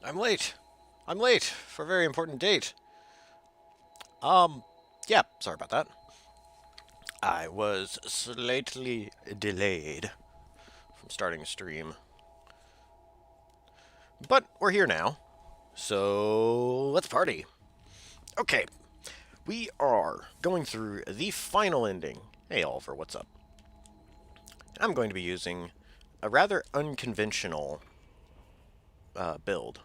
I'm late. I'm late for a very important date. Yeah, sorry about that. I was slightly delayed from starting a stream. But we're here now, so let's party. Okay, we are going through the final ending. Hey, Oliver, what's up? I'm going to be using a rather unconventional build.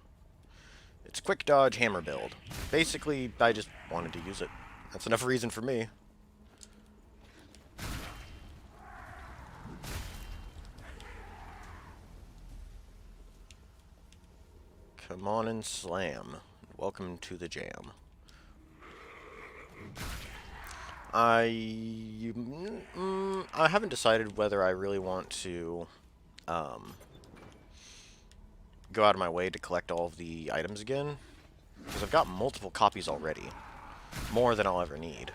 It's quick dodge hammer build. Basically, I just wanted to use it. That's enough reason for me. Come on and slam. Welcome to the jam. I haven't decided whether I really want to um, go out of my way to collect all of the items again, because I've got multiple copies already, more than I'll ever need.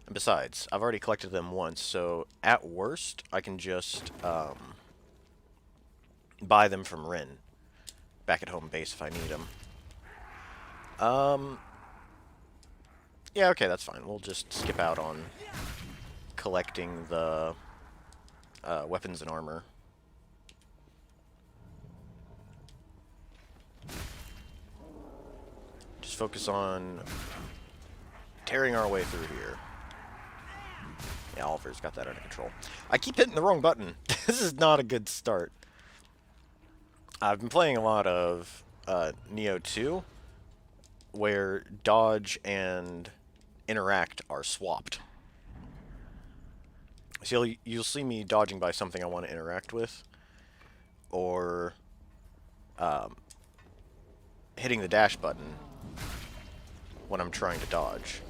And besides, I've already collected them once, so at worst, I can just buy them from Rin back at home base if I need them. Um, yeah, okay, that's fine. We'll just skip out on collecting the weapons and armor. Just focus on tearing our way through here. Yeah, Oliver's got that under control. I keep hitting the wrong button. This is not a good start. I've been playing a lot of Neo 2, where dodge and interact are swapped. So you'll see me dodging by something I want to interact with, or hitting the dash button when I'm trying to dodge.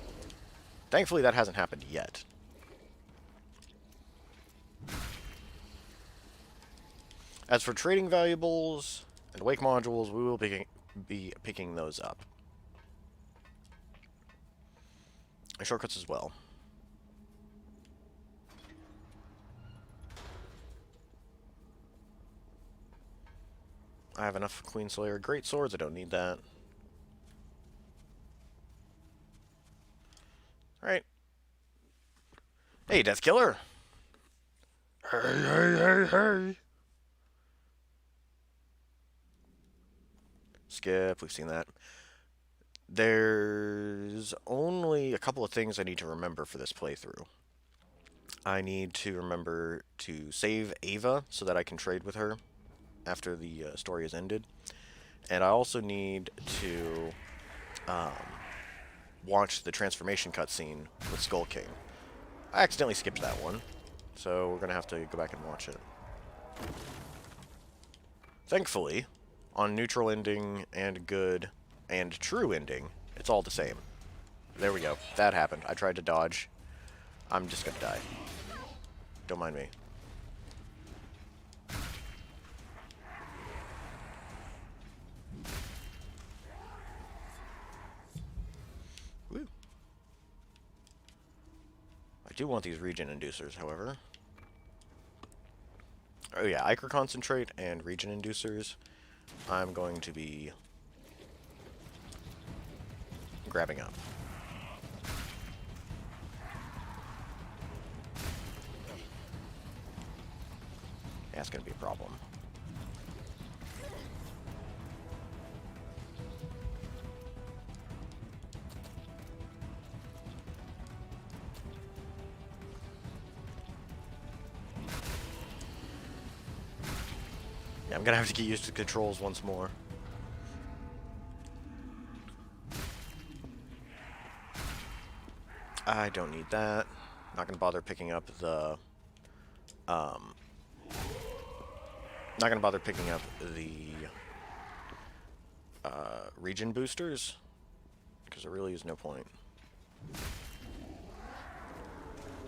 Thankfully, that hasn't happened yet. As for trading valuables and wake modules, we will be picking those up. And shortcuts as well. I have enough Queen Slayer Great Swords, I don't need that. Alright. Hey, Death Killer! Hey! Skip, we've seen that. There's only a couple of things I need to remember for this playthrough. I need to remember to save Ava so that I can trade with her after the story has ended. And I also need to watch the transformation cutscene with Skull King. I accidentally skipped that one, so we're going to have to go back and watch it. Thankfully, on neutral ending and good and true ending, it's all the same. There we go. That happened. I tried to dodge. I'm just going to die. Don't mind me. Woo. I do want these regen inducers, however. Oh yeah, Ichor Concentrate and regen inducers. I'm going to be grabbing up. That's going to be a problem. Yeah, I'm going to have to get used to the controls once more. I don't need that. Not going to bother picking up the... not going to bother picking up the regen boosters, because there really is no point.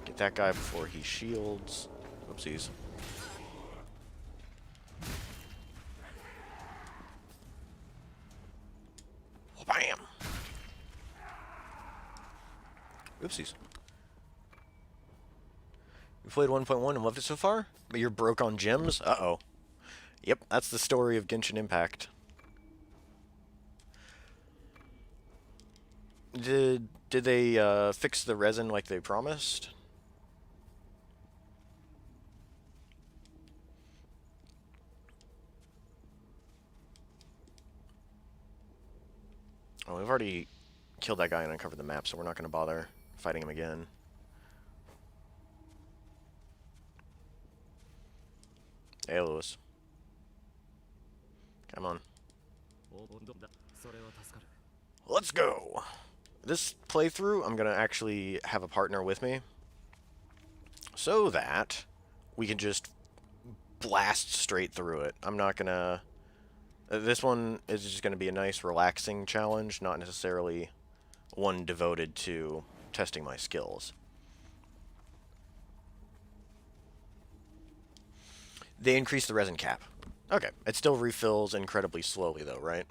Get that guy before he shields. Oopsies. Bam! Oopsies. You played 1.1 and loved it so far? But you're broke on gems? Uh-oh. Yep, that's the story of Genshin Impact. Did they fix the resin like they promised? Oh, we've already killed that guy and uncovered the map, so we're not going to bother fighting him again. Hey, Lewis. Come on. Let's go! This playthrough, I'm going to actually have a partner with me, so that we can just blast straight through it. I'm not going to... This one is just going to be a nice, relaxing challenge, not necessarily one devoted to testing my skills. They increased the resin cap. Okay, it still refills incredibly slowly, though, right?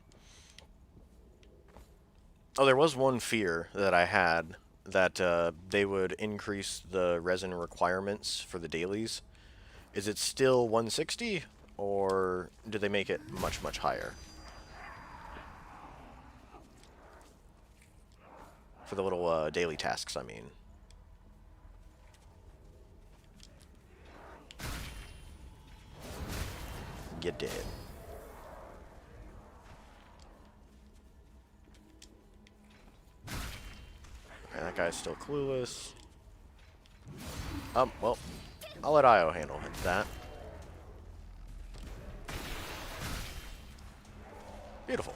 Oh, there was one fear that I had, that they would increase the resin requirements for the dailies. Is it still 160, or do they make it much, much higher? For the little daily tasks, I mean. Get dead. Okay, that guy's still clueless. Well, I'll let Io handle that. Beautiful.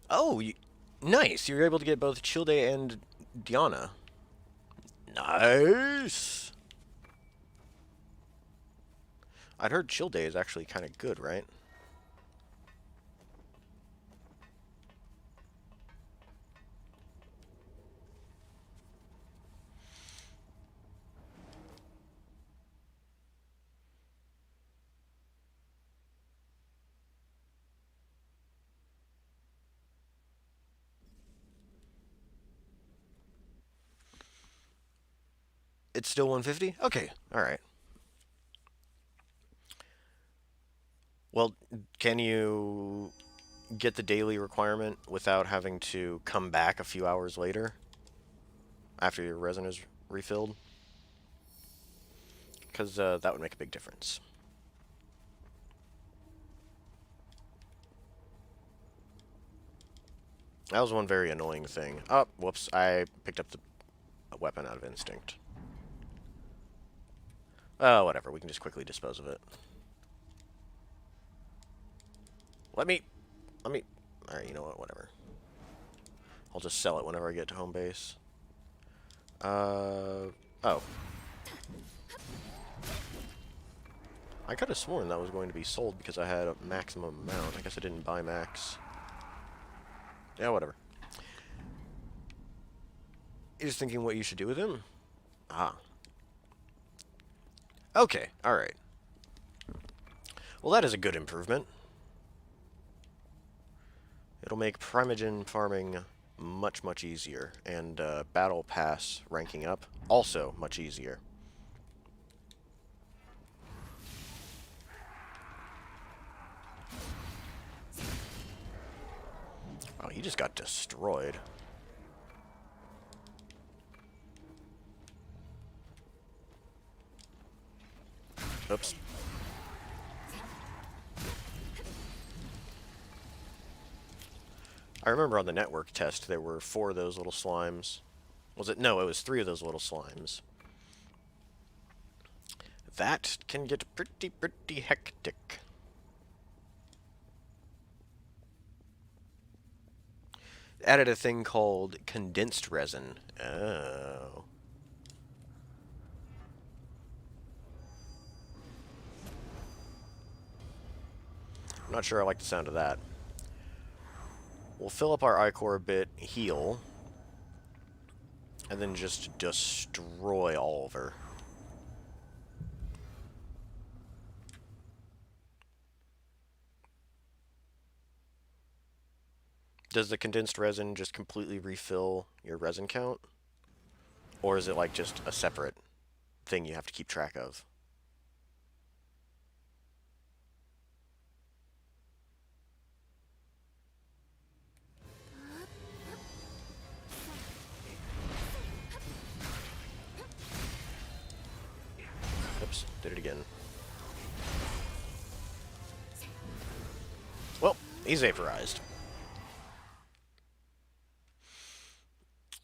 Oh, nice. You were able to get both Childe and Diana. Nice. I'd heard Childe is actually kind of good, right? It's still 150? Okay, alright. Well, can you get the daily requirement without having to come back a few hours later? After your resin is refilled? Because that would make a big difference. That was one very annoying thing. Oh, whoops. I picked up the weapon out of instinct. Whatever. We can just quickly dispose of it. Let me... Alright, you know what? Whatever. I'll just sell it whenever I get to home base. Oh. I could have sworn that was going to be sold because I had a maximum amount. I guess I didn't buy max. Yeah, whatever. You're just thinking what you should do with him? Ah. Okay, alright. Well, that is a good improvement. It'll make Primogen farming much, much easier. And Battle Pass ranking up also much easier. Oh, he just got destroyed. Oops. I remember on the network test there were 4 of those little slimes. Was it? No, it was 3 of those little slimes. That can get pretty hectic. Added a thing called condensed resin. Oh. I'm not sure I like the sound of that. We'll fill up our Ichor a bit, heal, and then just destroy Oliver. Does the condensed resin just completely refill your resin count? Or is it like just a separate thing you have to keep track of? Did it again. Well, he's vaporized.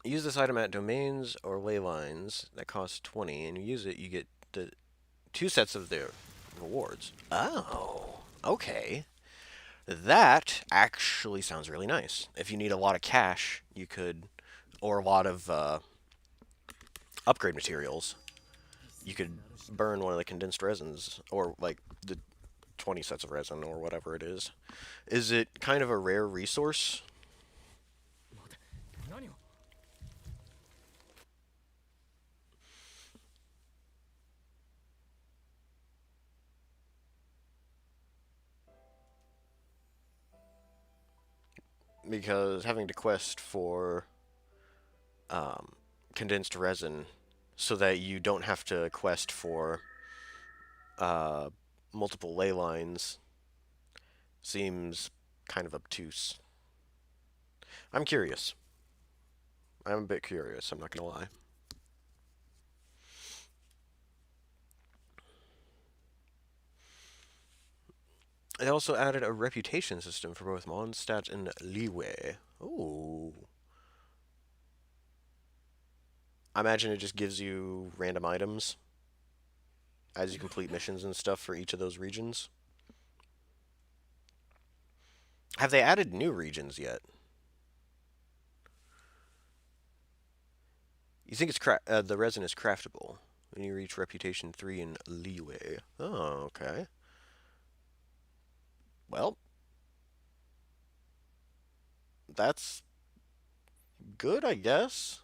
Use this item at domains or ley lines that cost 20, and you use it, you get the 2 sets of their rewards. Oh, okay. That actually sounds really nice. If you need a lot of cash, you could, or a lot of upgrade materials, you could burn one of the condensed resins, or like the 20 sets of resin, or whatever it is. Is it kind of a rare resource? Because having to quest for condensed resin so that you don't have to quest for multiple ley lines seems kind of obtuse. I'm curious. I'm a bit curious, I'm not gonna lie. They also added a reputation system for both Mondstadt and Leeway. Ooh. I imagine it just gives you random items as you complete missions and stuff for each of those regions. Have they added new regions yet? You think it's the resin is craftable when you reach Reputation 3 in Leeway. Oh, okay. Well, that's good, I guess.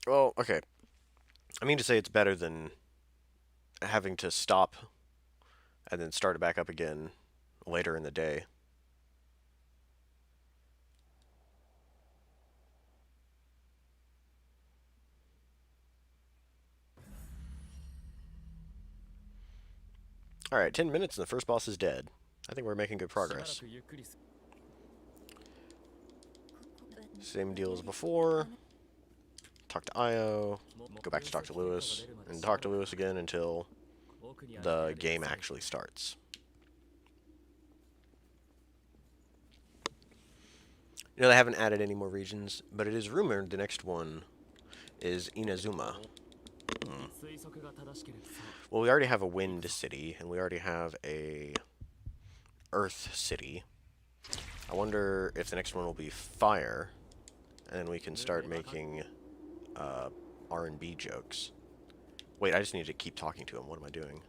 Well, okay. I mean to say it's better than having to stop and then start it back up again later in the day. Alright, 10 minutes and the first boss is dead. I think we're making good progress. Same deal as before. Talk to Io, go back to talk to Lewis, and talk to Lewis again until the game actually starts. You know, they haven't added any more regions, but it is rumored the next one is Inazuma. Well, we already have a wind city, and we already have a earth city. I wonder if the next one will be fire, and then we can start making R&B jokes. Wait, I just need to keep talking to him. What am I doing?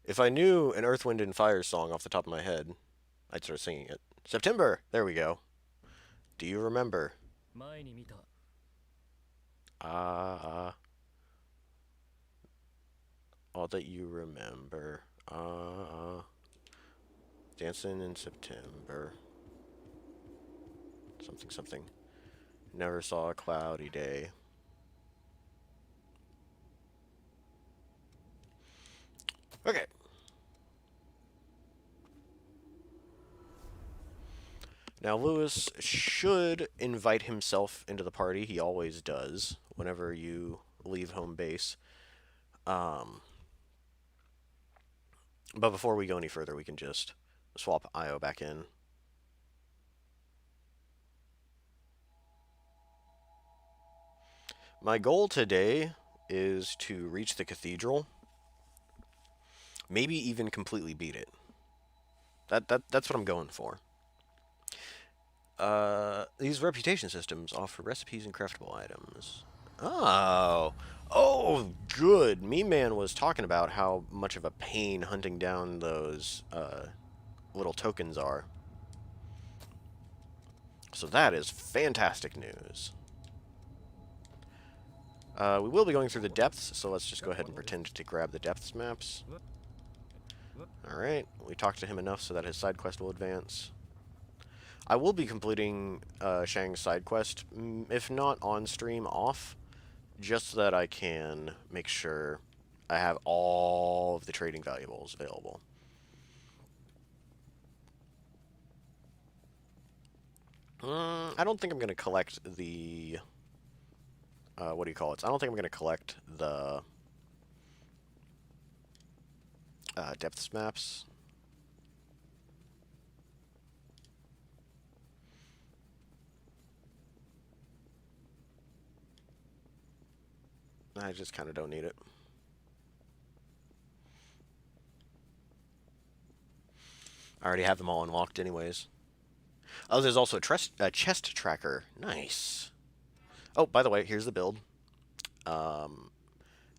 If I knew an Earth, Wind, and Fire song off the top of my head, I'd start singing it. September! There we go. Do you remember? All that you remember. Dancing in September. Something, something. Never saw a cloudy day. Okay. Now, Lewis should invite himself into the party. He always does whenever you leave home base. But before we go any further, we can just swap Io back in. My goal today is to reach the cathedral. Maybe even completely beat it. That's what I'm going for. These reputation systems offer recipes and craftable items. Oh. Oh, good. Me-Man was talking about how much of a pain hunting down those little tokens are. So that is fantastic news. We will be going through the depths, so let's just go ahead and pretend to grab the depths maps. Alright, we talked to him enough so that his side quest will advance. I will be completing Shang's side quest, if not on stream, off, just so that I can make sure I have all of the trading valuables available. I don't think I'm going to collect the... what do you call it? I don't think I'm going to collect the depths maps. I just kind of don't need it. I already have them all unlocked anyways. Oh, there's also a chest tracker. Nice. Oh, by the way, here's the build.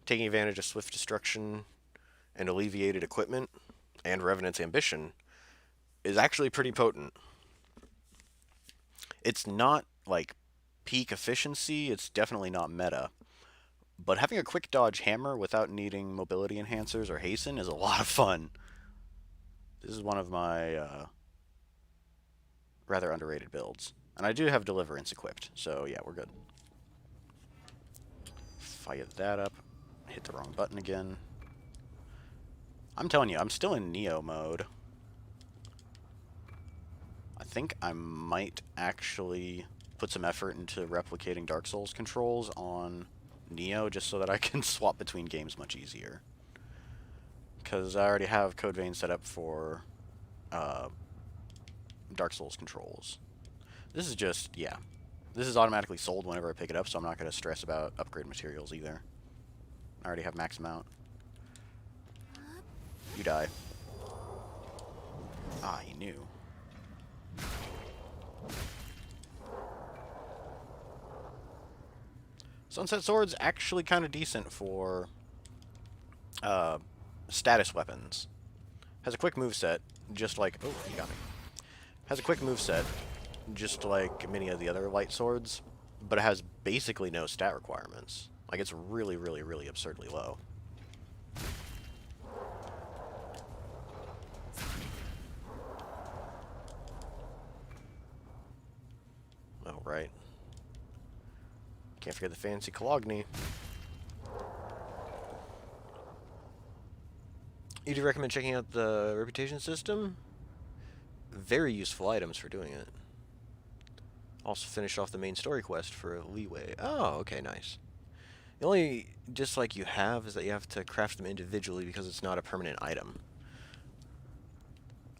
Taking advantage of swift destruction and alleviated equipment and Revenant's ambition is actually pretty potent. It's not, like, peak efficiency. It's definitely not meta. But having a quick dodge hammer without needing mobility enhancers or hasten is a lot of fun. This is one of my rather underrated builds. And I do have Deliverance equipped, so yeah, we're good. Fire that up. Hit the wrong button again. I'm telling you, I'm still in Neo mode. I think I might actually put some effort into replicating Dark Souls controls on Neo just so that I can swap between games much easier. Because I already have Code Vein set up for Dark Souls controls. This is just, yeah. This is automatically sold whenever I pick it up, so I'm not going to stress about upgrade materials either. I already have max amount. You die. Ah, he knew. Sunset Sword's actually kind of decent for status weapons. Has a quick moveset, just like... Oh, he got me. Has a quick moveset, just like many of the other light swords, but it has basically no stat requirements. Like, it's really, really, really absurdly low. Oh, right. Can't forget the fancy Cologne. You do recommend checking out the reputation system? Very useful items for doing it. Also finish off the main story quest for a leeway. Oh, okay, nice. The only dislike you have is that you have to craft them individually because it's not a permanent item.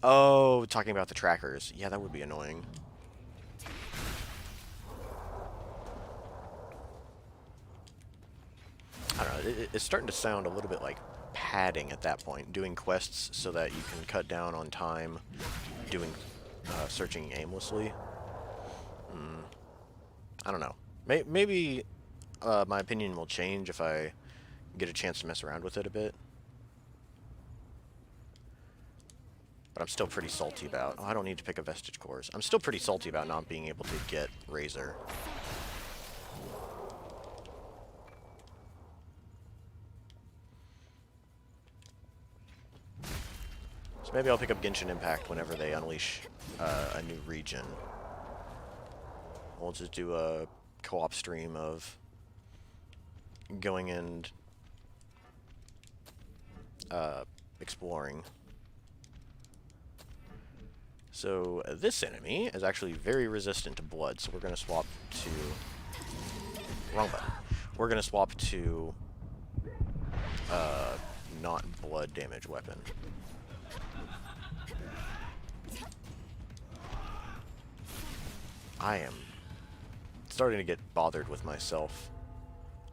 Oh, talking about the trackers. Yeah, that would be annoying. I don't know, it's starting to sound a little bit like padding at that point, doing quests so that you can cut down on time doing searching aimlessly. I don't know. Maybe my opinion will change if I get a chance to mess around with it a bit. But I'm still pretty salty about... Oh, I don't need to pick a Vestige Cores. I'm still pretty salty about not being able to get Razor. So maybe I'll pick up Genshin Impact whenever they unleash a new region. We'll just do a co-op stream of going and exploring. So this enemy is actually very resistant to blood, so we're going to swap to... Wrong button. We're going to swap to not blood damage weapon. I am starting to get bothered with myself.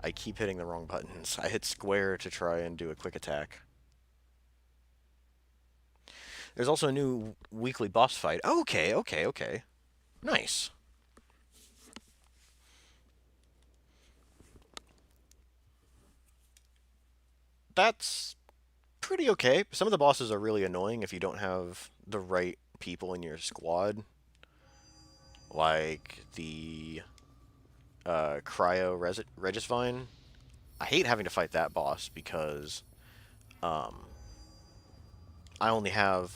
I keep hitting the wrong buttons. I hit square to try and do a quick attack. There's also a new weekly boss fight. Okay, okay, okay. Nice. That's pretty okay. Some of the bosses are really annoying if you don't have the right people in your squad. Like the Cryo Regisvine. I hate having to fight that boss because I only have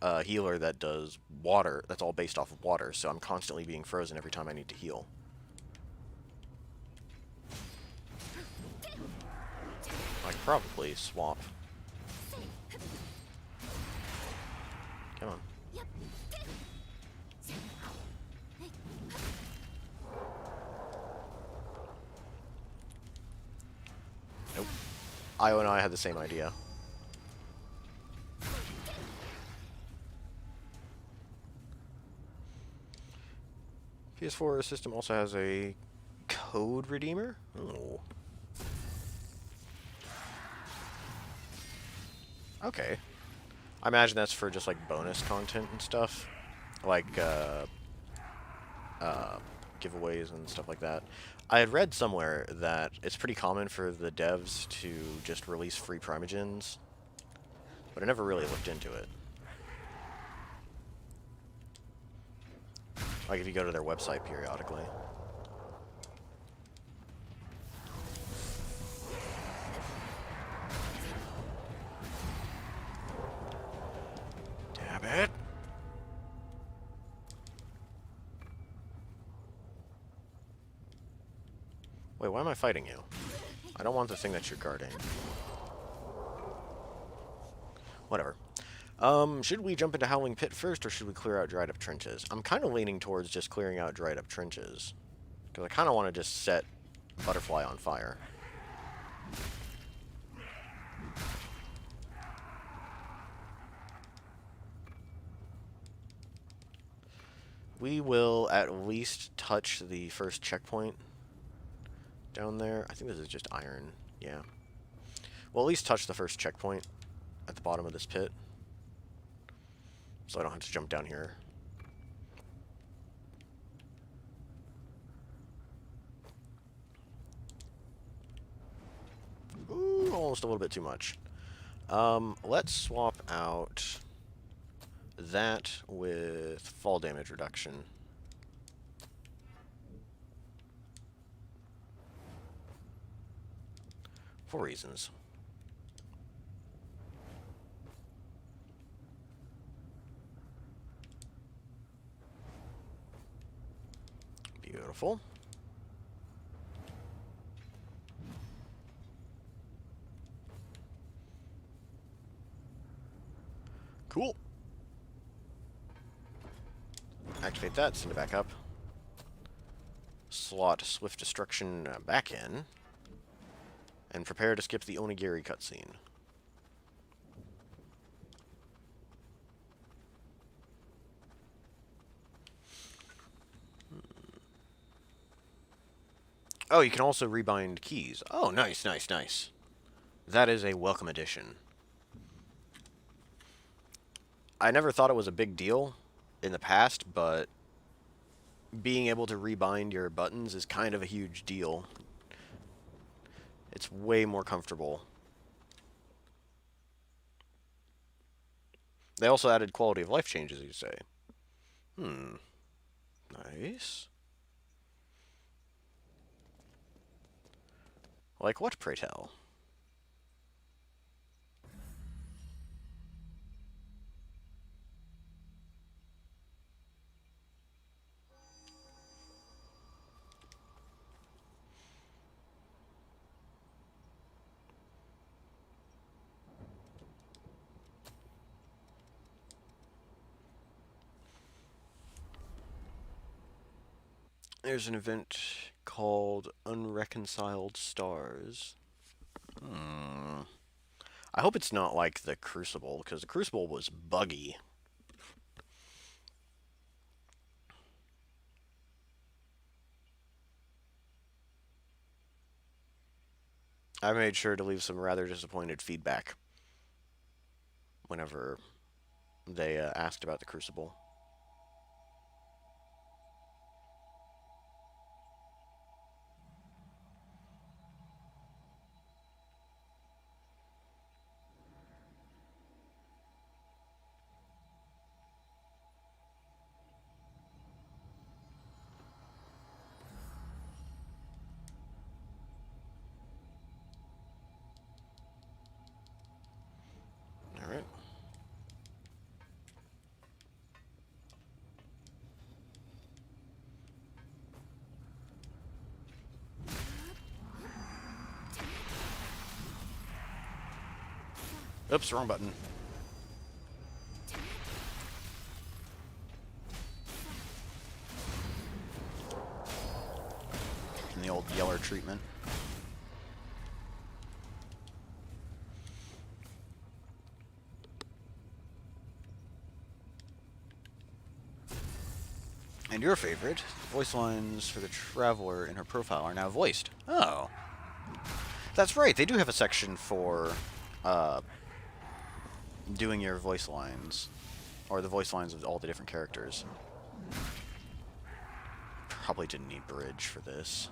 a healer that does water. That's all based off of water, so I'm constantly being frozen every time I need to heal. probably swap. Come on. Nope. Io and I had the same idea. PS4 system also has a code redeemer? Oh. Okay. I imagine that's for just, like, bonus content and stuff. Like, giveaways and stuff like that. I had read somewhere that it's pretty common for the devs to just release free Primogens, but I never really looked into it. Like if you go to their website periodically. Damn it! Wait, why am I fighting you? I don't want the thing that you're guarding. Whatever. Should we jump into Howling Pit first, or should we clear out dried up trenches? I'm kind of leaning towards just clearing out dried up trenches. Because I kind of want to just set Butterfly on fire. We will at least touch the first checkpoint down there. I think this is just iron. Yeah. We'll at least touch the first checkpoint at the bottom of this pit. So I don't have to jump down here. Ooh, almost a little bit too much. Let's swap out that with fall damage reduction. For reasons. Beautiful. Cool. Activate that, send it back up. Slot Swift Destruction back in. And prepare to skip the Onigiri cutscene. Oh, you can also rebind keys. Oh, nice, nice, nice. That is a welcome addition. I never thought it was a big deal in the past, but being able to rebind your buttons is kind of a huge deal. It's way more comfortable. They also added quality of life changes, you say. Nice. Like what, pray tell? There's an event called Unreconciled Stars. I hope it's not like the Crucible, because the Crucible was buggy. I made sure to leave some rather disappointed feedback whenever they asked about the Crucible. Alright. Oops, wrong button. And the old yeller treatment. And your favorite, voice lines for the Traveler in her profile are now voiced. Oh. That's right, they do have a section for doing your voice lines. Or the voice lines of all the different characters. Probably didn't need bridge for this.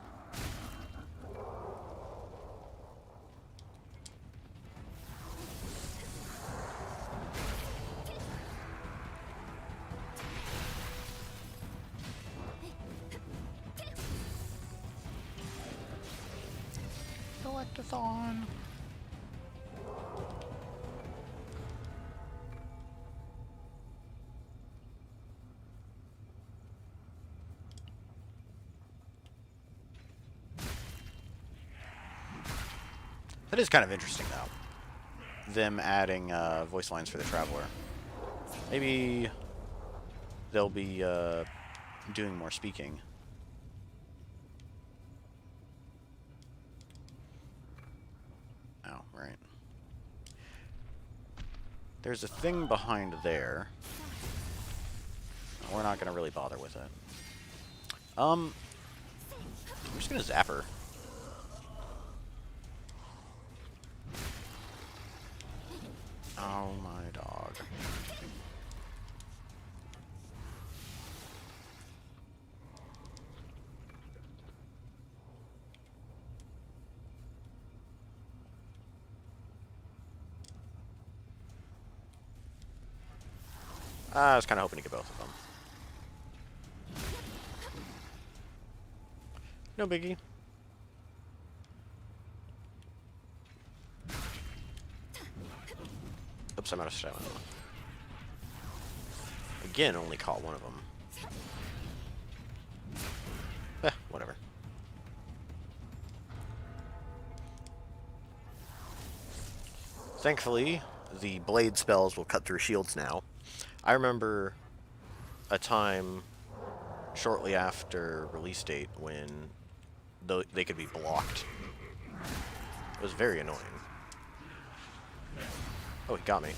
Collectathon. That is kind of interesting, though. Them adding voice lines for the Traveler. Maybe they'll be doing more speaking. Oh, right. There's a thing behind there. We're not going to really bother with it. I'm just going to zap her. Oh, my dog. I was kind of hoping to get both of them. No biggie. Oops, I'm out of stamina. Again, only caught one of them. Whatever. Thankfully, the blade spells will cut through shields now. I remember a time shortly after release date when they could be blocked. It was very annoying. Oh, he got me.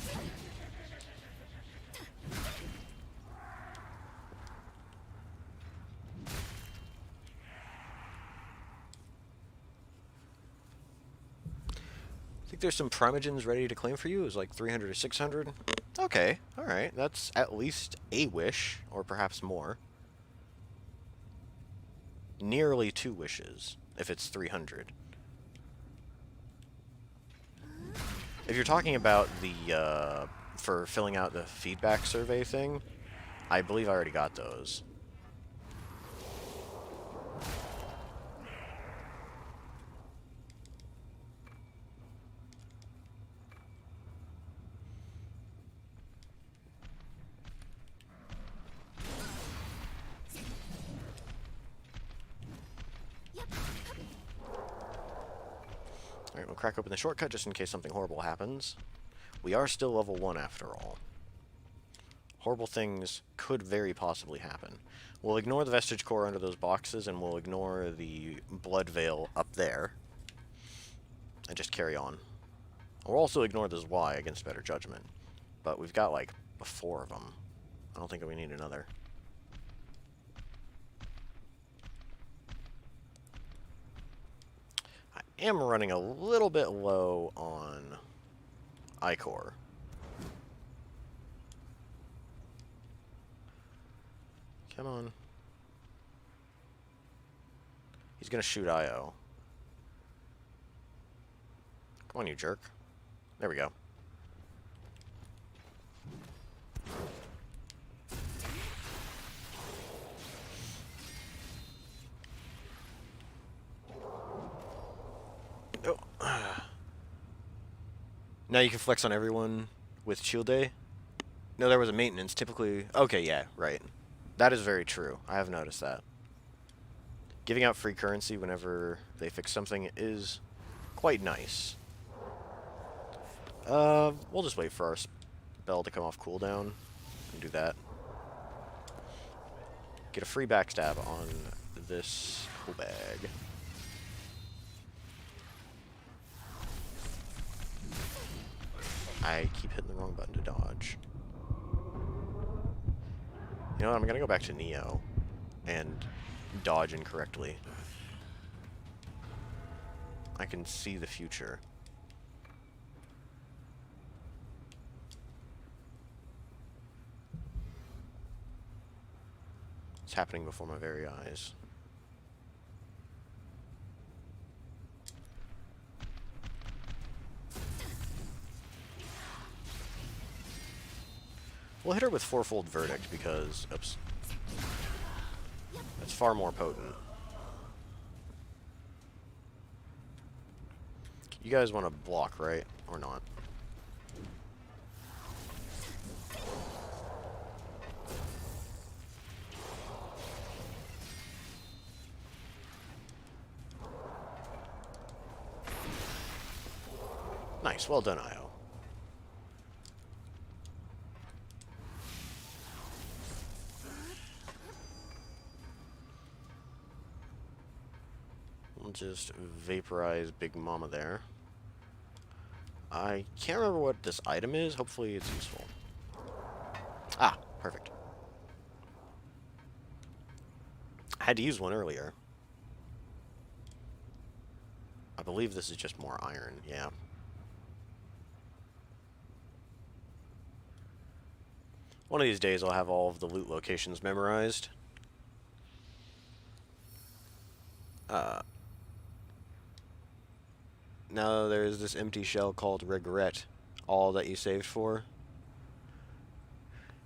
I think there's some primogens ready to claim for you. It was like 300 or 600. Okay, alright. That's at least a wish, or perhaps more. Nearly 2 wishes, if it's 300. If you're talking about the, for filling out the feedback survey thing, I believe I already got those. Alright, we'll crack open the shortcut just in case something horrible happens. We are still level 1 after all. Horrible things could very possibly happen. We'll ignore the Vestige Core under those boxes, and we'll ignore the Blood Veil up there. And just carry on. We'll also ignore this Y against better judgment. But we've got, like, 4 of them. I don't think we need another. I am running a little bit low on I-Core. Come on. He's gonna shoot IO. Come on, you jerk. There we go. Oh. Now you can flex on everyone with Shield Day? No, there was a maintenance. Typically... Okay, yeah, right. That is very true. I have noticed that. Giving out free currency whenever they fix something is quite nice. We'll just wait for our spell to come off cooldown and do that. Get a free backstab on this whole bag. I keep hitting the wrong button to dodge. You know what, I'm gonna go back to Neo and dodge incorrectly. I can see the future. It's happening before my very eyes. We'll hit her with Fourfold Verdict because, oops, that's far more potent. You guys want to block, right? Or not? Nice, well done, Io. We'll just vaporize Big Mama there. I can't remember what this item is. Hopefully it's useful. Ah, perfect. I had to use one earlier. I believe this is just more iron, yeah. One of these days I'll have all of the loot locations memorized. Now there's this empty shell called Regret, all that you saved for.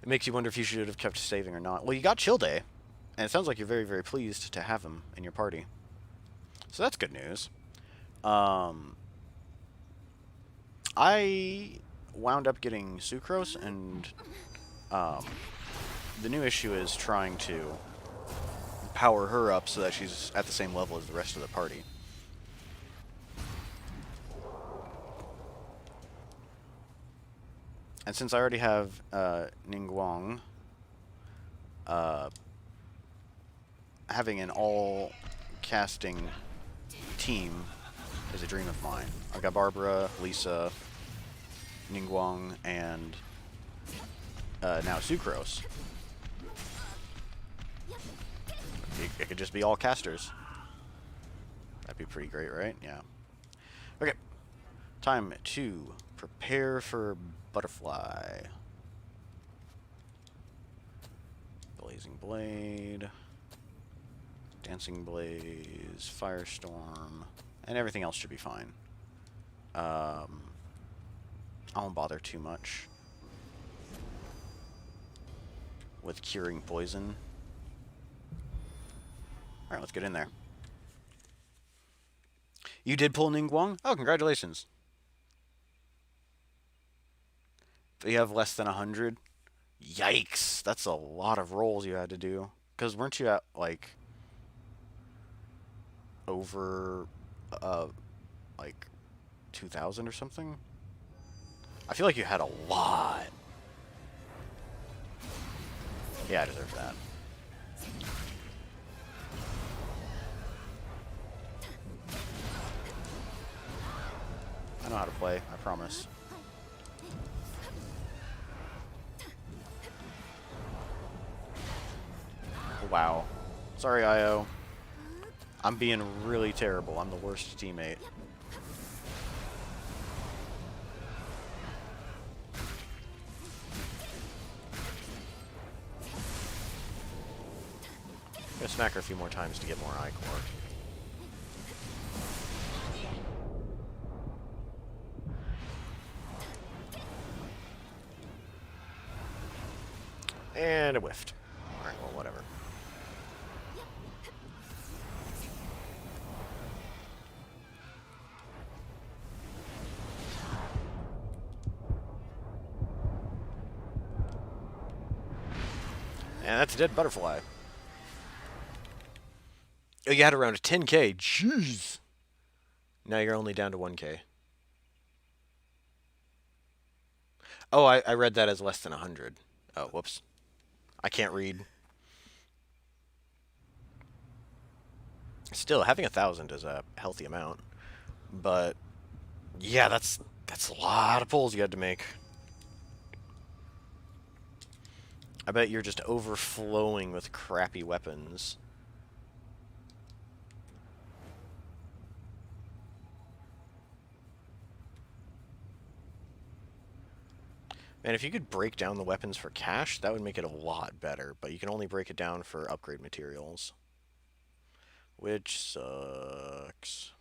It makes you wonder if you should have kept saving or not. Well, you got Chill Day, and it sounds like you're very, very pleased to have him in your party. So that's good news. I wound up getting Sucrose, and the new issue is trying to power her up so that she's at the same level as the rest of the party. And since I already have Ningguang, having an all-casting team is a dream of mine. I've got Barbara, Lisa, Ningguang, and now Sucrose. It could just be all casters. That'd be pretty great, right? Yeah. Okay. Time to prepare for Butterfly. Blazing Blade. Dancing Blaze. Firestorm. And everything else should be fine. I won't bother too much with curing poison. Alright, let's get in there. You did pull Ningguang? Oh, congratulations. But you have less than 100? Yikes! That's a lot of rolls you had to do. Because weren't you at, like, over, like, 2,000 or something? I feel like you had a lot. Yeah, I deserve that. I know how to play, I promise. Wow. Sorry, Io. I'm being really terrible. I'm the worst teammate. I'm gonna smack her a few more times to get more I-Core. And it whiffed. Alright, well, whatever. And that's a dead butterfly. Oh, you had around a 10k. Jeez. Now you're only down to 1k. Oh, I read that as less than 100. Oh, whoops. I can't read. Still, having 1,000 is a healthy amount. But, yeah, that's a lot of pulls you had to make. I bet you're just overflowing with crappy weapons. And if you could break down the weapons for cash, that would make it a lot better. But you can only break it down for upgrade materials. Which sucks.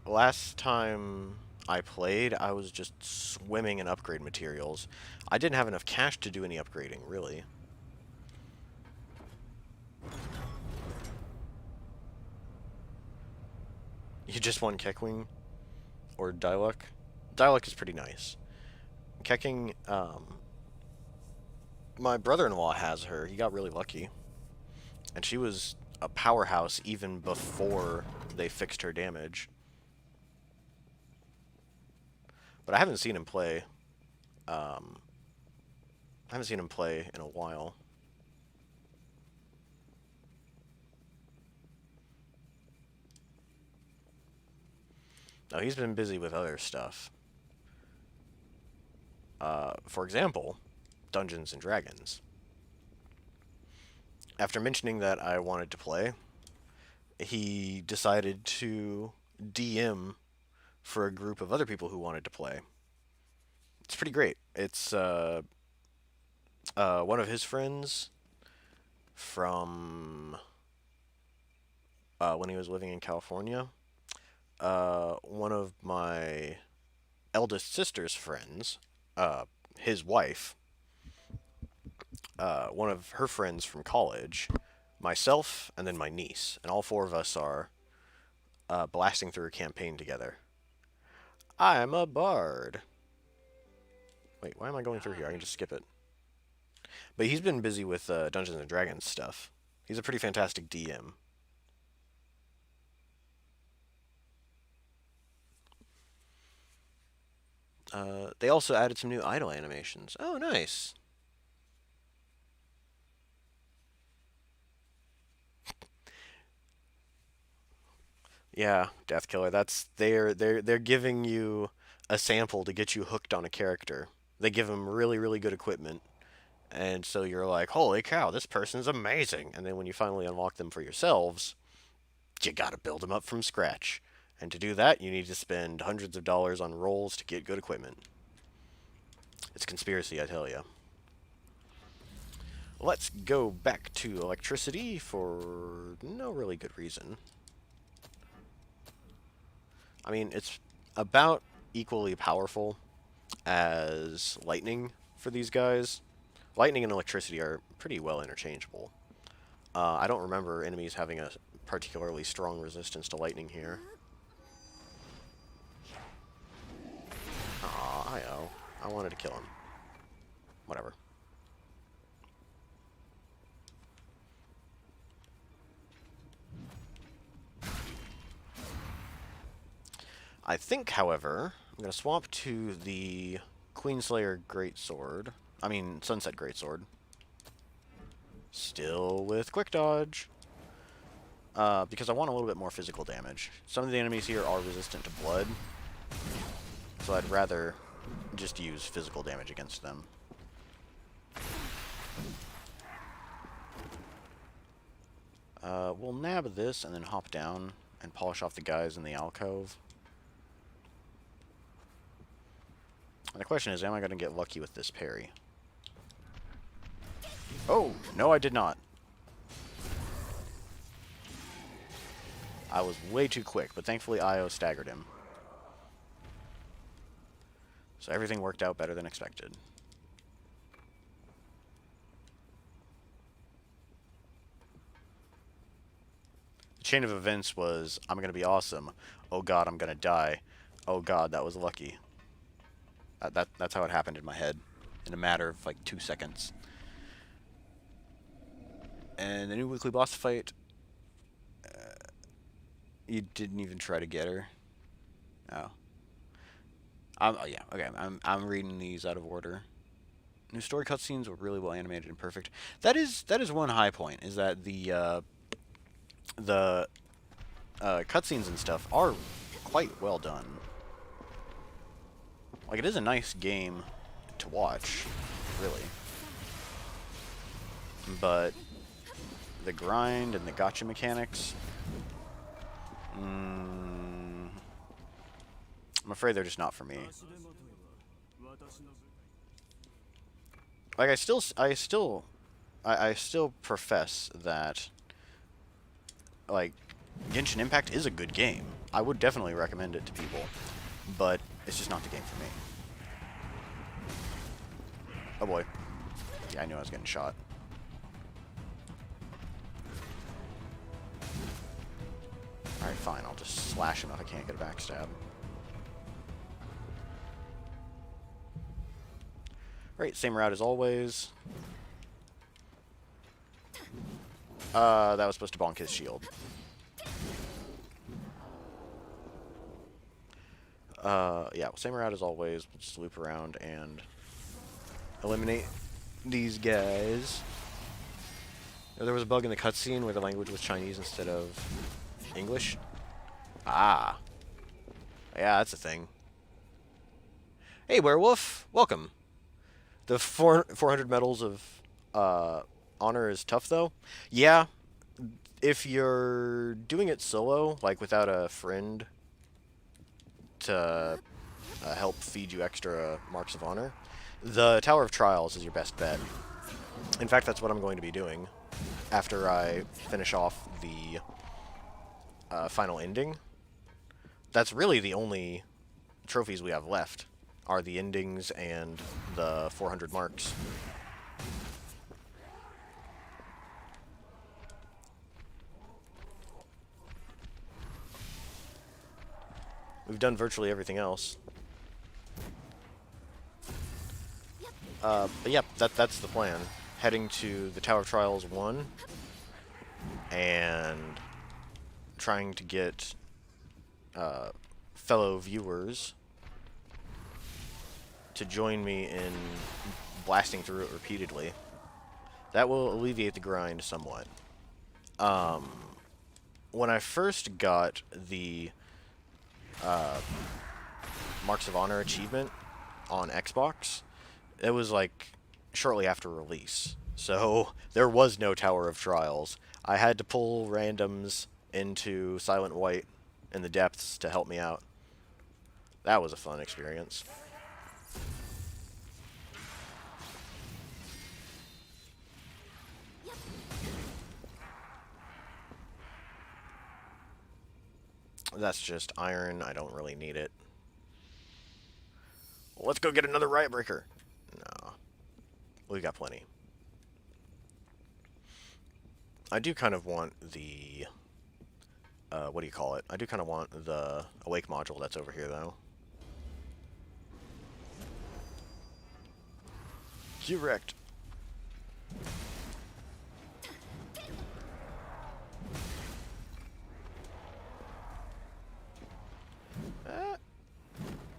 Last time I played, I was just swimming in upgrade materials. I didn't have enough cash to do any upgrading, really. You just won Keckwing or Diluc? Diluc is pretty nice. Kecking, my brother-in-law has her. He got really lucky. And she was a powerhouse even before they fixed her damage. But I haven't seen him play. I haven't seen him play in a while. No, he's been busy with other stuff. For example, Dungeons and Dragons. After mentioning that I wanted to play, he decided to DM for a group of other people who wanted to play. It's pretty great. It's one of his friends from when he was living in California. One of my eldest sister's friends, his wife, one of her friends from college, myself, and then my niece. And all four of us are blasting through a campaign together. I'm a bard. Wait, why am I going through here? I can just skip it. But he's been busy with Dungeons and Dragons stuff. He's a pretty fantastic DM. They also added some new idle animations. Oh, nice. Yeah, Death Killer. They're giving you a sample to get you hooked on a character. They give them really really good equipment, and so you're like, holy cow, this person's amazing. And then when you finally unlock them for yourselves, you gotta build them up from scratch. And to do that, you need to spend hundreds of dollars on rolls to get good equipment. It's conspiracy, I tell you. Let's go back to electricity for no really good reason. I mean, it's about equally powerful as lightning for these guys. Lightning and electricity are pretty well interchangeable. I don't remember enemies having a particularly strong resistance to lightning here. Aw, I-oh. I wanted to kill him. Whatever. I think, however, I'm going to swap to the Queenslayer Greatsword. I mean, Sunset Greatsword. Still with Quick Dodge. Because I want a little bit more physical damage. Some of the enemies here are resistant to blood, so I'd rather just use physical damage against them. We'll nab this and then hop down and polish off the guys in the alcove. And the question is, am I going to get lucky with this parry? Oh, no I did not. I was way too quick, but thankfully Io staggered him. So everything worked out better than expected. The chain of events was, I'm going to be awesome. Oh god, I'm going to die. Oh god, that was lucky. That's how it happened in my head. In a matter of like 2 seconds. And the new weekly boss fight, you didn't even try to get her. Oh. Oh yeah, okay. I'm reading these out of order. New story cutscenes were really well animated and perfect. That is one high point. Is that the cutscenes and stuff are quite well done. Like, it is a nice game to watch, really. But the grind and the gacha mechanics, I'm afraid they're just not for me. Like, I still profess that, like, Genshin Impact is a good game. I would definitely recommend it to people, but it's just not the game for me. Oh boy. Yeah, I knew I was getting shot. Alright, fine. I'll just slash him if I can't get a backstab. Right, same route as always. That was supposed to bonk his shield. Yeah, same route as always. We'll just loop around and eliminate these guys. There was a bug in the cutscene where the language was Chinese instead of English. Ah. Yeah, that's a thing. Hey, werewolf. Welcome. The 400 medals of honor is tough, though. Yeah, if you're doing it solo, like without a friend to help feed you extra marks of honor, the Tower of Trials is your best bet. In fact, that's what I'm going to be doing after I finish off the final ending. That's really the only trophies we have left, are the endings and the 400 marks. We've done virtually everything else. But yeah, that's the plan. Heading to the Tower of Trials 1 and trying to get fellow viewers to join me in blasting through it repeatedly. That will alleviate the grind somewhat. When I first got the Marks of Honor achievement on Xbox, it was like shortly after release. So there was no Tower of Trials. I had to pull randoms into Silent White in the depths to help me out. That was a fun experience. That's just iron. I don't really need it. Well, let's go get another Riot Breaker. No. We've got plenty. I do kind of want the... what do you call it? I do kind of want the Awake module that's over here, though. You wrecked.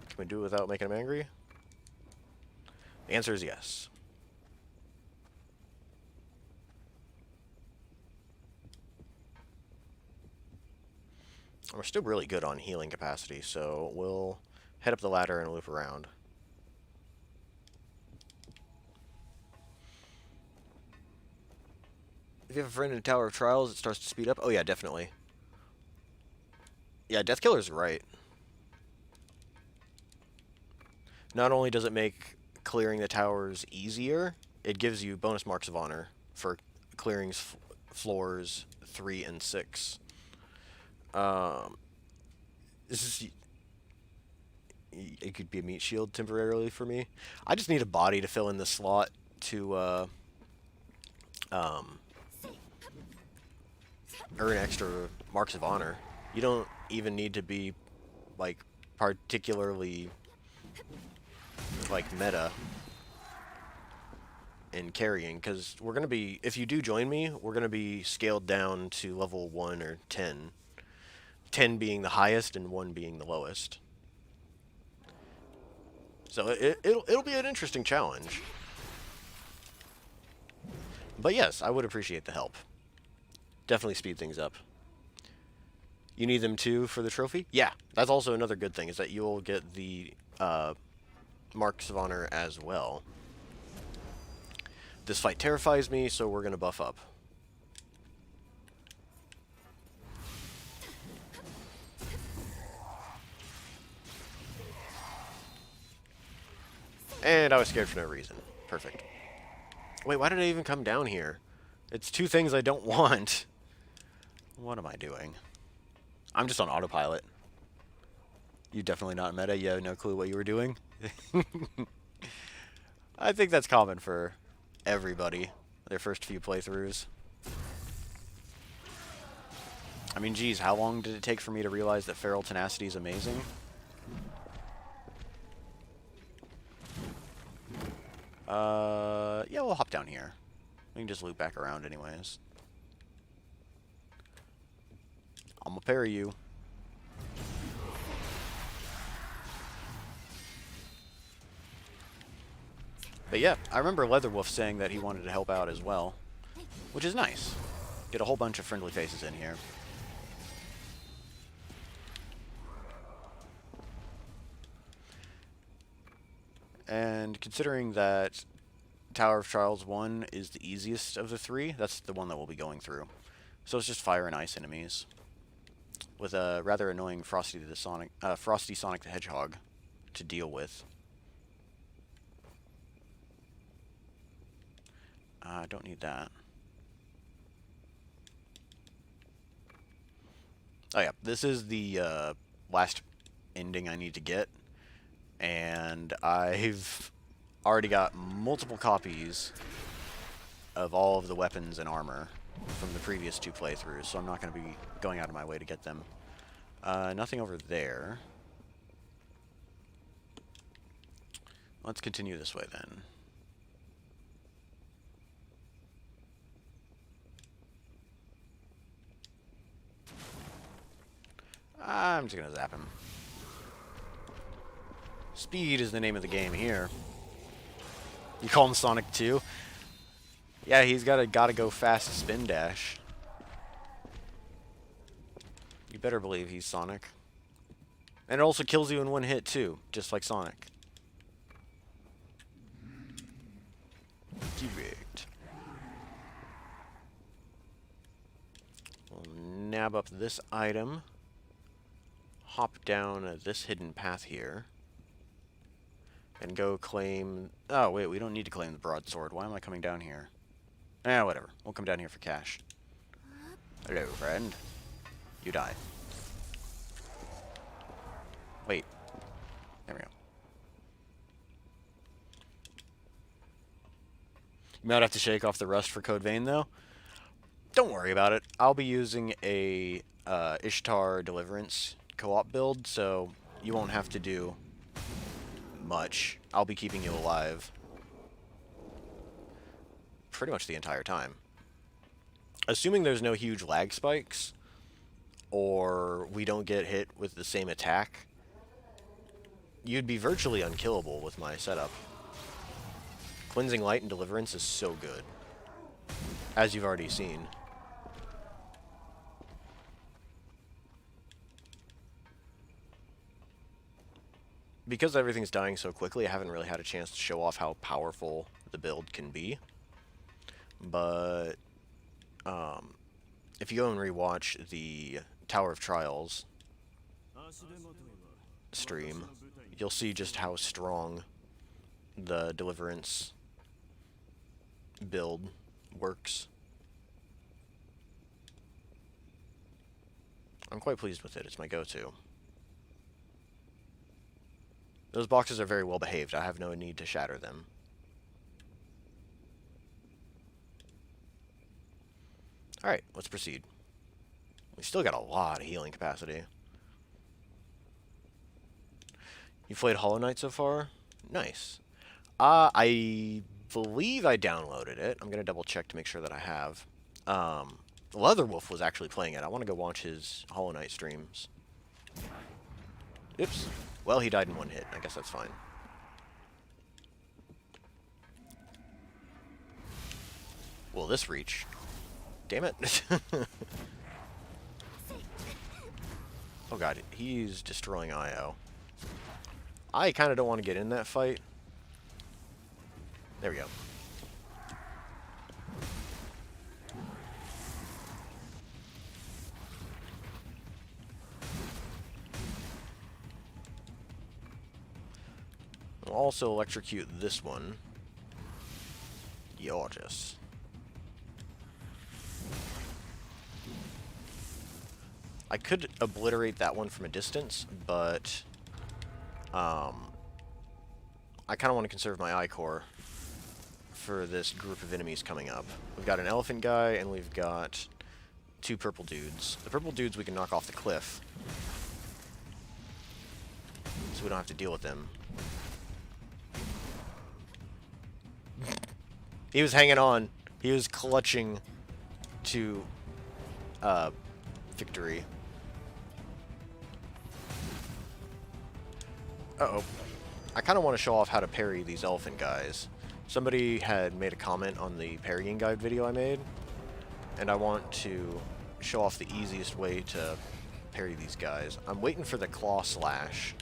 Can we do it without making him angry? The answer is yes. We're still really good on healing capacity, so we'll head up the ladder and loop around. If you have a friend in Tower of Trials, it starts to speed up. Oh yeah, definitely. Yeah, Deathkiller's right. Not only does it make clearing the towers easier, it gives you bonus marks of honor for clearing floors 3 and 6. This is... It could be a meat shield temporarily for me. I just need a body to fill in the slot to earn extra marks of honor. You don't even need to be, like, particularly, like, meta. in carrying, because we're going to be, if you do join me, we're going to be scaled down to level 1 or 10. 10 being the highest and 1 being the lowest. So it'll be an interesting challenge. But yes, I would appreciate the help. Definitely speed things up. You need them too for the trophy? Yeah, that's also another good thing, is that you'll get the marks of honor as well. This fight terrifies me, so we're going to buff up. And I was scared for no reason. Perfect. Wait, why did I even come down here? It's two things I don't want. What am I doing? I'm just on autopilot. You're definitely not meta. You have no clue what you were doing. I think that's common for everybody, their first few playthroughs. I mean, geez, how long did it take for me to realize that Feral Tenacity is amazing? Yeah, we'll hop down here. We can just loop back around anyways. I'm gonna parry you. But yeah, I remember Leatherwolf saying that he wanted to help out as well, which is nice. Get a whole bunch of friendly faces in here. And considering that Tower of Trials 1 is the easiest of the three, that's the one that we'll be going through. So it's just fire and ice enemies, with a rather annoying Frosty Sonic the Hedgehog to deal with. I don't need that. Oh yeah, this is the last ending I need to get, and I've already got multiple copies of all of the weapons and armor from the previous two playthroughs, so I'm not going to be going out of my way to get them. Nothing over there. Let's continue this way then. I'm just going to zap him. Speed is the name of the game here. You call him Sonic 2? Yeah, he's gotta go fast spin dash. You better believe he's Sonic. And it also kills you in one hit too, just like Sonic. Direct. We'll nab up this item. Hop down this hidden path here. And go claim... Oh, wait, we don't need to claim the broadsword. Why am I coming down here? Eh, whatever. We'll come down here for cash. Hello, friend. You die. Wait. There we go. You might have to shake off the rust for Code Vein, though. Don't worry about it. I'll be using a Ishtar Deliverance co-op build, so you won't have to do much. I'll be keeping you alive pretty much the entire time. Assuming there's no huge lag spikes, or we don't get hit with the same attack, you'd be virtually unkillable with my setup. Cleansing Light and Deliverance is so good, as you've already seen. Because everything's dying so quickly, I haven't really had a chance to show off how powerful the build can be. But if you go and rewatch the Tower of Trials stream, you'll see just how strong the Deliverance build works. I'm quite pleased with it. It's my go-to. Those boxes are very well behaved. I have no need to shatter them. Alright, let's proceed. We still got a lot of healing capacity. You played Hollow Knight so far? Nice. I believe I downloaded it. I'm going to double check to make sure that I have. Leatherwolf was actually playing it. I want to go watch his Hollow Knight streams. Oops. Well, he died in one hit. I guess that's fine. Will this reach? Damn it. Oh god, he's destroying IO. I kind of don't want to get in that fight. There we go. We'll also electrocute this one. Gorgeous. I could obliterate that one from a distance, but I kind of want to conserve my I-core for this group of enemies coming up. We've got an elephant guy, and we've got 2 purple dudes. The purple dudes we can knock off the cliff, so we don't have to deal with them. He was hanging on. He was clutching to victory. Uh-oh. I kind of want to show off how to parry these elephant guys. Somebody had made a comment on the parrying guide video I made, and I want to show off the easiest way to parry these guys. I'm waiting for the claw slash,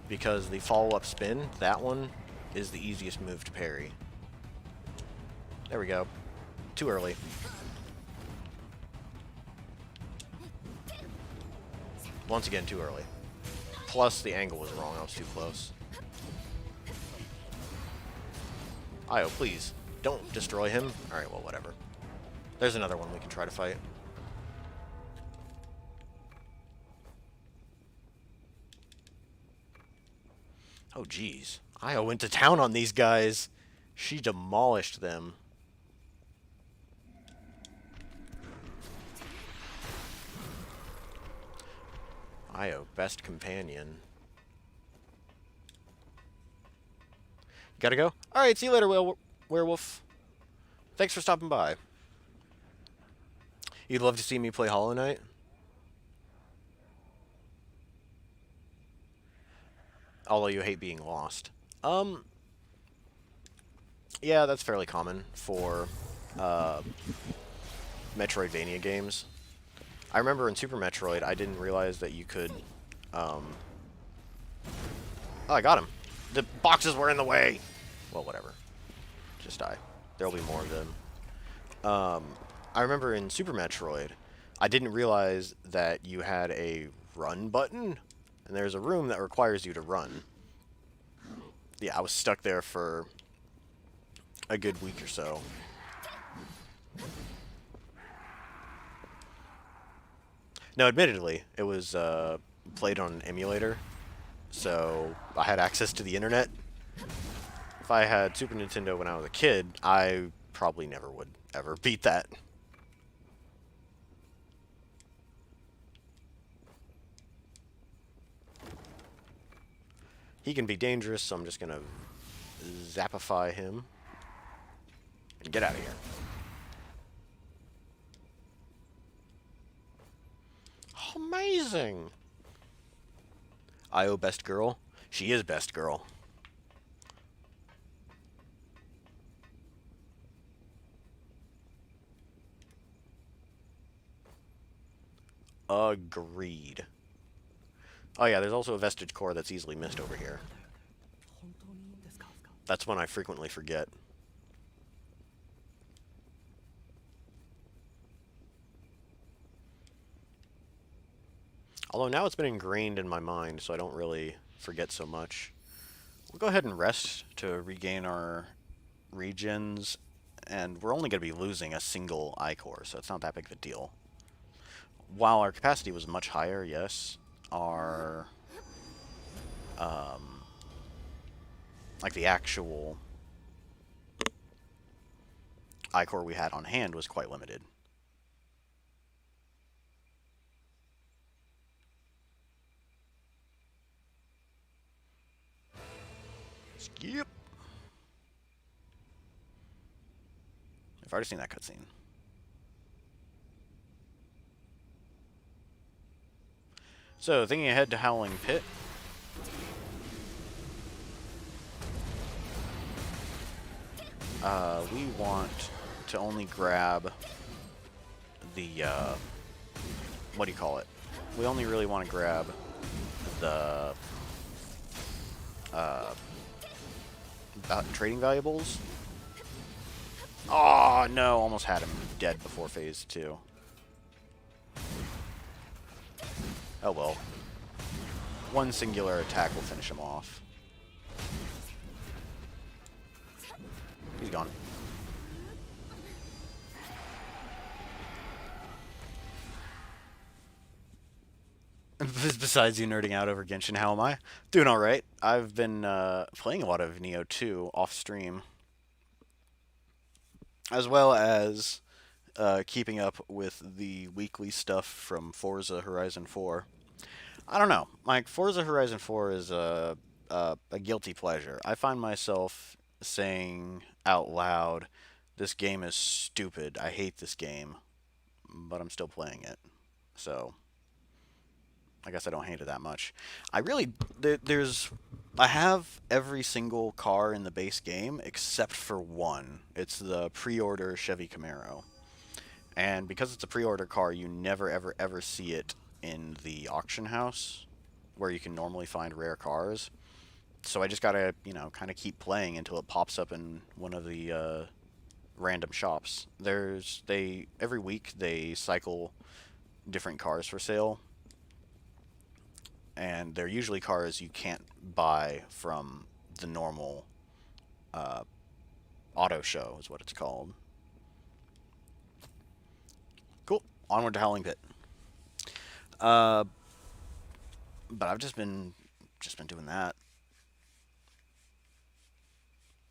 because the follow-up spin, that one, is the easiest move to parry. There we go. Too early. Once again, too early. Plus, the angle was wrong. I was too close. Io, please. Don't destroy him. Alright, well, whatever. There's another one we can try to fight. Oh, jeez. Io went to town on these guys. She demolished them. Io, best companion. Gotta go? Alright, see you later, werewolf. Thanks for stopping by. You'd love to see me play Hollow Knight? Although you hate being lost. Yeah, that's fairly common for Metroidvania games. I remember in Super Metroid, I didn't realize that you could, Oh, I got him. The boxes were in the way! Well, whatever. Just die. There'll be more of them. I remember in Super Metroid, I didn't realize that you had a run button, and there's a room that requires you to run. Yeah, I was stuck there for a good week or so. Now, admittedly, it was played on an emulator, so I had access to the internet. If I had Super Nintendo when I was a kid, I probably never would ever beat that. He can be dangerous, so I'm just gonna zapify him and get out of here. Amazing! Io best girl? She is best girl. Agreed. Oh yeah, there's also a vestige core that's easily missed over here. That's one I frequently forget. Although now it's been ingrained in my mind, so I don't really forget so much. We'll go ahead and rest to regain our regens, and we're only going to be losing a single I-core, so it's not that big of a deal. While our capacity was much higher, yes, our like the actual I-core we had on hand was quite limited. Skip. I've already seen that cutscene. So, thinking ahead to Howling Pit. We want to only grab the, what do you call it? We only really want to grab the, trading valuables. Oh, no, almost had him dead before phase 2. Oh well. One singular attack will finish him off. He's gone. Besides you nerding out over Genshin, how am I? Doing alright. I've been playing a lot of Neo 2 off stream. As well as keeping up with the weekly stuff from Forza Horizon 4. I don't know. Like, Forza Horizon 4 is a guilty pleasure. I find myself saying out loud, this game is stupid. I hate this game. But I'm still playing it. So, I guess I don't hate it that much. I really... I have every single car in the base game except for one. It's the pre-order Chevy Camaro. And because it's a pre-order car, you never, ever, ever see it in the auction house where you can normally find rare cars. So I just gotta, you know, kind of keep playing until it pops up in one of the random shops. Every week they cycle different cars for sale. And they're usually cars you can't buy from the normal auto show, is what it's called. Cool. Onward to Howling Pit. But I've just been doing that.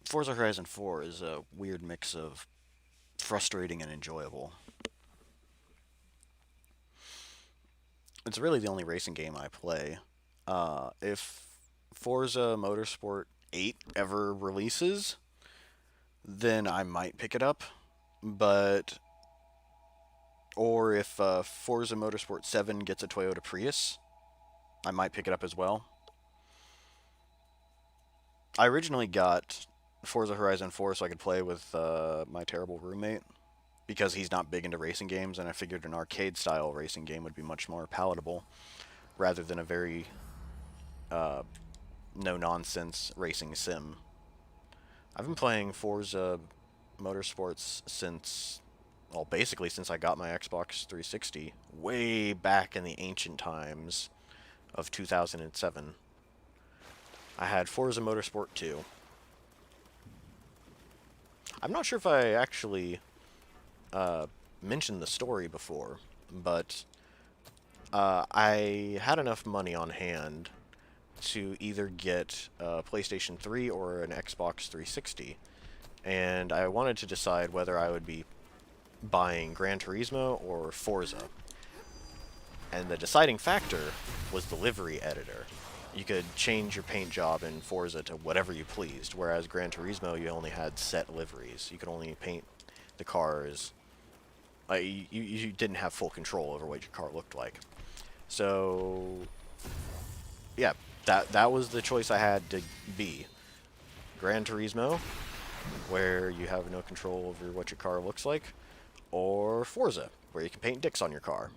Forza Horizon 4 is a weird mix of frustrating and enjoyable. It's really the only racing game I play. If Forza Motorsport 8 ever releases, then I might pick it up. Or if Forza Motorsport 7 gets a Toyota Prius, I might pick it up as well. I originally got Forza Horizon 4 so I could play with my terrible roommate, because he's not big into racing games, and I figured an arcade-style racing game would be much more palatable, rather than a very no-nonsense racing sim. I've been playing Forza Motorsports since... well, basically since I got my Xbox 360, way back in the ancient times of 2007. I had Forza Motorsport 2. I'm not sure if I actually mentioned the story before, but I had enough money on hand to either get a PlayStation 3 or an Xbox 360, and I wanted to decide whether I would be buying Gran Turismo or Forza. And the deciding factor was the livery editor. You could change your paint job in Forza to whatever you pleased, whereas Gran Turismo, you only had set liveries. You could only paint the cars. You didn't have full control over what your car looked like. So, yeah, that was the choice I had to be. Gran Turismo, where you have no control over what your car looks like, or Forza, where you can paint dicks on your car.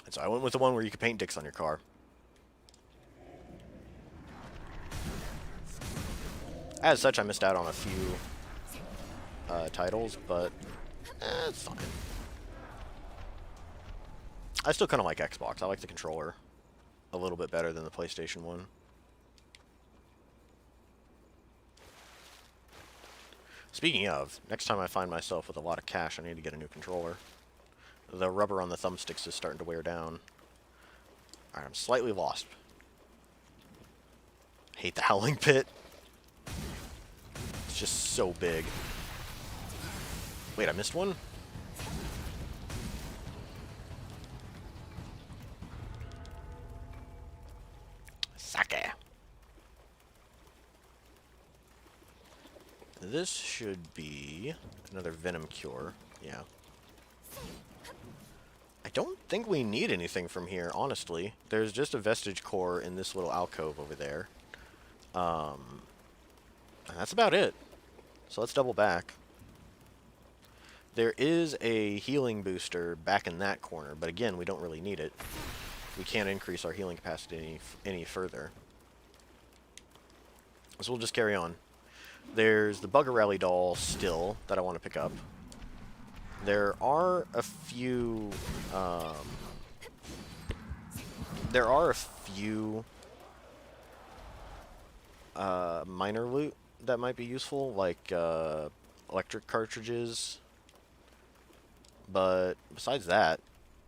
And so I went with the one where you can paint dicks on your car. As such, I missed out on a few titles, but it's fine. I still kind of like Xbox. I like the controller a little bit better than the PlayStation one. Speaking of, next time I find myself with a lot of cash, I need to get a new controller. The rubber on the thumbsticks is starting to wear down. Alright, I'm slightly lost. Hate the Howling Pit. It's just so big. Wait, I missed one? Sake. This should be another venom cure. Yeah. I don't think we need anything from here, honestly. There's just a vestige core in this little alcove over there. And that's about it. So let's double back. There is a healing booster back in that corner, but again, we don't really need it. We can't increase our healing capacity any further. So we'll just carry on. There's the Bugger Rally doll still that I want to pick up. There are a few... minor loot that might be useful, like electric cartridges. But besides that,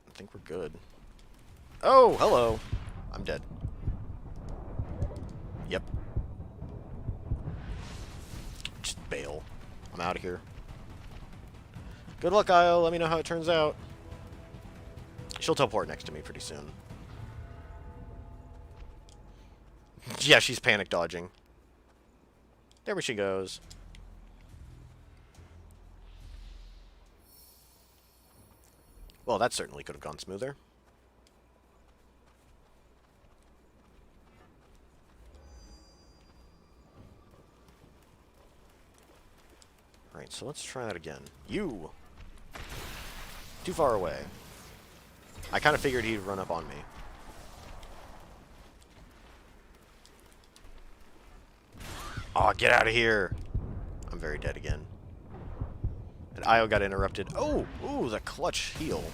I think we're good. Oh, hello. I'm dead. Yep. Just bail. I'm out of here. Good luck, Io. Let me know how it turns out. She'll teleport next to me pretty soon. Yeah, she's panic dodging. There she goes. Well, that certainly could have gone smoother. Alright, so let's try that again. You! Too far away. I kind of figured he'd run up on me. Oh, get out of here! I'm very dead again. And Io got interrupted. Oh! Ooh, the clutch heal.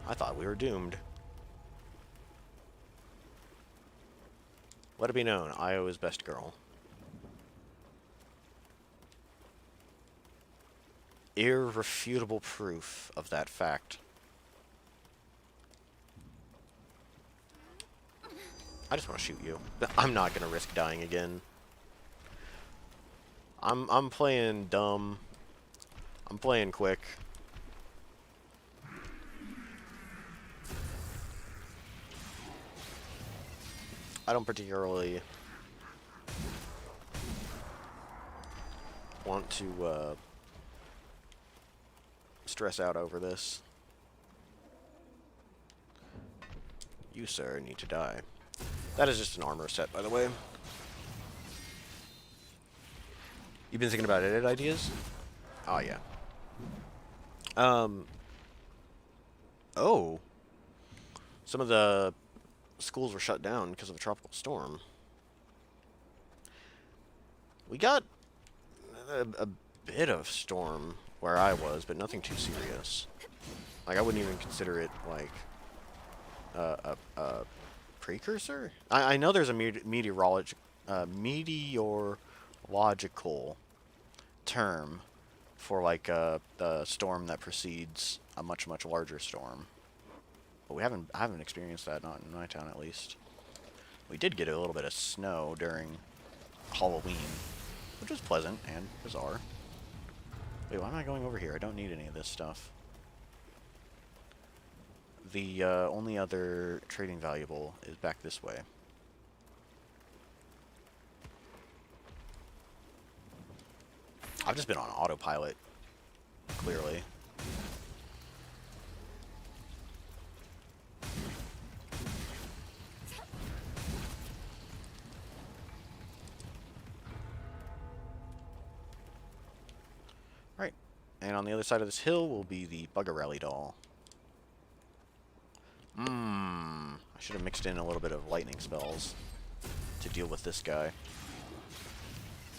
I thought we were doomed. Let it be known, Io is best girl. Irrefutable proof of that fact. I just want to shoot you. I'm not gonna risk dying again. I'm playing dumb. I'm playing quick. I don't particularly want to stress out over this. You, sir, need to die. That is just an armor set, by the way. You've been thinking about edit ideas? Oh, yeah. Oh. Some of the schools were shut down because of a tropical storm. We got a bit of storm where I was, but nothing too serious. Like, I wouldn't even consider it, like, a precursor? I know there's a meteorological term for, like, a storm that precedes a much, much larger storm. But I haven't experienced that, not in my town at least. We did get a little bit of snow during Halloween, which was pleasant and bizarre. Wait, why am I going over here? I don't need any of this stuff. The only other trading valuable is back this way. I've just been on autopilot, clearly. Right, and on the other side of this hill will be the Bugger Rally doll. I should have mixed in a little bit of lightning spells to deal with this guy.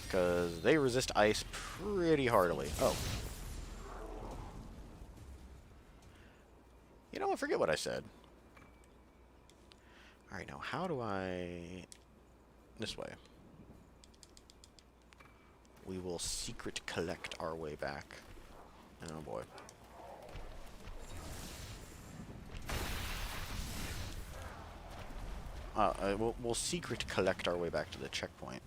Because they resist ice pretty heartily. Oh. You know, I forget what I said. Alright, now how do I... This way. We will secret collect our way back. Oh boy. We'll secret collect our way back to the checkpoint.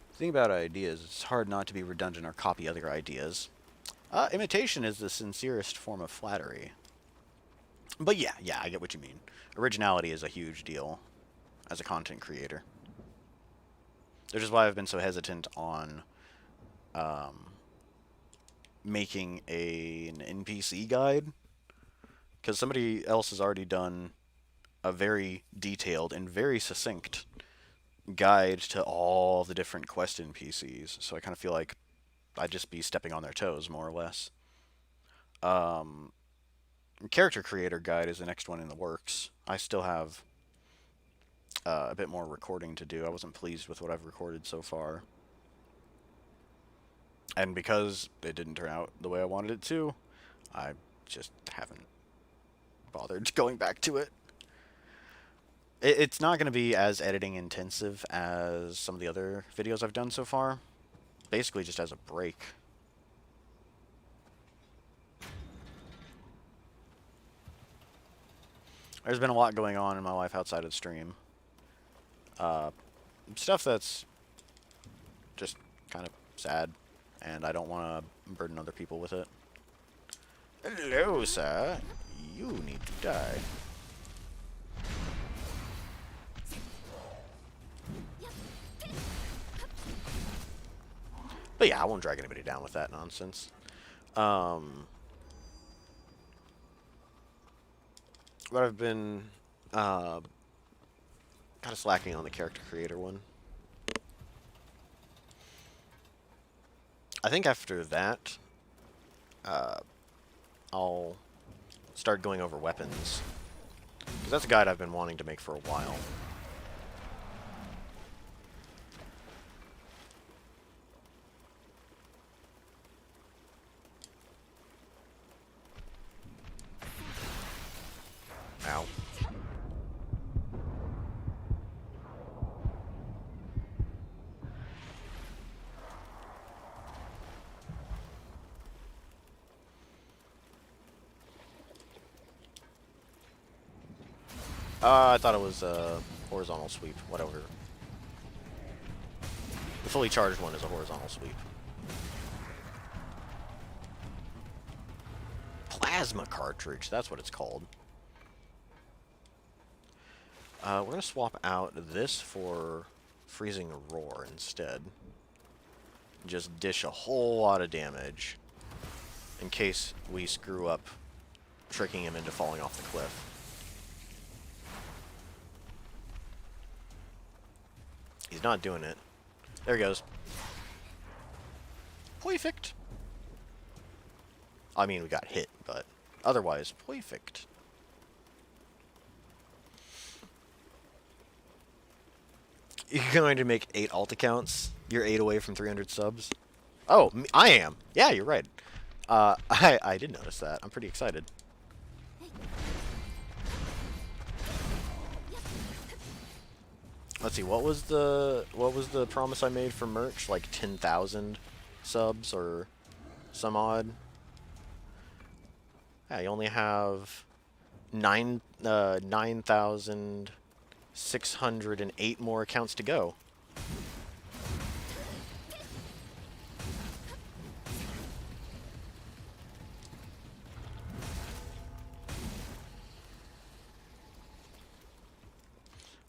The thing about ideas, it's hard not to be redundant or copy other ideas. Imitation is the sincerest form of flattery. But yeah, I get what you mean. Originality is a huge deal as a content creator. Which is why I've been so hesitant on um, making an NPC guide, because somebody else has already done a very detailed and very succinct guide to all the different quest NPCs. So I kind of feel like I'd just be stepping on their toes, more or less. Um, Character creator guide is the next one in the works. I still have a bit more recording to do. I wasn't pleased with what I've recorded so far. And because it didn't turn out the way I wanted it to, I just haven't bothered going back to it. It's not going to be as editing intensive as some of the other videos I've done so far. Basically just as a break. There's been a lot going on in my life outside of the stream. Stuff that's just kind of sad, and I don't want to burden other people with it. Hello, sir. You need to die. But yeah, I won't drag anybody down with that nonsense. But I've been kind of slacking on the character creator one. I think after that, I'll start going over weapons. Because that's a guide I've been wanting to make for a while. Ow. I thought it was a horizontal sweep. Whatever. The fully charged one is a horizontal sweep. Plasma cartridge, that's what it's called. We're going to swap out this for freezing roar instead. Just dish a whole lot of damage in case we screw up tricking him into falling off the cliff. He's not doing it. There he goes. Perfect. I mean, we got hit, but otherwise, perfect. You're going to make 8 alt accounts? You're 8 away from 300 subs? Oh, I am. Yeah, you're right. I did notice that. I'm pretty excited. Let's see, what was the promise I made for merch? Like 10,000 subs or some odd? Yeah, you only have 9,608 more accounts to go.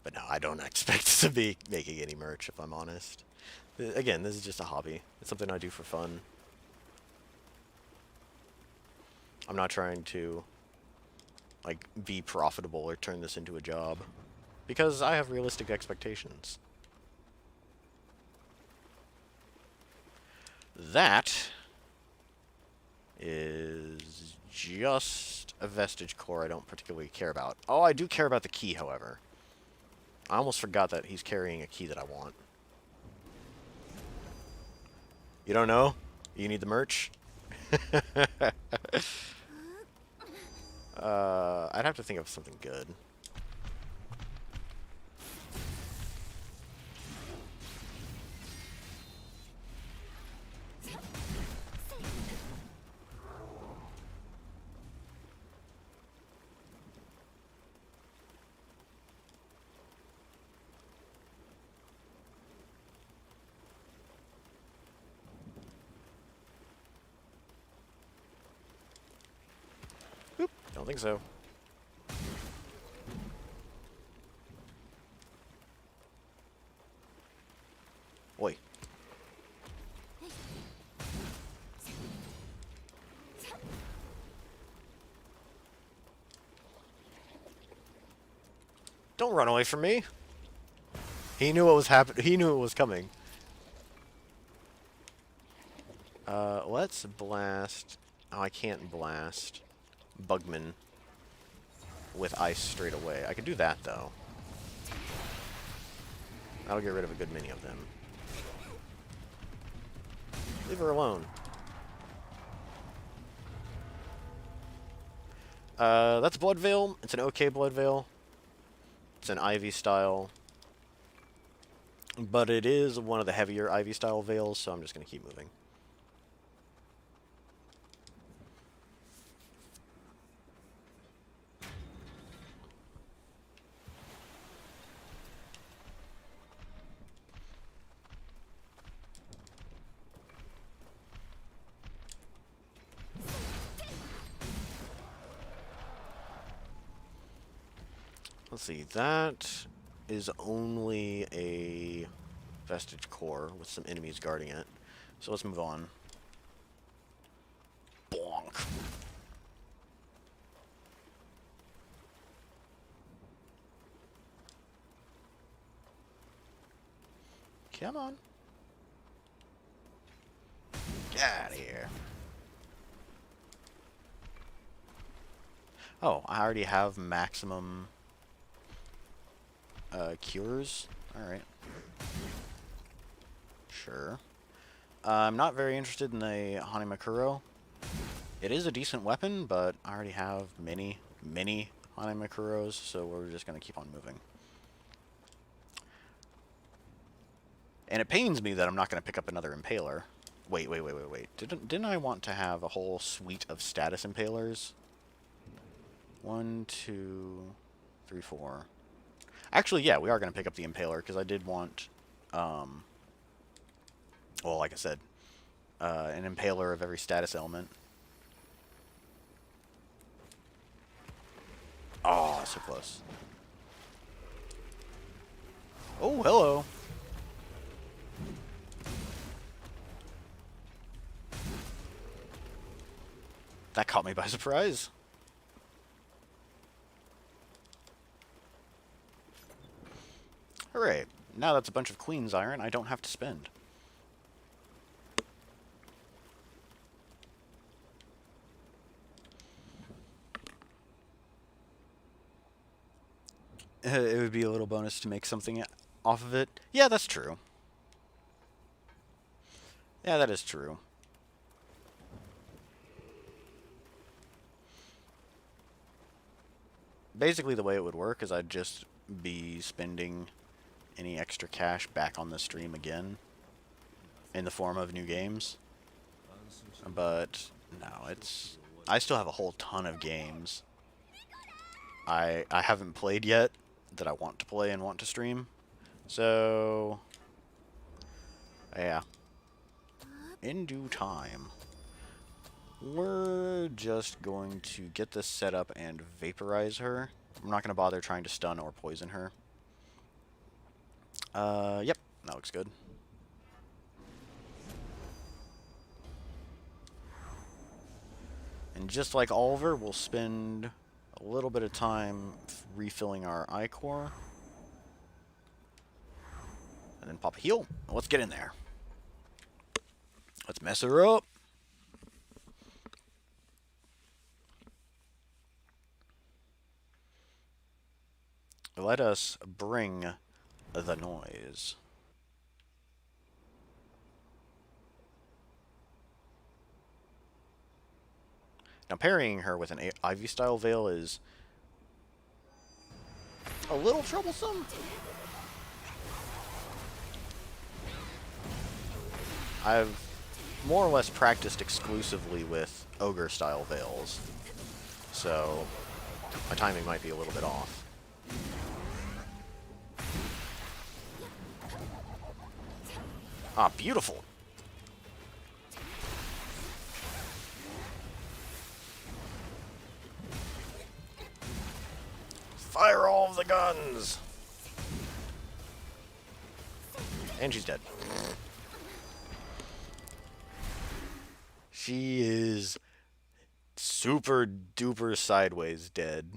But no, I don't expect to be making any merch, if I'm honest. Again, this is just a hobby. It's something I do for fun. I'm not trying to, like, be profitable or turn this into a job. Because I have realistic expectations. That is just a vestige core I don't particularly care about. Oh, I do care about the key, however. I almost forgot that he's carrying a key that I want. You don't know? You need the merch? I'd have to think of something good. Oop, don't think so. Oi. Don't run away from me. He knew what was happening. He knew it was coming. Let's blast. Oh, I can't blast Bugman with ice straight away. I could do that though. That'll get rid of a good many of them. Leave her alone. That's Blood Veil. It's an okay Blood Veil. It's an Ivy style. But it is one of the heavier Ivy style veils, so I'm just going to keep moving. Let's see, that is only a Vestige Core with some enemies guarding it. So let's move on. Bonk. Come on. Get out of here. Oh, I already have maximum cures. Alright. Sure. I'm not very interested in the Hanimakuro. It is a decent weapon, but I already have many Hanimakuros, so we're just going to keep on moving. And it pains me that I'm not going to pick up another Impaler. Wait. Didn't I want to have a whole suite of status Impalers? 1, 2, 3, 4. Actually, yeah, we are going to pick up the Impaler, because I did want, well, like I said, an Impaler of every status element. Oh, so close. Oh, hello. That caught me by surprise. Hooray. Now that's a bunch of Queen's Iron I don't have to spend. It would be a little bonus to make something off of it. Yeah, that's true. Yeah, that is true. Basically, the way it would work is I'd just be spending any extra cash back on the stream again in the form of new games. But no, I still have a whole ton of games I haven't played yet that I want to play and want to stream. So yeah, in due time. We're just going to get this set up and vaporize her. I'm not going to bother trying to stun or poison her. Yep, that looks good. And just like Oliver, we'll spend a little bit of time refilling our I-Core. And then pop a heal. Let's get in there. Let's mess her up. Let us bring the noise. Now, parrying her with an Ivy style veil is a little troublesome. I've more or less practiced exclusively with ogre style veils, so my timing might be a little bit off. Ah, beautiful. Fire all of the guns! And she's dead. She is super duper sideways dead.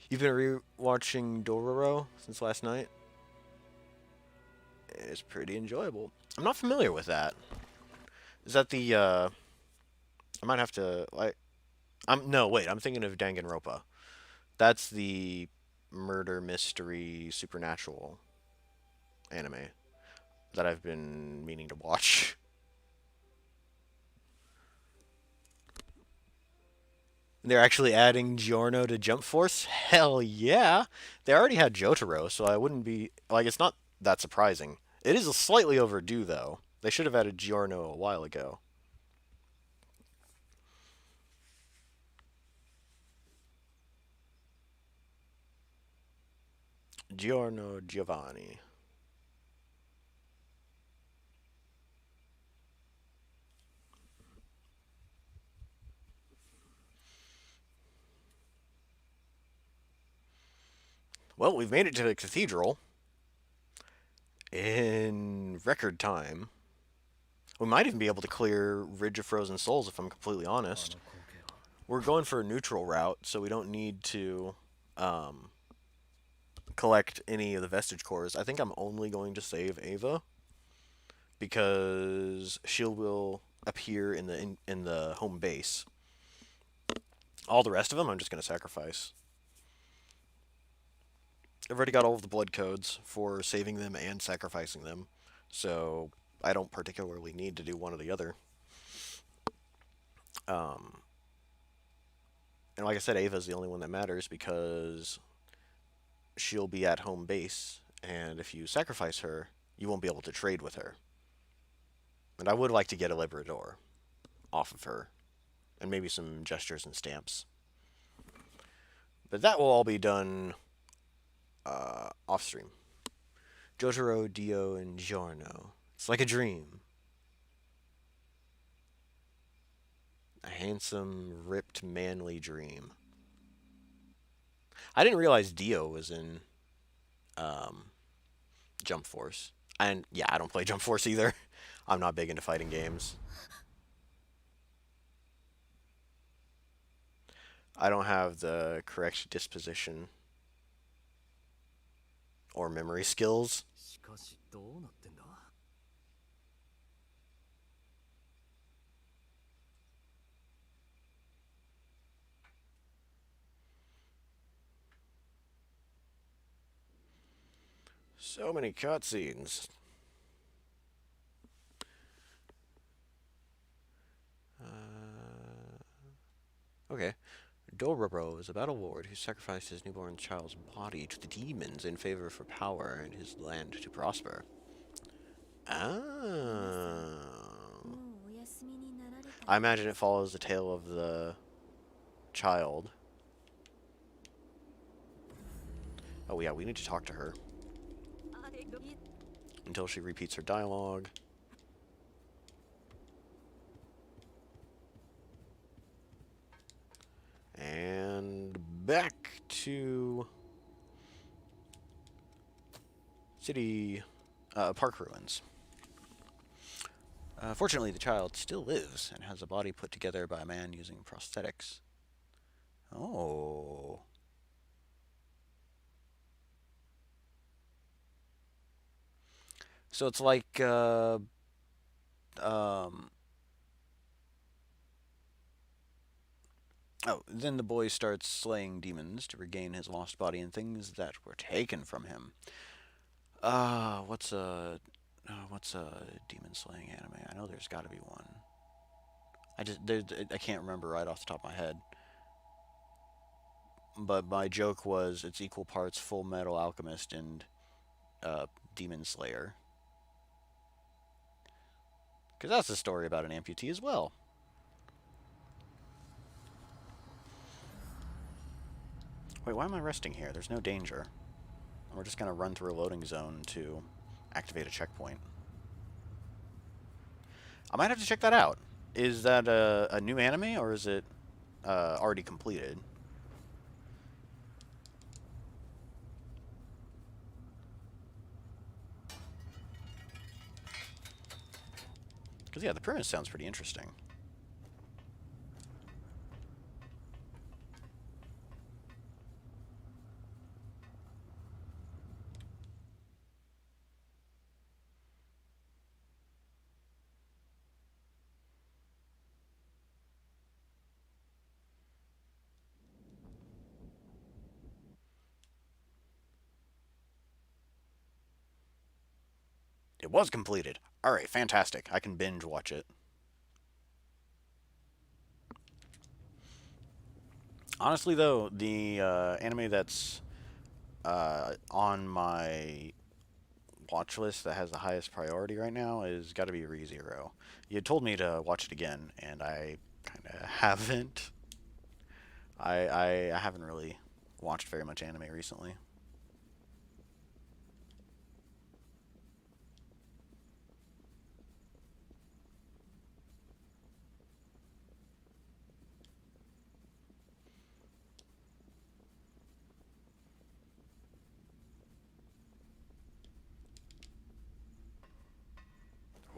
You've been rewatching Dororo since last night? It's pretty enjoyable. I'm not familiar with that. Is that the, I might have to, like, no, wait, I'm thinking of Danganronpa. That's the murder mystery supernatural anime that I've been meaning to watch. They're actually adding Giorno to Jump Force? Hell yeah! They already had Jotaro, so I wouldn't be... Like, it's not that surprising. It is slightly overdue, though. They should have added Giorno a while ago. Giorno Giovanni. Well, we've made it to the cathedral in record time. We might even be able to clear Ridge of Frozen Souls, if I'm completely honest. We're going for a neutral route, so we don't need to collect any of the vestige cores. I think I'm only going to save Ava because she will appear in the home base. All the rest of them, I'm just going to sacrifice. I've already got all of the blood codes for saving them and sacrificing them, so I don't particularly need to do one or the other. And like I said, Ava's the only one that matters because she'll be at home base, and if you sacrifice her, you won't be able to trade with her. And I would like to get a Librador off of her, and maybe some gestures and stamps. But that will all be done off stream. Jotaro, Dio, and Giorno. It's like a dream. A handsome, ripped, manly dream. I didn't realize Dio was in Jump Force. And yeah, I don't play Jump Force either. I'm not big into fighting games. I don't have the correct disposition or memory skills. So many cutscenes. Okay. Dororo is a battle lord who sacrificed his newborn child's body to the demons in favor of power and his land to prosper. Oh. I imagine it follows the tale of the child. Oh yeah, we need to talk to her. Until she repeats her dialogue. And back to city park ruins. Fortunately, the child still lives and has a body put together by a man using prosthetics. Oh. So it's like, oh, then the boy starts slaying demons to regain his lost body and things that were taken from him. What's a demon slaying anime? I know there's got to be one. I can't remember right off the top of my head. But my joke was it's equal parts Full Metal Alchemist and Demon Slayer. Because that's a story about an amputee as well. Wait, why am I resting here? There's no danger. We're just going to run through a loading zone to activate a checkpoint. I might have to check that out. Is that a new anime, or is it already completed? Because, yeah, the premise sounds pretty interesting. It was completed. Alright, fantastic. I can binge watch it. Honestly, though, the anime that's on my watch list that has the highest priority right now is got to be ReZero. You had told me to watch it again, and I kind of haven't. I haven't really watched very much anime recently.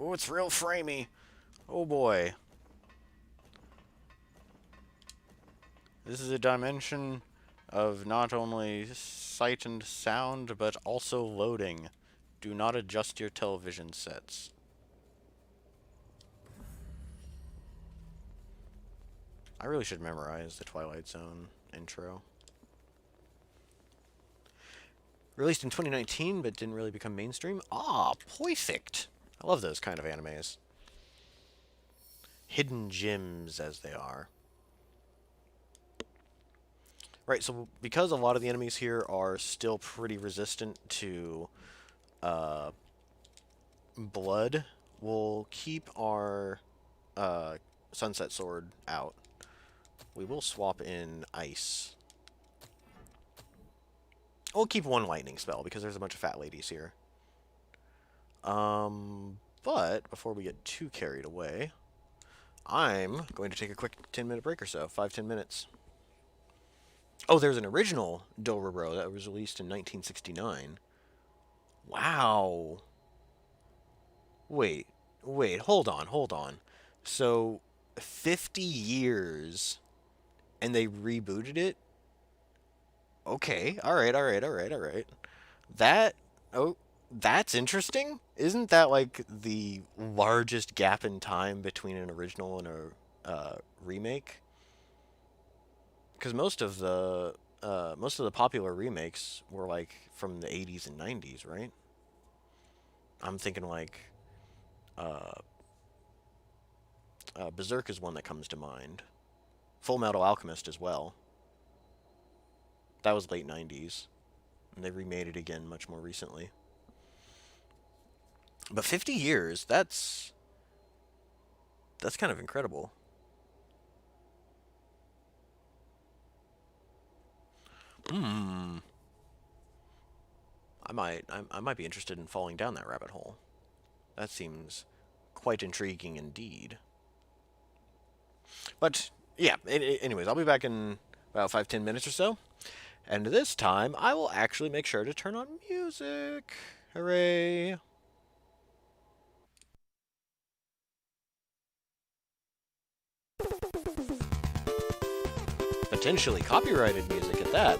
Oh, it's real framey. Oh boy. This is a dimension of not only sight and sound, but also loading. Do not adjust your television sets. I really should memorize the Twilight Zone intro. Released in 2019, but didn't really become mainstream. Ah, perfect. I love those kind of animes. Hidden gems, as they are. Right, so because a lot of the enemies here are still pretty resistant to blood, we'll keep our Sunset Sword out. We will swap in Ice. We'll keep one lightning spell because there's a bunch of fat ladies here. But before we get too carried away, I'm going to take a quick 10-minute break or so, 5-10 minutes. Oh, there's an original Dororo that was released in 1969. Wow. Wait, hold on. So, 50 years, and they rebooted it? Okay, alright. That, oh, that's interesting. Isn't that like the largest gap in time between an original and a remake? Because most of the popular remakes were like from the 80s and 90s, right? I'm thinking like uh, Berserk is one that comes to mind. Full Metal Alchemist as well. That was late 90s. And they remade it again much more recently. But 50 years, that's kind of incredible. Hmm. I might be interested in falling down that rabbit hole. That seems quite intriguing indeed. But yeah, anyways, I'll be back in about 5-10 minutes or so. And this time, I will actually make sure to turn on music. Hooray! Potentially copyrighted music at that.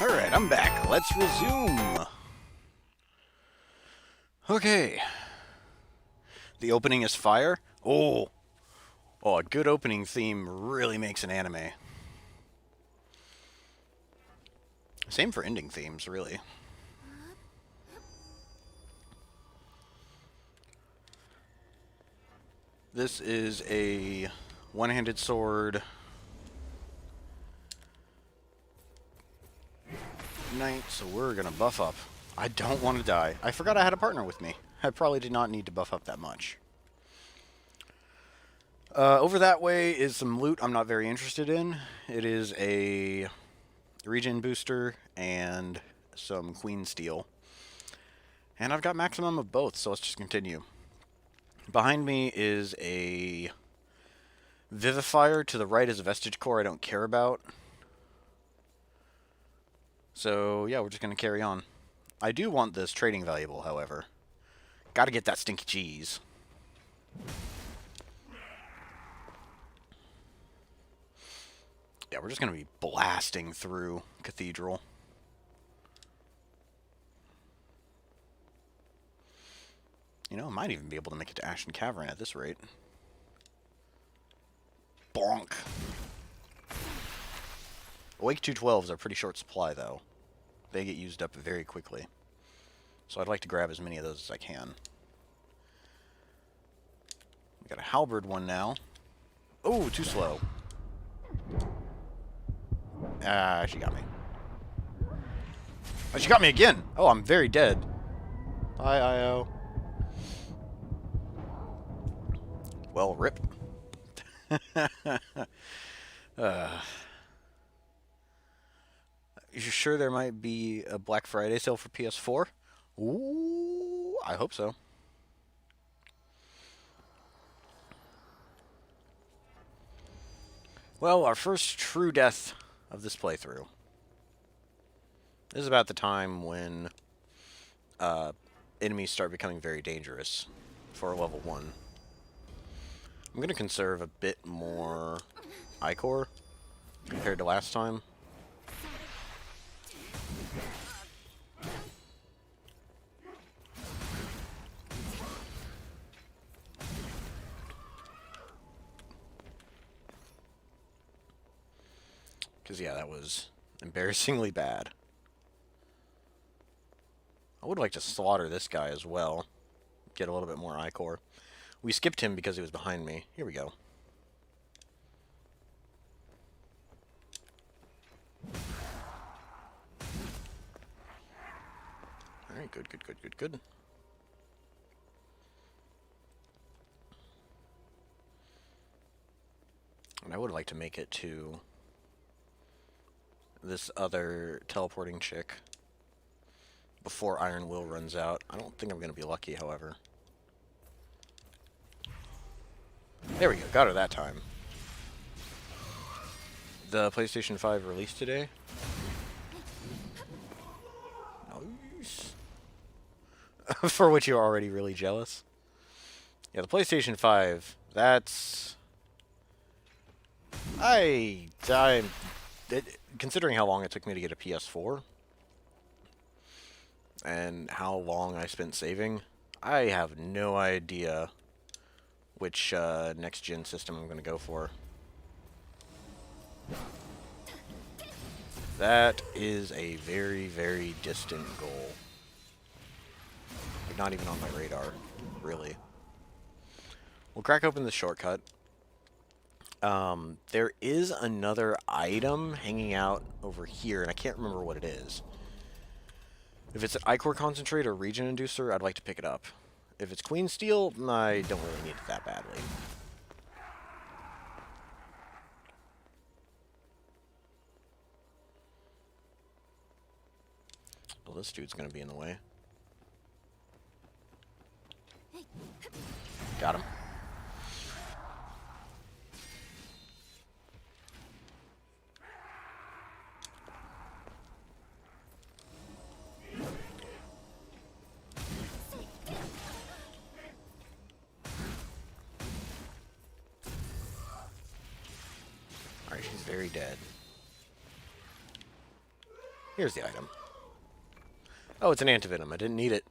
Alright, I'm back. Let's resume. Okay. The opening is fire. Oh, a good opening theme really makes an anime. Same for ending themes, really. This is a one-handed sword knight, so we're gonna buff up. I don't want to die. I forgot I had a partner with me. I probably did not need to buff up that much. Over that way is some loot I'm not very interested in. It is a regen booster and some queen steel. And I've got maximum of both, so let's just continue. Behind me is a vivifier. To the right is a vestige core I don't care about. So yeah, we're just going to carry on. I do want this trading valuable, however. Gotta get that stinky cheese. Yeah, we're just going to be blasting through Cathedral. You know, I might even be able to make it to Ashen Cavern at this rate. Bonk! Awake 212s are pretty short supply, though. They get used up very quickly. So I'd like to grab as many of those as I can. We got a halberd one now. Oh, too slow. Ah, she got me. Oh, she got me again! Oh, I'm very dead. Bye, IO. Well, rip. You sure there might be a Black Friday sale for PS4? Ooh, I hope so. Well, our first true death of this playthrough. This is about the time when enemies start becoming very dangerous for level 1. I'm going to conserve a bit more Ichor compared to last time. Because, yeah, that was embarrassingly bad. I would like to slaughter this guy as well. Get a little bit more Ichor. We skipped him because he was behind me. Here we go. Alright, good, good, good, good, good. And I would like to make it to this other teleporting chick before Iron Will runs out. I don't think I'm going to be lucky, however. There we go, got her that time. The PlayStation 5 released today. Nice. For which you're already really jealous. Yeah, the PlayStation 5, that's... considering how long it took me to get a PS4, and how long I spent saving, I have no idea which next-gen system I'm going to go for. That is a very, very distant goal. Not even on my radar, really. We'll crack open the shortcut. There is another item hanging out over here, and I can't remember what it is. If it's an Ichor Concentrate or Regen Inducer, I'd like to pick it up. If it's Queen Steel, I don't really need it that badly. Well, this dude's gonna be in the way. Got him. Alright, she's very dead. Here's the item. Oh, it's an antivenom. I didn't need it.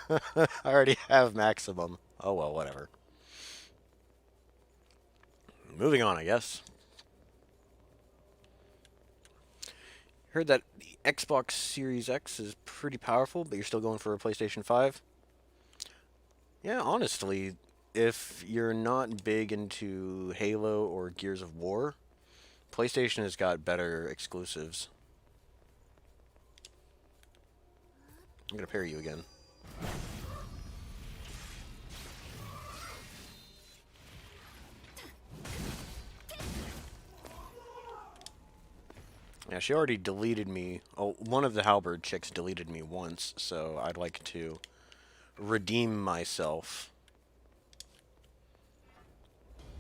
I already have maximum. Oh well, whatever. Moving on, I guess. Heard that the Xbox Series X is pretty powerful, but you're still going for a PlayStation 5? Yeah, honestly, if you're not big into Halo or Gears of War, PlayStation has got better exclusives. I'm gonna parry you again. Yeah, she already deleted me. Oh, one of the halberd chicks deleted me once, so I'd like to redeem myself.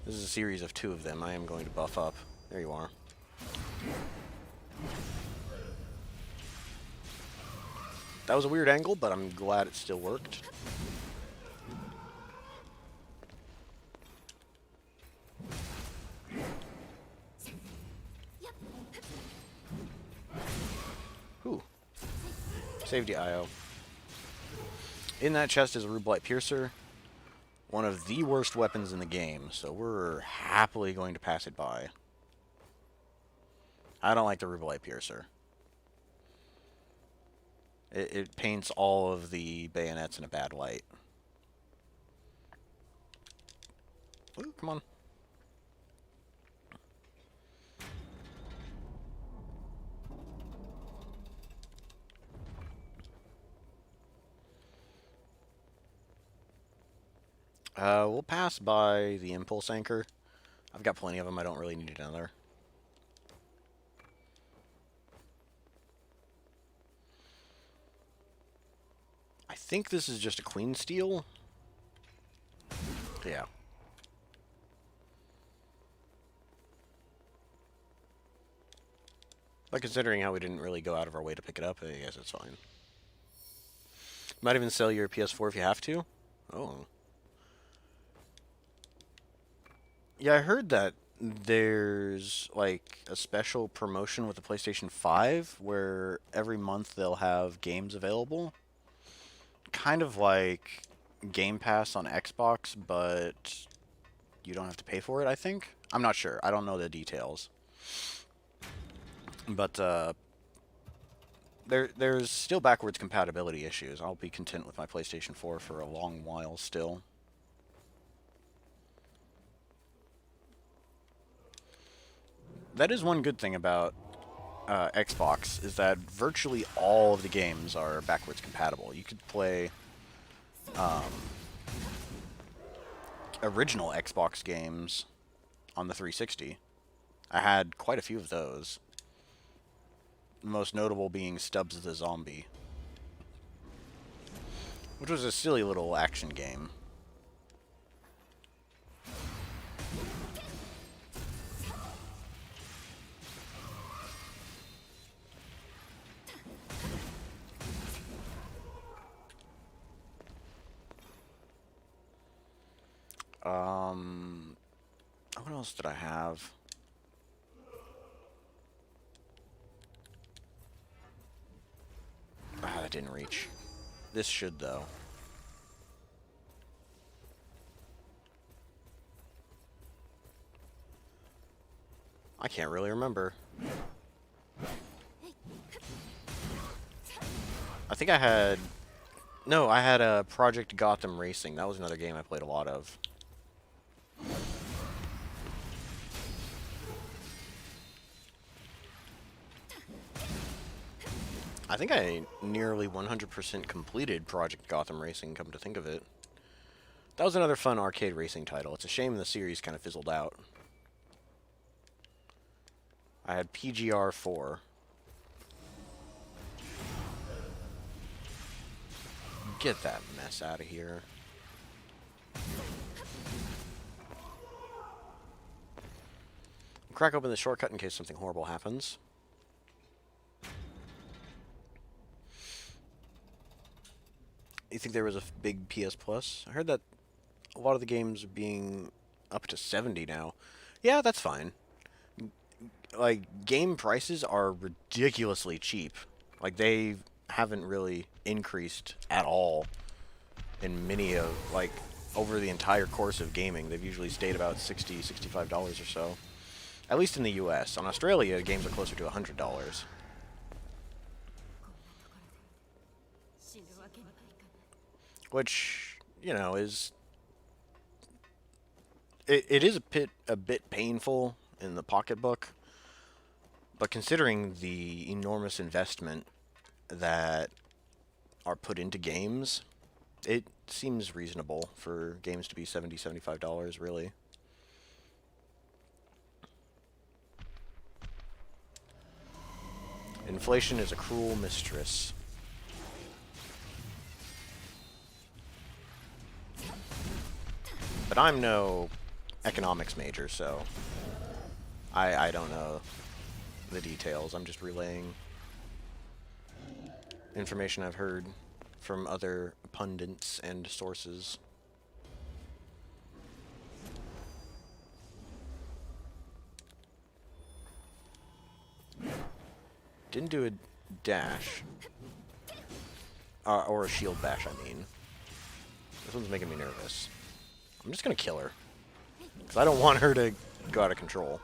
This is a series of 2 of them. I am going to buff up. There you are. That was a weird angle, but I'm glad it still worked. Whew. Saved you, IO. In that chest is a Rublight Piercer. One of the worst weapons in the game, so we're happily going to pass it by. I don't like the Rublight Piercer. It paints all of the bayonets in a bad light. Ooh, come on. We'll pass by the Impulse Anchor. I've got plenty of them. I don't really need another. I think this is just a Queen Steel. Yeah. But considering how we didn't really go out of our way to pick it up, I guess it's fine. Might even sell your PS4 if you have to. Oh. Yeah, I heard that there's like a special promotion with the PlayStation 5 where every month they'll have games available. Kind of like Game Pass on Xbox, but you don't have to pay for it, I think. I'm not sure. I don't know the details. But there's still backwards compatibility issues. I'll be content with my PlayStation 4 for a long while still. That is one good thing about Xbox, is that virtually all of the games are backwards compatible. You could play original Xbox games on the 360. I had quite a few of those. The most notable being Stubbs the Zombie, which was a silly little action game. What else did I have? Ah, that didn't reach. This should, though. I can't really remember. I think I had... No, I had a Project Gotham Racing. That was another game I played a lot of. I think I nearly 100% completed Project Gotham Racing, come to think of it. That was another fun arcade racing title. It's a shame the series kind of fizzled out. I had PGR 4. Get that mess out of here. Crack open the shortcut in case something horrible happens. You think there was a big PS Plus? I heard that a lot of the games are being up to 70 now. Yeah, that's fine. Like, game prices are ridiculously cheap Like, they haven't really increased at all in many of, like, over the entire course of gaming. They've usually stayed about $60, $65 or so. At least in the US. On Australia, games are closer to $100. Which, you know, is... It is a bit painful in the pocketbook, but considering the enormous investment that are put into games, it seems reasonable for games to be $70, $75, really. Inflation is a cruel mistress. But I'm no economics major, so I don't know the details. I'm just relaying information I've heard from other pundits and sources. Didn't do a dash. Or a shield bash, I mean. This one's making me nervous. I'm just gonna kill her. Because I don't want her to go out of control.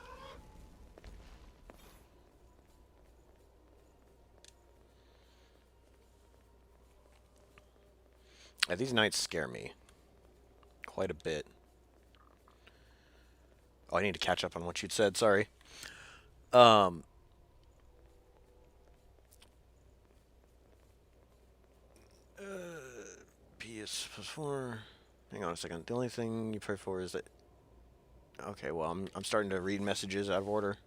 Yeah, these knights scare me. Quite a bit. Oh, I need to catch up on what you'd said, sorry. PS4. Hang on a second. The only thing you pray for is that... Okay, well, I'm starting to read messages out of order.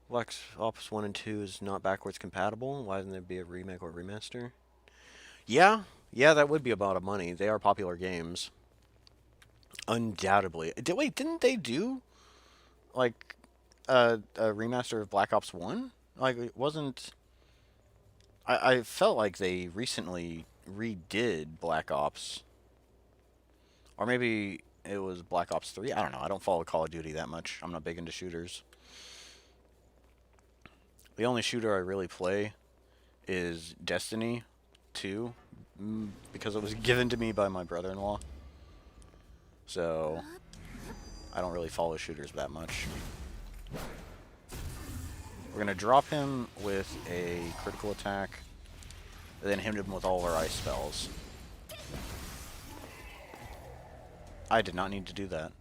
Black Ops 1 and 2 is not backwards compatible. Why didn't there be a remake or remaster? Yeah, that would be a lot of money. They are popular games. Undoubtedly. Wait, didn't they do, like, a remaster of Black Ops 1? Like, it wasn't... I felt like they recently redid Black Ops. Or maybe it was Black Ops 3? I don't know. I don't follow Call of Duty that much. I'm not big into shooters. The only shooter I really play is Destiny 2, because it was given to me by my brother-in-law. So, I don't really follow shooters that much. We're going to drop him with a critical attack, and then hit him with all of our ice spells. I did not need to do that.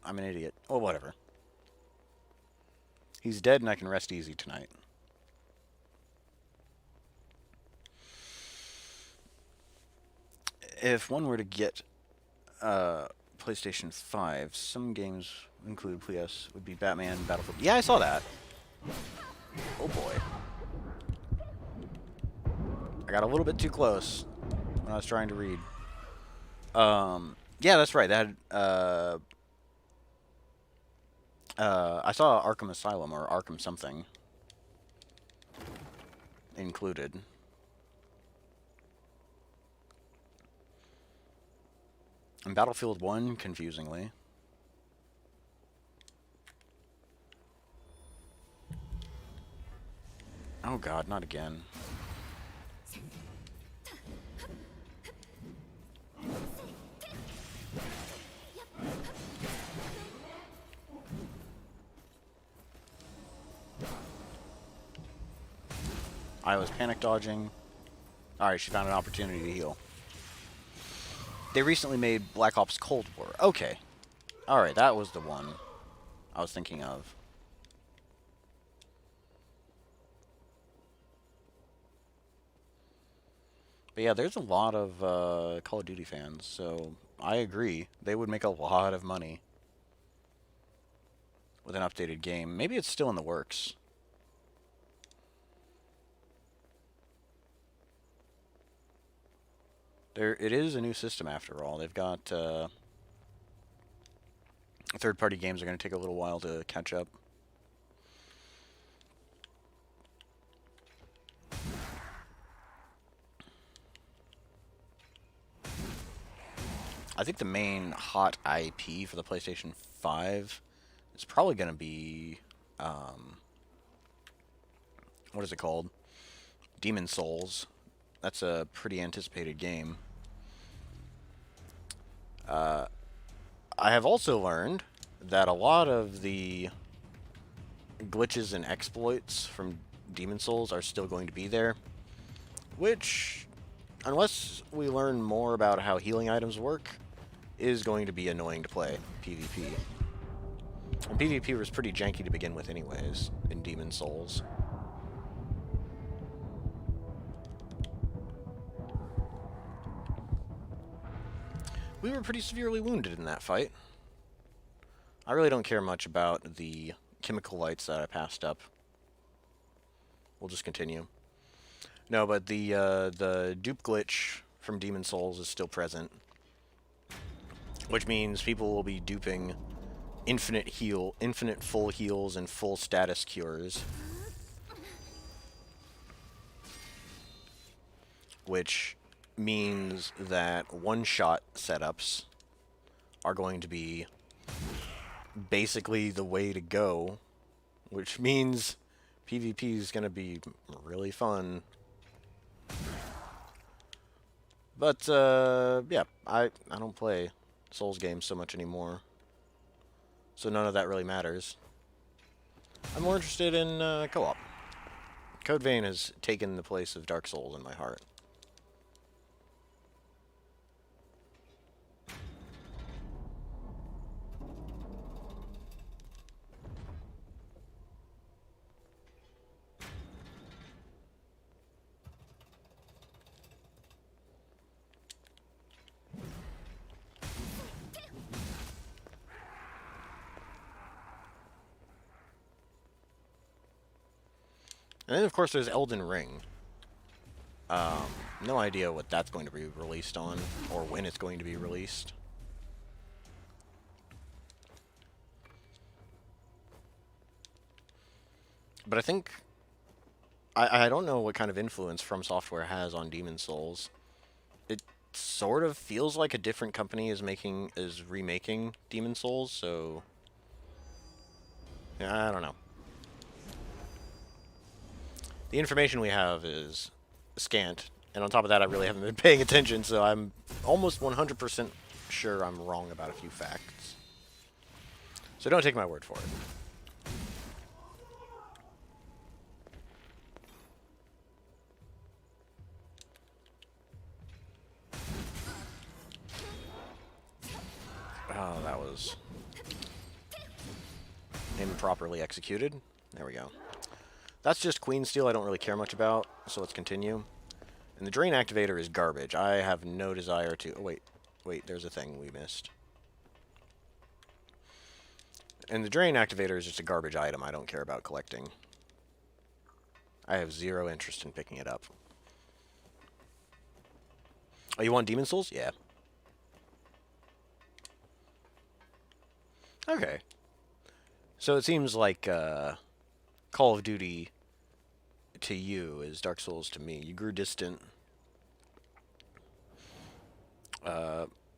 I'm an idiot. Oh, whatever. He's dead and I can rest easy tonight. If one were to get PlayStation 5, some games included PS would be Batman, Battlefield. Yeah, I saw that. Oh boy. I got a little bit too close when I was trying to read. Yeah, that's right. That had, I saw Arkham Asylum or Arkham something included. And Battlefield 1, confusingly. Oh god, not again. I was panic dodging. Alright, she found an opportunity to heal. They recently made Black Ops Cold War. Okay. Alright, that was the one I was thinking of. But yeah, there's a lot of Call of Duty fans, so I agree. They would make a lot of money with an updated game. Maybe it's still in the works. It is a new system after all. They've got third-party games are going to take a little while to catch up. I think the main hot IP for the PlayStation 5 is probably going to be, what is it called? Demon Souls. That's a pretty anticipated game. I have also learned that a lot of the glitches and exploits from Demon Souls are still going to be there, which, unless we learn more about how healing items work, is going to be annoying to play PvP. And PvP was pretty janky to begin with anyways, in Demon Souls. We were pretty severely wounded in that fight. I really don't care much about the chemical lights that I passed up. We'll just continue. No, but the dupe glitch from Demon Souls is still present, which means people will be duping infinite full heals and full status cures, which means that one-shot setups are going to be basically the way to go, which means PvP is going to be really fun. But, yeah, I don't play Souls games so much anymore, so none of that really matters. I'm more interested in co-op. Code Vein has taken the place of Dark Souls in my heart. And then, of course, there's Elden Ring. No idea what that's going to be released on, or when it's going to be released. But I think... I don't know what kind of influence From Software has on Demon Souls. It sort of feels like a different company is remaking Demon Souls, so... yeah, I don't know. The information we have is scant, and on top of that, I really haven't been paying attention, so I'm almost 100% sure I'm wrong about a few facts. So don't take my word for it. Oh, that was improperly executed. There we go. That's just Queen Steel I don't really care much about, so let's continue. And the Drain Activator is garbage. I have no desire to... oh, wait, there's a thing we missed. And the Drain Activator is just a garbage item I don't care about collecting. I have zero interest in picking it up. Oh, you want Demon Souls? Yeah. Okay. So it seems like Call of Duty to you is Dark Souls to me. You grew distant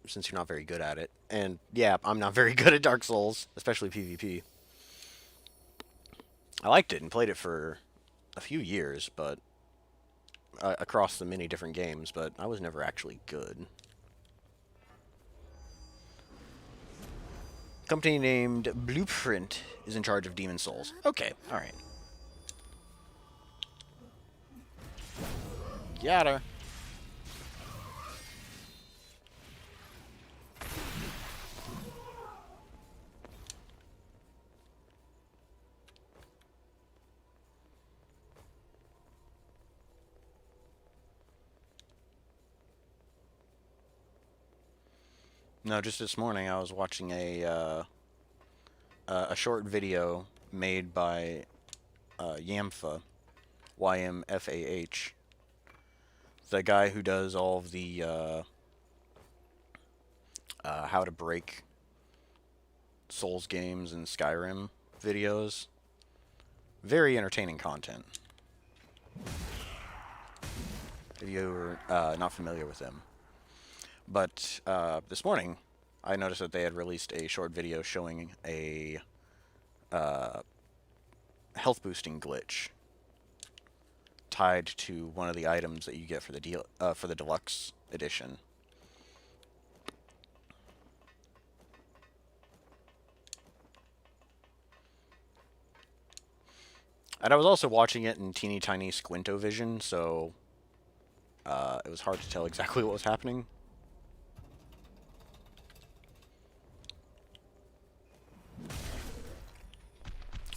since you're not very good at it. And yeah, I'm not very good at Dark Souls, especially PvP. I liked it and played it for a few years, but across the many different games, but I was never actually good. Company named Blueprint is in charge of Demon Souls. Okay, alright. Got her. No, just this morning I was watching a short video made by Yamfa, YMFAH, the guy who does all of the how to break Souls games and Skyrim videos. Very entertaining content. If you're not familiar with him. But this morning, I noticed that they had released a short video showing a health boosting glitch tied to one of the items that you get for the deluxe edition. And I was also watching it in teeny tiny squinto vision, so it was hard to tell exactly what was happening.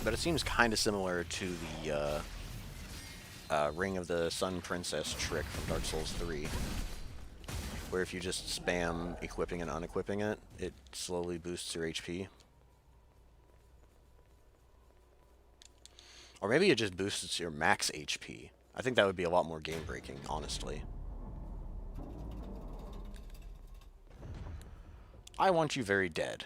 But it seems kind of similar to the Ring of the Sun Princess trick from Dark Souls 3, where if you just spam equipping and unequipping it, it slowly boosts your HP. Or maybe it just boosts your max HP. I think that would be a lot more game-breaking, honestly. I want you very dead.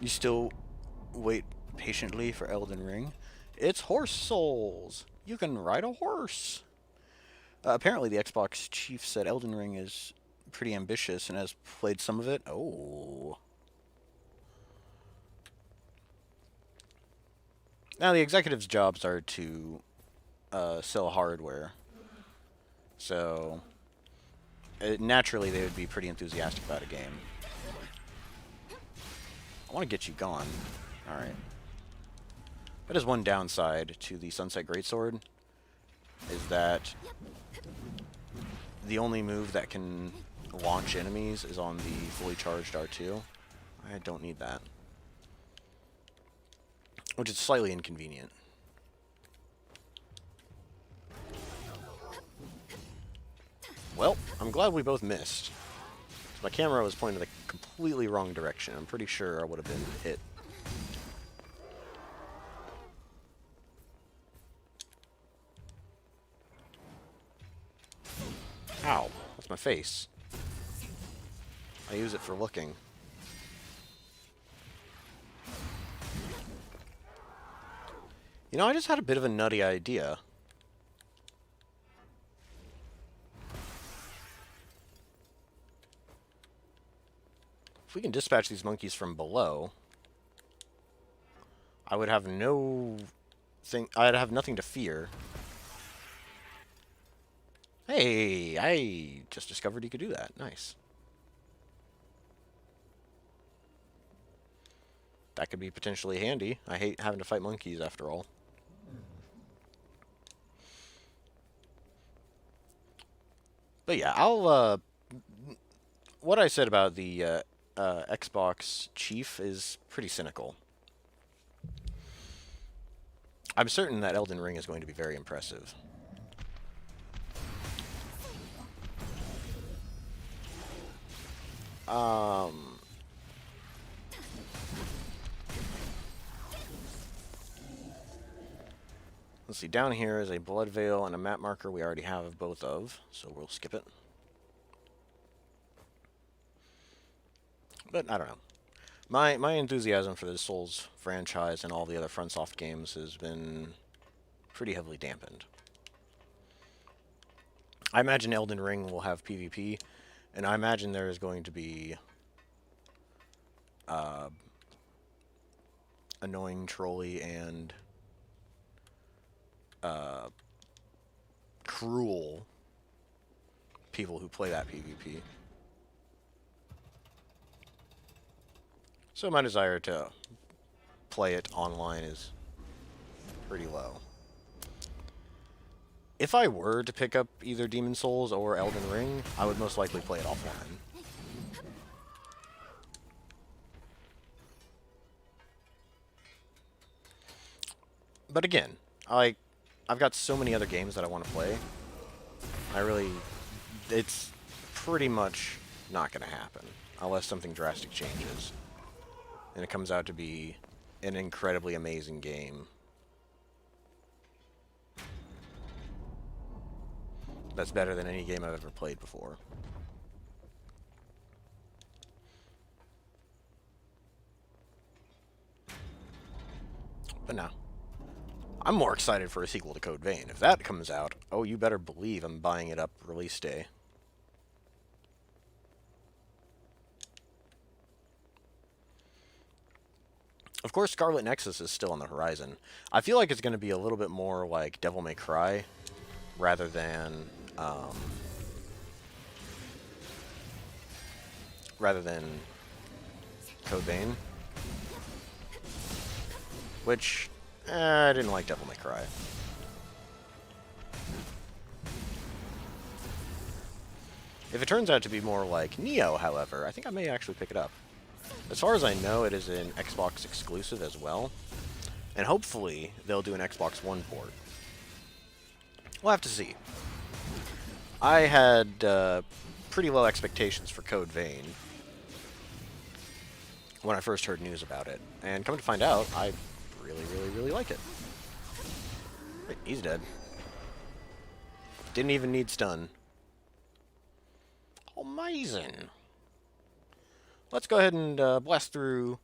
You still wait patiently for Elden Ring? It's horse souls! You can ride a horse! Apparently the Xbox chief said Elden Ring is pretty ambitious and has played some of it. Oh. Now the executives' jobs are to sell hardware. So naturally they would be pretty enthusiastic about a game. I want to get you gone. Alright. That is one downside to the Sunset Greatsword, is that the only move that can launch enemies is on the fully charged R2. I don't need that. Which is slightly inconvenient. Well, I'm glad we both missed. My camera was pointing the completely wrong direction. I'm pretty sure I would have been hit. Ow, that's my face. I use it for looking. You know, I just had a bit of a nutty idea. If we can dispatch these monkeys from below, I would have I'd have nothing to fear. Hey, I just discovered you could do that. Nice. That could be potentially handy. I hate having to fight monkeys after all. But yeah, what I said about the Xbox chief is pretty cynical. I'm certain that Elden Ring is going to be very impressive. Let's see, down here is a blood veil and a map marker we already have both of, so we'll skip it. But I don't know. My enthusiasm for the Souls franchise and all the other FromSoft games has been pretty heavily dampened. I imagine Elden Ring will have PvP, and I imagine there is going to be annoying trolly and cruel people who play that PvP. So my desire to play it online is pretty low. If I were to pick up either Demon Souls or Elden Ring, I would most likely play it offline. But again, I've got so many other games that I want to play. It's pretty much not going to happen unless something drastic changes. And it comes out to be an incredibly amazing game that's better than any game I've ever played before. But no. I'm more excited for a sequel to Code Vein. If that comes out, oh, you better believe I'm buying it up release day. Of course, Scarlet Nexus is still on the horizon. I feel like it's going to be a little bit more like Devil May Cry, rather than Code Vein. Which, I didn't like Devil May Cry. If it turns out to be more like Neo, however, I think I may actually pick it up. As far as I know, it is an Xbox exclusive as well. And hopefully, they'll do an Xbox One port. We'll have to see. I had pretty low expectations for Code Vein when I first heard news about it. And come to find out, I really, really, really like it. Wait, he's dead. Didn't even need stun. Amazing. Let's go ahead and blast through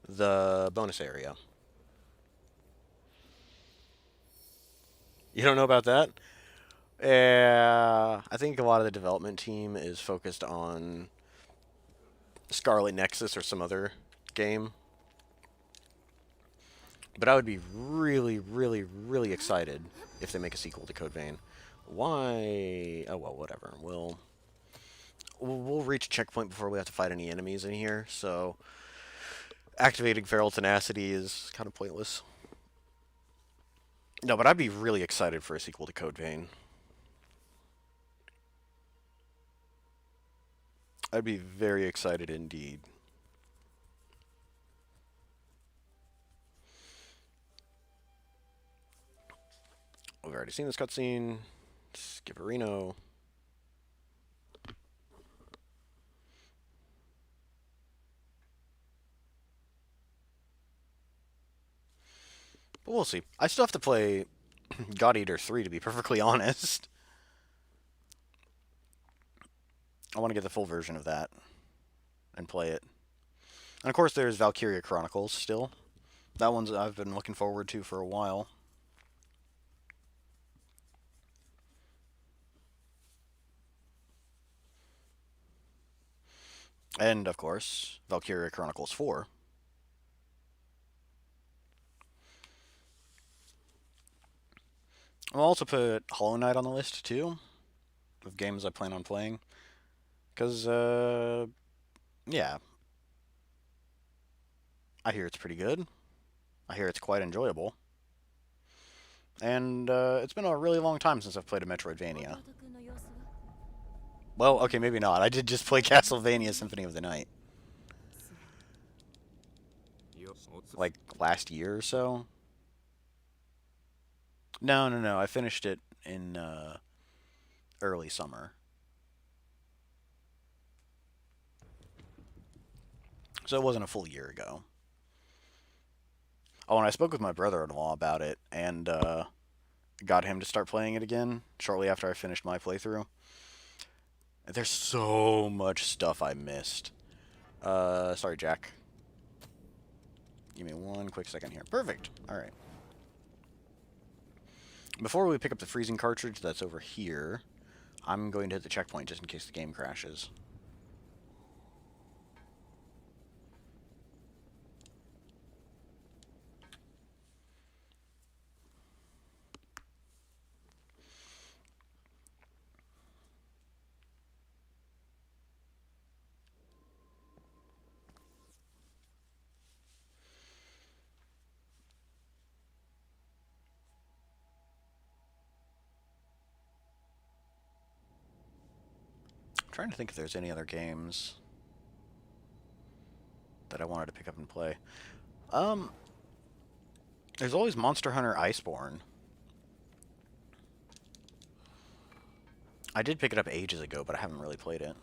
the bonus area. You don't know about that? I think a lot of the development team is focused on Scarlet Nexus or some other game. But I would be really, really, really excited if they make a sequel to Code Vein. Why? Oh, well, whatever. We'll reach a checkpoint before we have to fight any enemies in here, so activating Feral Tenacity is kind of pointless. No, but I'd be really excited for a sequel to Code Vein. I'd be very excited indeed. We've already seen this cutscene. Skipperino. But we'll see. I still have to play God Eater 3, to be perfectly honest. I want to get the full version of that and play it. And of course, there's Valkyria Chronicles still. That one's I've been looking forward to for a while. And, of course, Valkyria Chronicles 4. I'll also put Hollow Knight on the list, too, of games I plan on playing. Because, yeah. I hear it's pretty good. I hear it's quite enjoyable. And, it's been a really long time since I've played a Metroidvania. Well, okay, maybe not. I did just play Castlevania Symphony of the Night. Like, last year or so? No. I finished it in, early summer. So it wasn't a full year ago. Oh, and I spoke with my brother-in-law about it, and got him to start playing it again shortly after I finished my playthrough. There's so much stuff I missed. Sorry, Jack. Give me one quick second here. Perfect. Alright. Before we pick up the freezing cartridge that's over here, I'm going to hit the checkpoint just in case the game crashes. I'm trying to think if there's any other games that I wanted to pick up and play. There's always Monster Hunter Iceborne. I did pick it up ages ago, but I haven't really played it.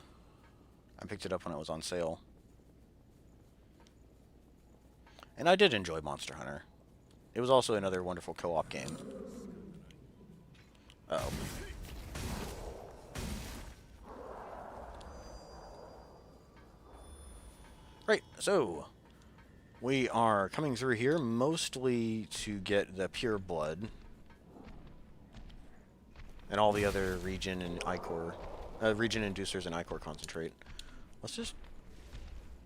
I picked it up when it was on sale. And I did enjoy Monster Hunter. It was also another wonderful co-op game. Uh-oh. Right, so We are coming through here mostly to get the pure blood and all the other region and ichor, region inducers and ichor concentrate. Let's just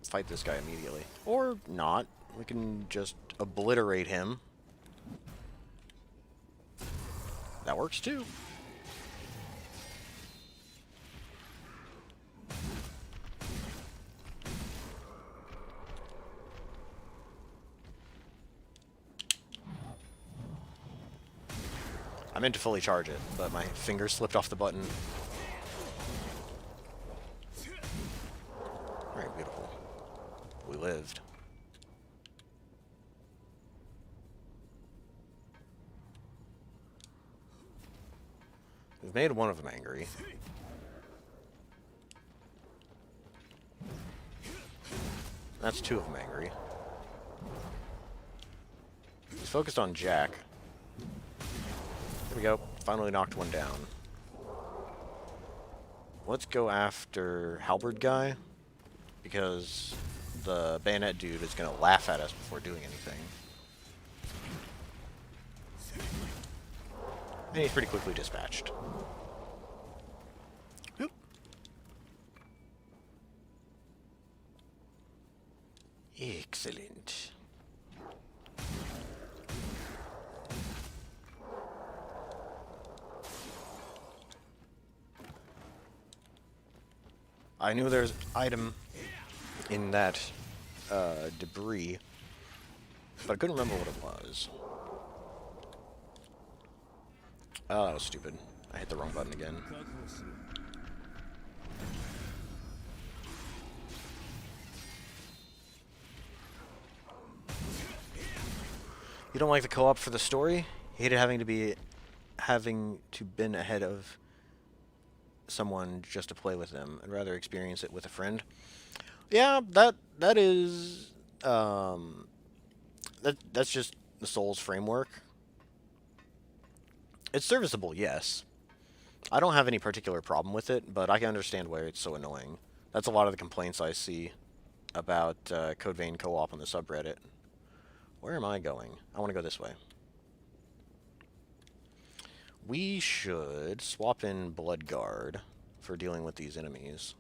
fight this guy immediately, or not. We can just obliterate him. That works too. I meant to fully charge it, but my finger slipped off the button. Alright, beautiful. We lived. We've made one of them angry. That's two of them angry. He's focused on Jack. There we go. Finally knocked one down. Let's go after Halberd guy, because the bayonet dude is going to laugh at us before doing anything. And he's pretty quickly dispatched. Oop. Excellent. I knew there's an item in that debris, but I couldn't remember what it was. Oh, that was stupid. I hit the wrong button again. You don't like the co-op for the story? You hated having to been ahead of someone just to play with them. I'd rather experience it with a friend. Yeah, that is that's just the Souls framework. It's serviceable, yes. I don't have any particular problem with it, but I can understand why it's so annoying. That's a lot of the complaints I see about Code Vein co-op on the subreddit. Where am I going? I want to go this way. We should swap in Bloodguard for dealing with these enemies.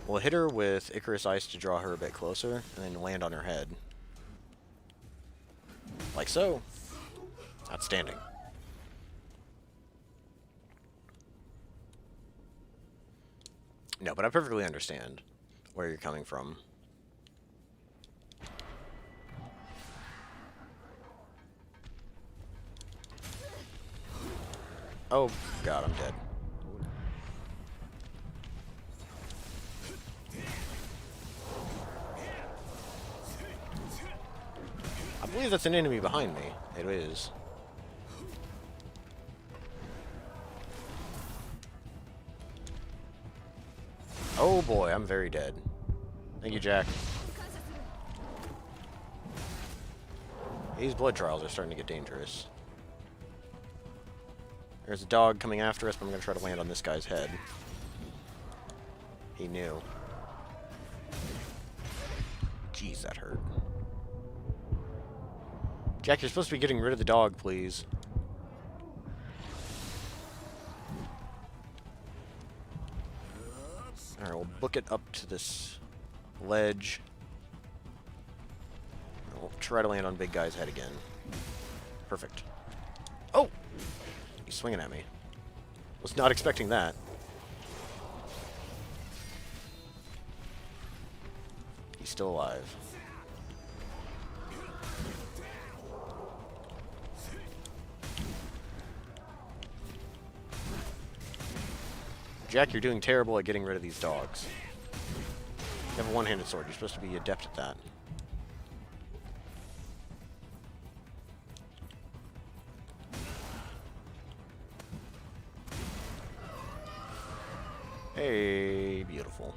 We'll hit her with Icarus Ice to draw her a bit closer, and then land on her head. Like so. Outstanding. No, but I perfectly understand where you're coming from. Oh, God, I'm dead. I believe that's an enemy behind me. It is. Oh boy, I'm very dead. Thank you, Jack. These blood trials are starting to get dangerous. There's a dog coming after us, but I'm going to try to land on this guy's head. He knew. Jeez, that hurt. Jack, you're supposed to be getting rid of the dog, please. Alright, we'll book it up to this ledge. We'll try to land on big guy's head again. Perfect. Oh! He's swinging at me. Was not expecting that. He's still alive. Jack, you're doing terrible at getting rid of these dogs. You have a one-handed sword. You're supposed to be adept at that. Hey, beautiful.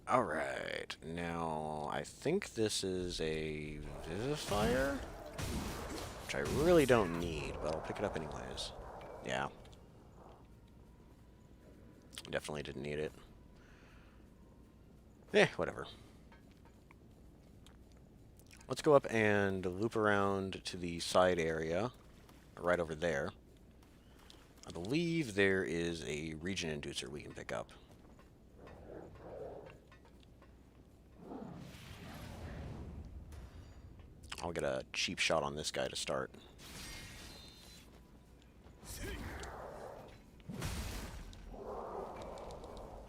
Alright, now I think this is a Vivifier, which I really don't need, but I'll pick it up anyways. Yeah. Definitely didn't need it. Eh, whatever. Let's go up and loop around to the side area, right over there. I believe there is a region inducer we can pick up. I'll get a cheap shot on this guy to start.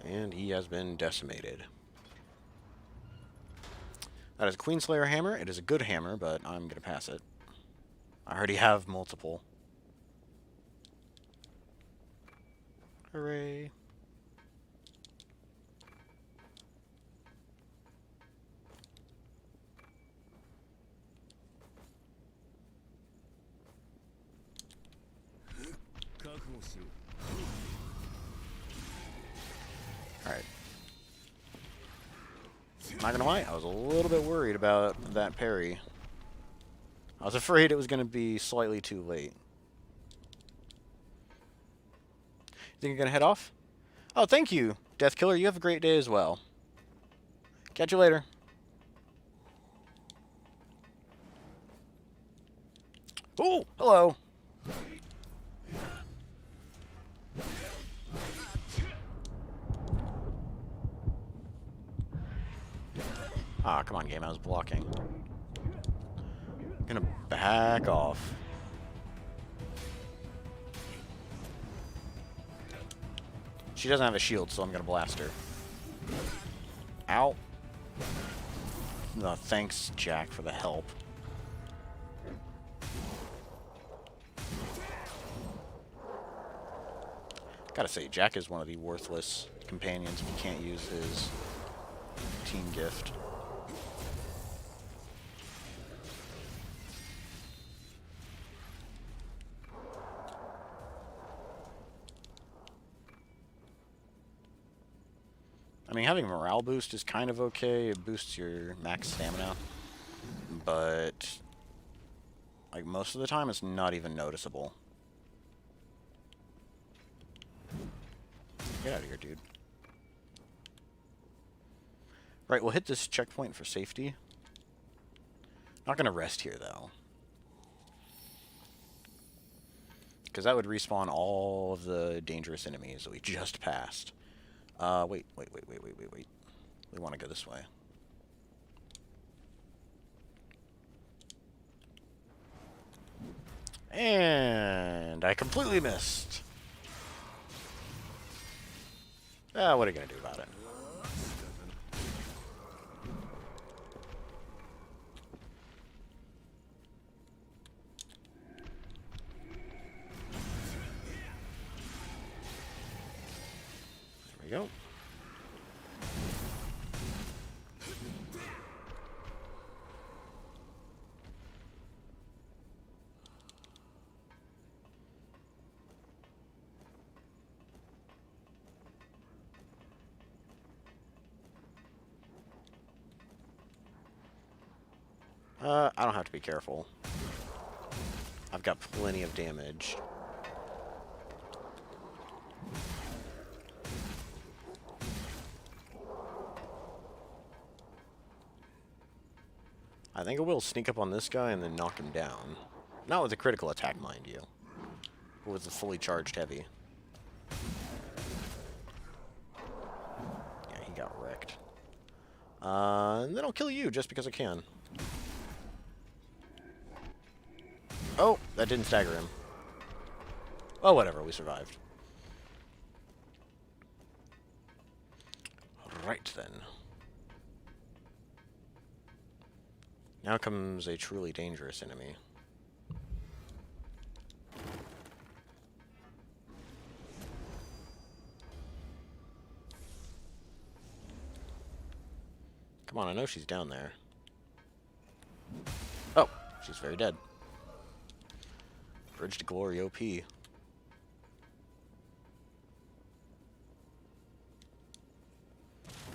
And he has been decimated. That is a Queenslayer hammer. It is a good hammer, but I'm going to pass it. I already have multiple. Hooray. Alright. Not gonna lie, I was a little bit worried about that parry. I was afraid it was gonna be slightly too late. Think you're gonna head off? Oh, thank you, Death Killer. You have a great day as well. Catch you later. Oh, hello. Ah, come on, game. I was blocking. I'm gonna back off. She doesn't have a shield, so I'm gonna blast her. Ow. No, thanks, Jack, for the help. Gotta say, Jack is one of the worthless companions if you can't use his team gift. I mean, having a morale boost is kind of okay. It boosts your max stamina. But, like, most of the time, it's not even noticeable. Get out of here, dude. Right, we'll hit this checkpoint for safety. Not gonna rest here, though. Because that would respawn all of the dangerous enemies that we just passed. Wait. We want to go this way. And I completely missed. What are you going to do about it? There we go. I don't have to be careful. I've got plenty of damage. I think I will sneak up on this guy and then knock him down. Not with a critical attack, mind you. But with a fully charged heavy. Yeah, he got wrecked. And then I'll kill you just because I can. Oh, that didn't stagger him. Oh, whatever, we survived. Right then. Now comes a truly dangerous enemy. Come on, I know she's down there. Oh, she's very dead. Bridge to Glory OP.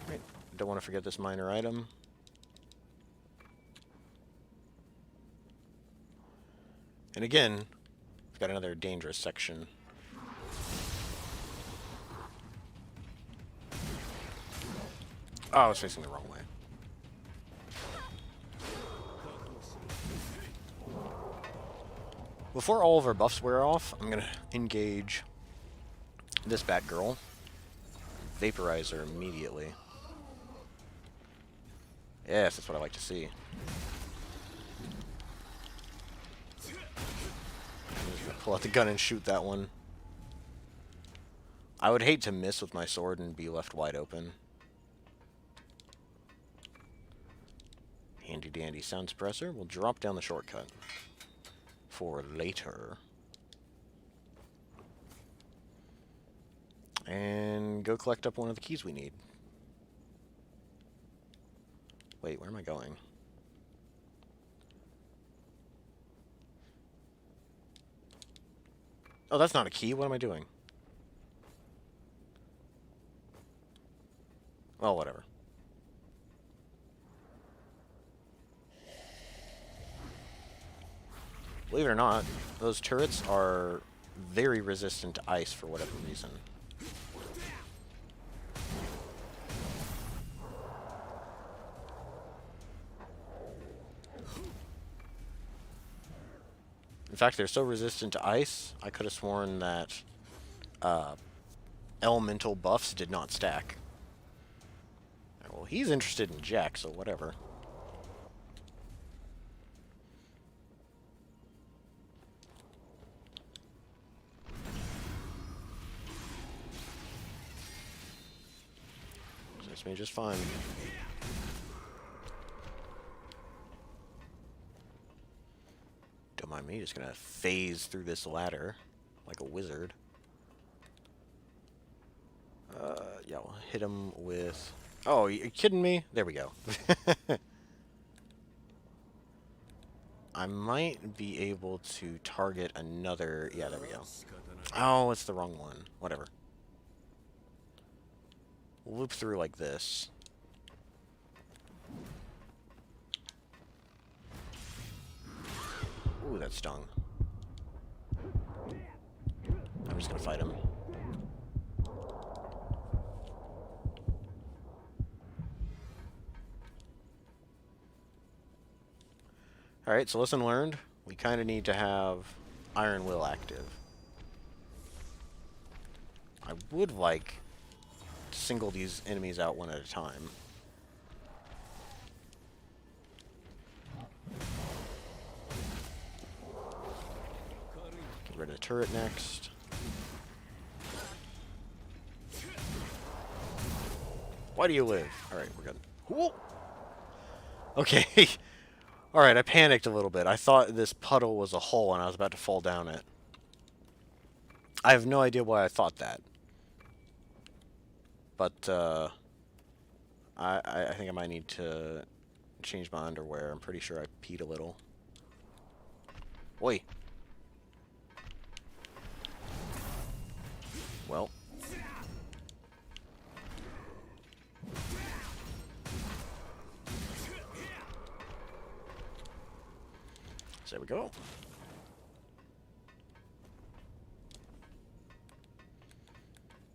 Right, Don't want to forget this minor item. And again, we've got another dangerous section. Oh, I was facing the wrong way. Before all of our buffs wear off, I'm going to engage this Batgirl. Vaporize her immediately. Yes, that's what I like to see. Pull out the gun and shoot that one. I would hate to miss with my sword and be left wide open. Handy dandy sound suppressor. We'll drop down the shortcut for later. And go collect up one of the keys we need. Wait, where am I going? Oh, that's not a key. What am I doing? Well, whatever. Believe it or not, those turrets are very resistant to ice for whatever reason. In fact, they're so resistant to ice, I could have sworn that elemental buffs did not stack. Well, he's interested in Jack, so whatever. That's me just fine. Don't mind me, just gonna phase through this ladder like a wizard. Yeah, we'll hit him with... Oh, you kidding me? There we go. I might be able to target another... Yeah, there we go. Oh, it's the wrong one. Whatever. We'll loop through like this. Ooh, that stung. I'm just gonna fight him. Alright, so lesson learned. We kind of need to have Iron Will active. I would like to single these enemies out one at a time. Get rid of the turret next. Why do you live? Alright, we're good. Whoa! Okay. Alright, I panicked a little bit. I thought this puddle was a hole and I was about to fall down it. I have no idea why I thought that. But, I think I might need to change my underwear. I'm pretty sure I peed a little. Oi! Well. There we go.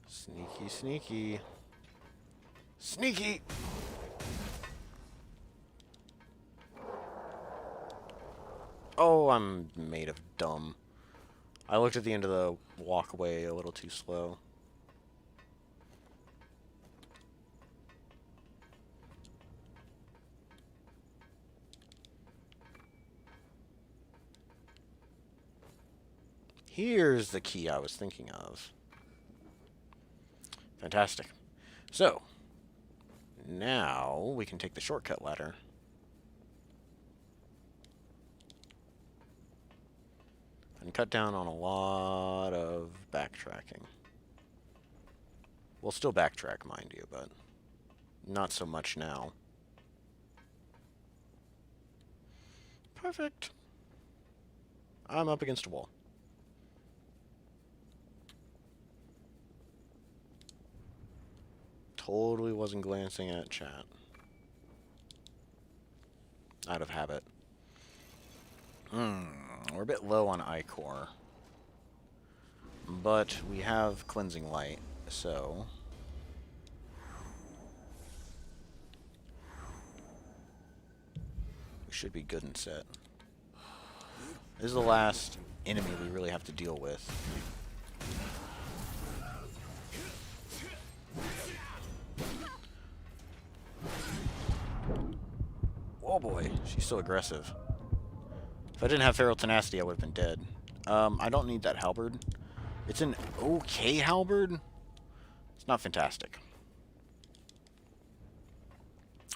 Sneaky, sneaky. Sneaky! Oh, I'm made of dumb. I looked at the end of the walkway a little too slow. Here's the key I was thinking of. Fantastic. So, now we can take the shortcut ladder. And cut down on a lot of backtracking. We'll still backtrack, mind you, but not so much now. Perfect. I'm up against a wall. totally wasn't glancing at chat. Out of habit. We're a bit low on Ichor. But we have Cleansing Light, so... we should be good and set. This is the last enemy we really have to deal with. Oh boy, she's so aggressive. If I didn't have Feral Tenacity, I would have been dead. I don't need that halberd. It's an okay halberd. It's not fantastic.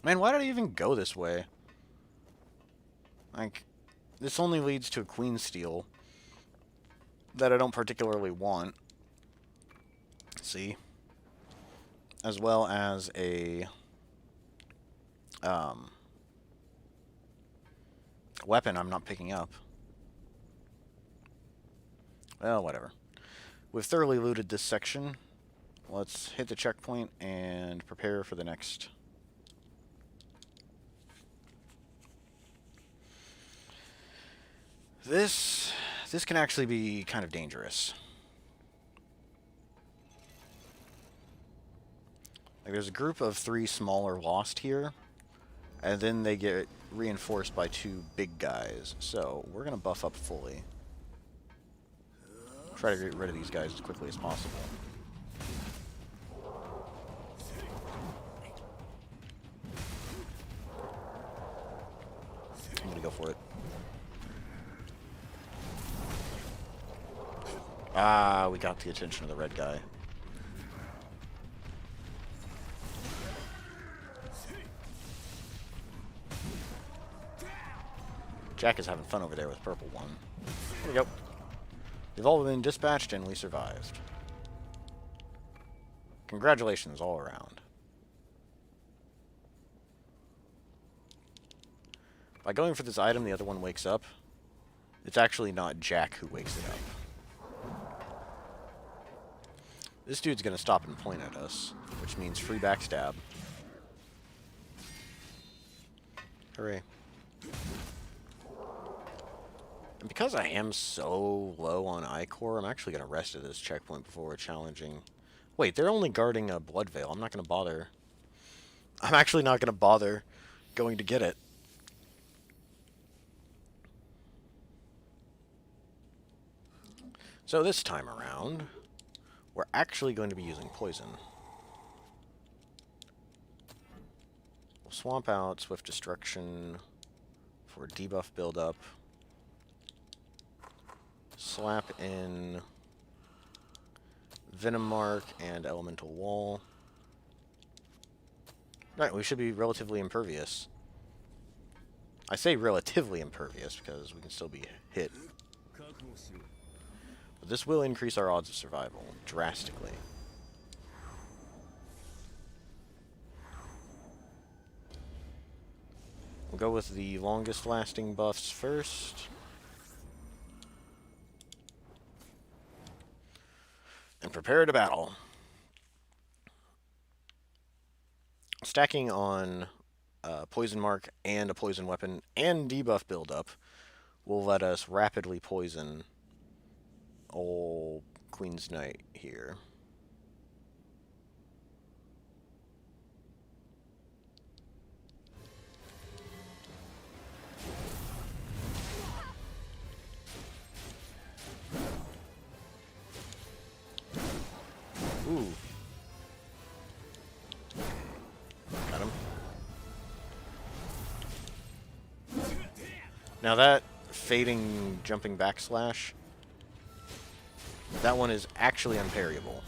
Man, why did I even go this way? Like, this only leads to a Queen Steel that I don't particularly want. See? As well as a weapon I'm not picking up. Well, whatever. We've thoroughly looted this section. Let's hit the checkpoint and prepare for the next. This can actually be kind of dangerous. Like, there's a group of 3 smaller lost here, and then they get reinforced by 2 big guys. So we're gonna buff up fully. Try to get rid of these guys as quickly as possible. I'm gonna go for it. Ah, we got the attention of the red guy. Jack is having fun over there with purple one. There we go. They've all been dispatched and we survived. Congratulations all around. By going for this item, the other one wakes up. It's actually not Jack who wakes it up. This dude's gonna stop and point at us, which means free backstab. Hooray. And because I am so low on Ichor, I'm actually going to rest at this checkpoint before we're challenging. Wait, they're only guarding a Blood Veil. I'm not going to bother. I'm actually not going to bother going to get it. So this time around, we're actually going to be using poison. We'll swamp out Swift Destruction for debuff buildup. Slap in Venom Mark and Elemental Wall. Right, we should be relatively impervious. I say relatively impervious because we can still be hit. But this will increase our odds of survival drastically. We'll go with the longest lasting buffs first. And prepare to battle. Stacking on Poison Mark and a Poison Weapon and debuff buildup will let us rapidly poison old Queen's Knight here. Ooh. Got him. Now that fading jumping backslash, that one is actually unparryable.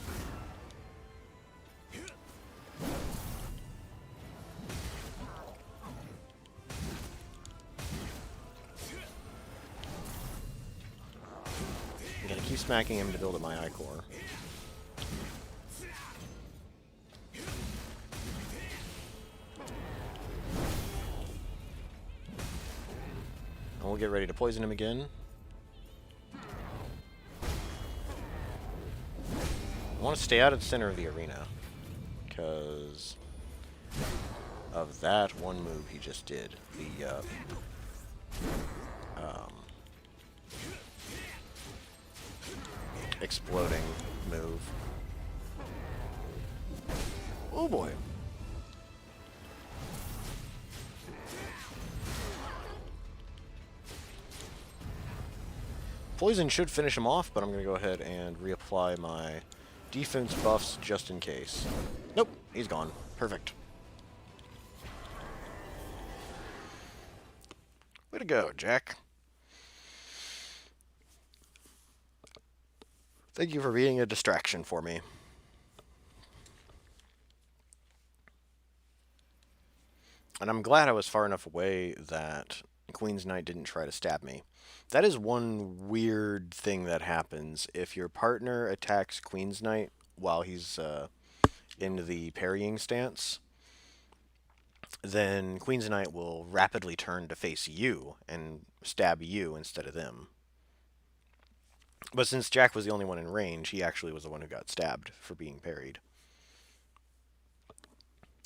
I'm gonna keep smacking him to build up my Ichor. And we'll get ready to poison him again. I want to stay out of the center of the arena. because of that one move he just did. The exploding move. Oh boy. Poison should finish him off, but I'm going to go ahead and reapply my defense buffs just in case. Nope, he's gone. Perfect. Way to go, Jack. Thank you for being a distraction for me. And I'm glad I was far enough away that Queen's Knight didn't try to stab me. That is one weird thing that happens. If your partner attacks Queen's Knight while he's in the parrying stance, then Queen's Knight will rapidly turn to face you and stab you instead of them. But since Jack was the only one in range, he actually was the one who got stabbed for being parried.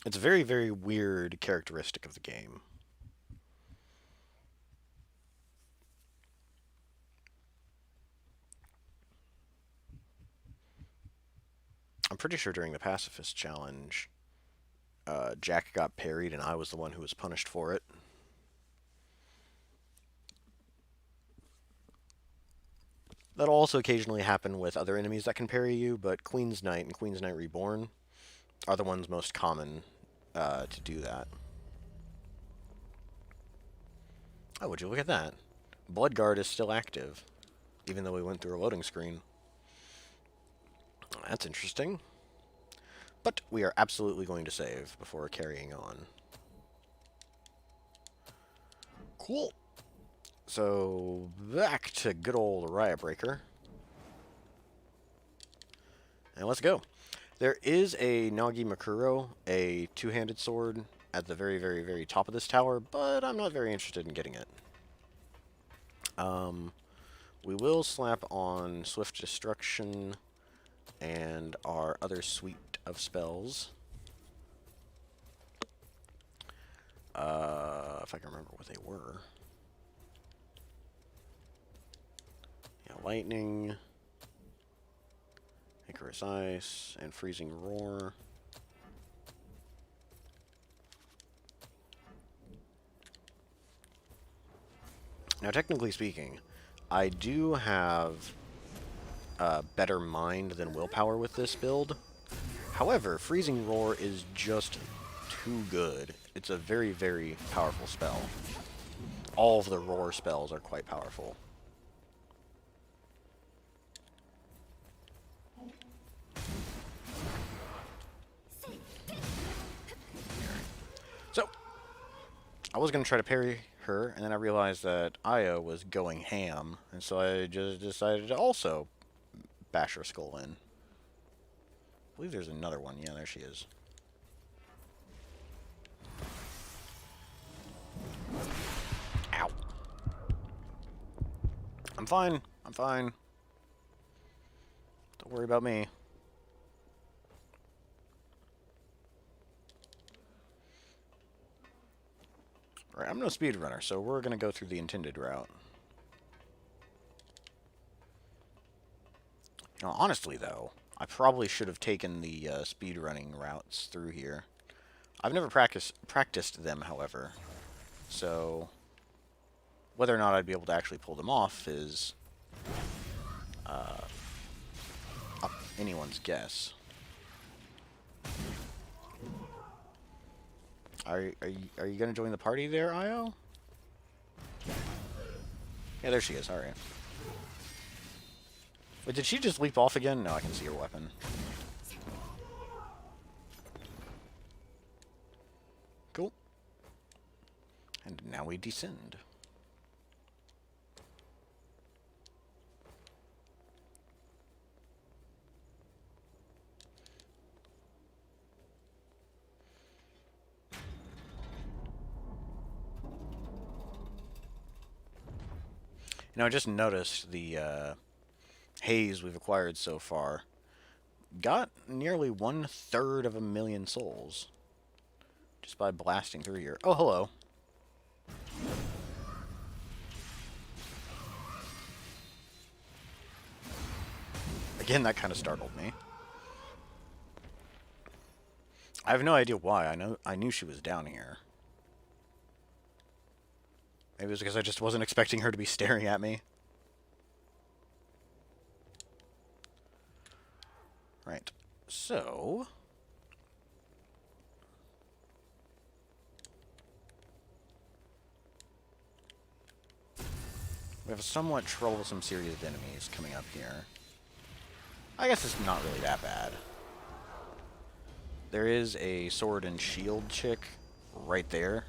It's a very, very weird characteristic of the game. I'm pretty sure during the Pacifist Challenge, Jack got parried and I was the one who was punished for it. That'll also occasionally happen with other enemies that can parry you, but Queen's Knight and Queen's Knight Reborn are the ones most common to do that. Oh, would you look at that? Bloodguard is still active, even though we went through a loading screen. That's interesting. But we are absolutely going to save before carrying on. Cool. So, back to good old Riot Breaker. And let's go. There is a Nagi Makuro, a two-handed sword, at the very, very, very top of this tower, but I'm not very interested in getting it. We will slap on Swift Destruction and our other suite of spells. If I can remember what they were. Yeah, Lightning, Icarus Ice, and Freezing Roar. Now, technically speaking, I do have better mind than willpower with this build. However, Freezing Roar is just too good. It's a very, very powerful spell. All of the Roar spells are quite powerful. So, I was going to try to parry her, and then I realized that Io was going ham, and so I just decided to also bash her skull in. I believe there's another one. Yeah, there she is. Ow. I'm fine. I'm fine. Don't worry about me. Alright, I'm no speedrunner, so we're going to go through the intended route. You know, honestly, though, I probably should have taken the speedrunning routes through here. I've never practiced them, however. So, whether or not I'd be able to actually pull them off is up anyone's guess. Are you going to join the party there, Io? Yeah, there she is. All right. Wait, did she just leap off again? No, I can see her weapon. Cool. And now we descend. You know, I just noticed the haze we've acquired so far. got nearly 1/3 of a million souls just by blasting through here. Oh, hello. Again, that kind of startled me. I have no idea why. I knew she was down here. Maybe it was because I just wasn't expecting her to be staring at me. Right. So... we have a somewhat troublesome series of enemies coming up here. I guess it's not really that bad. There is a sword and shield chick right there.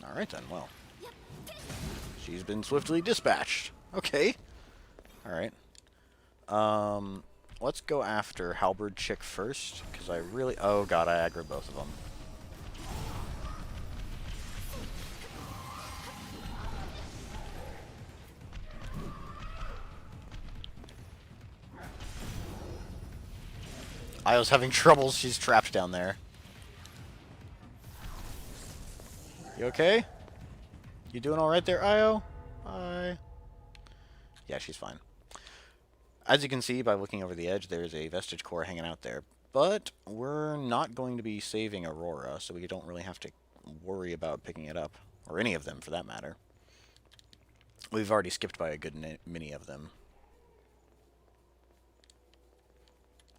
Alright then, well. She's been swiftly dispatched. Okay. Alright. Let's go after Halberd Chick first, because I really... oh god, I aggroed both of them. Io's having troubles. She's trapped down there. You okay? You doing alright there, Io? Hi. Yeah, she's fine. As you can see by looking over the edge, there's a Vestige Core hanging out there. But we're not going to be saving Aurora, so we don't really have to worry about picking it up. Or any of them, for that matter. We've already skipped by a good many of them.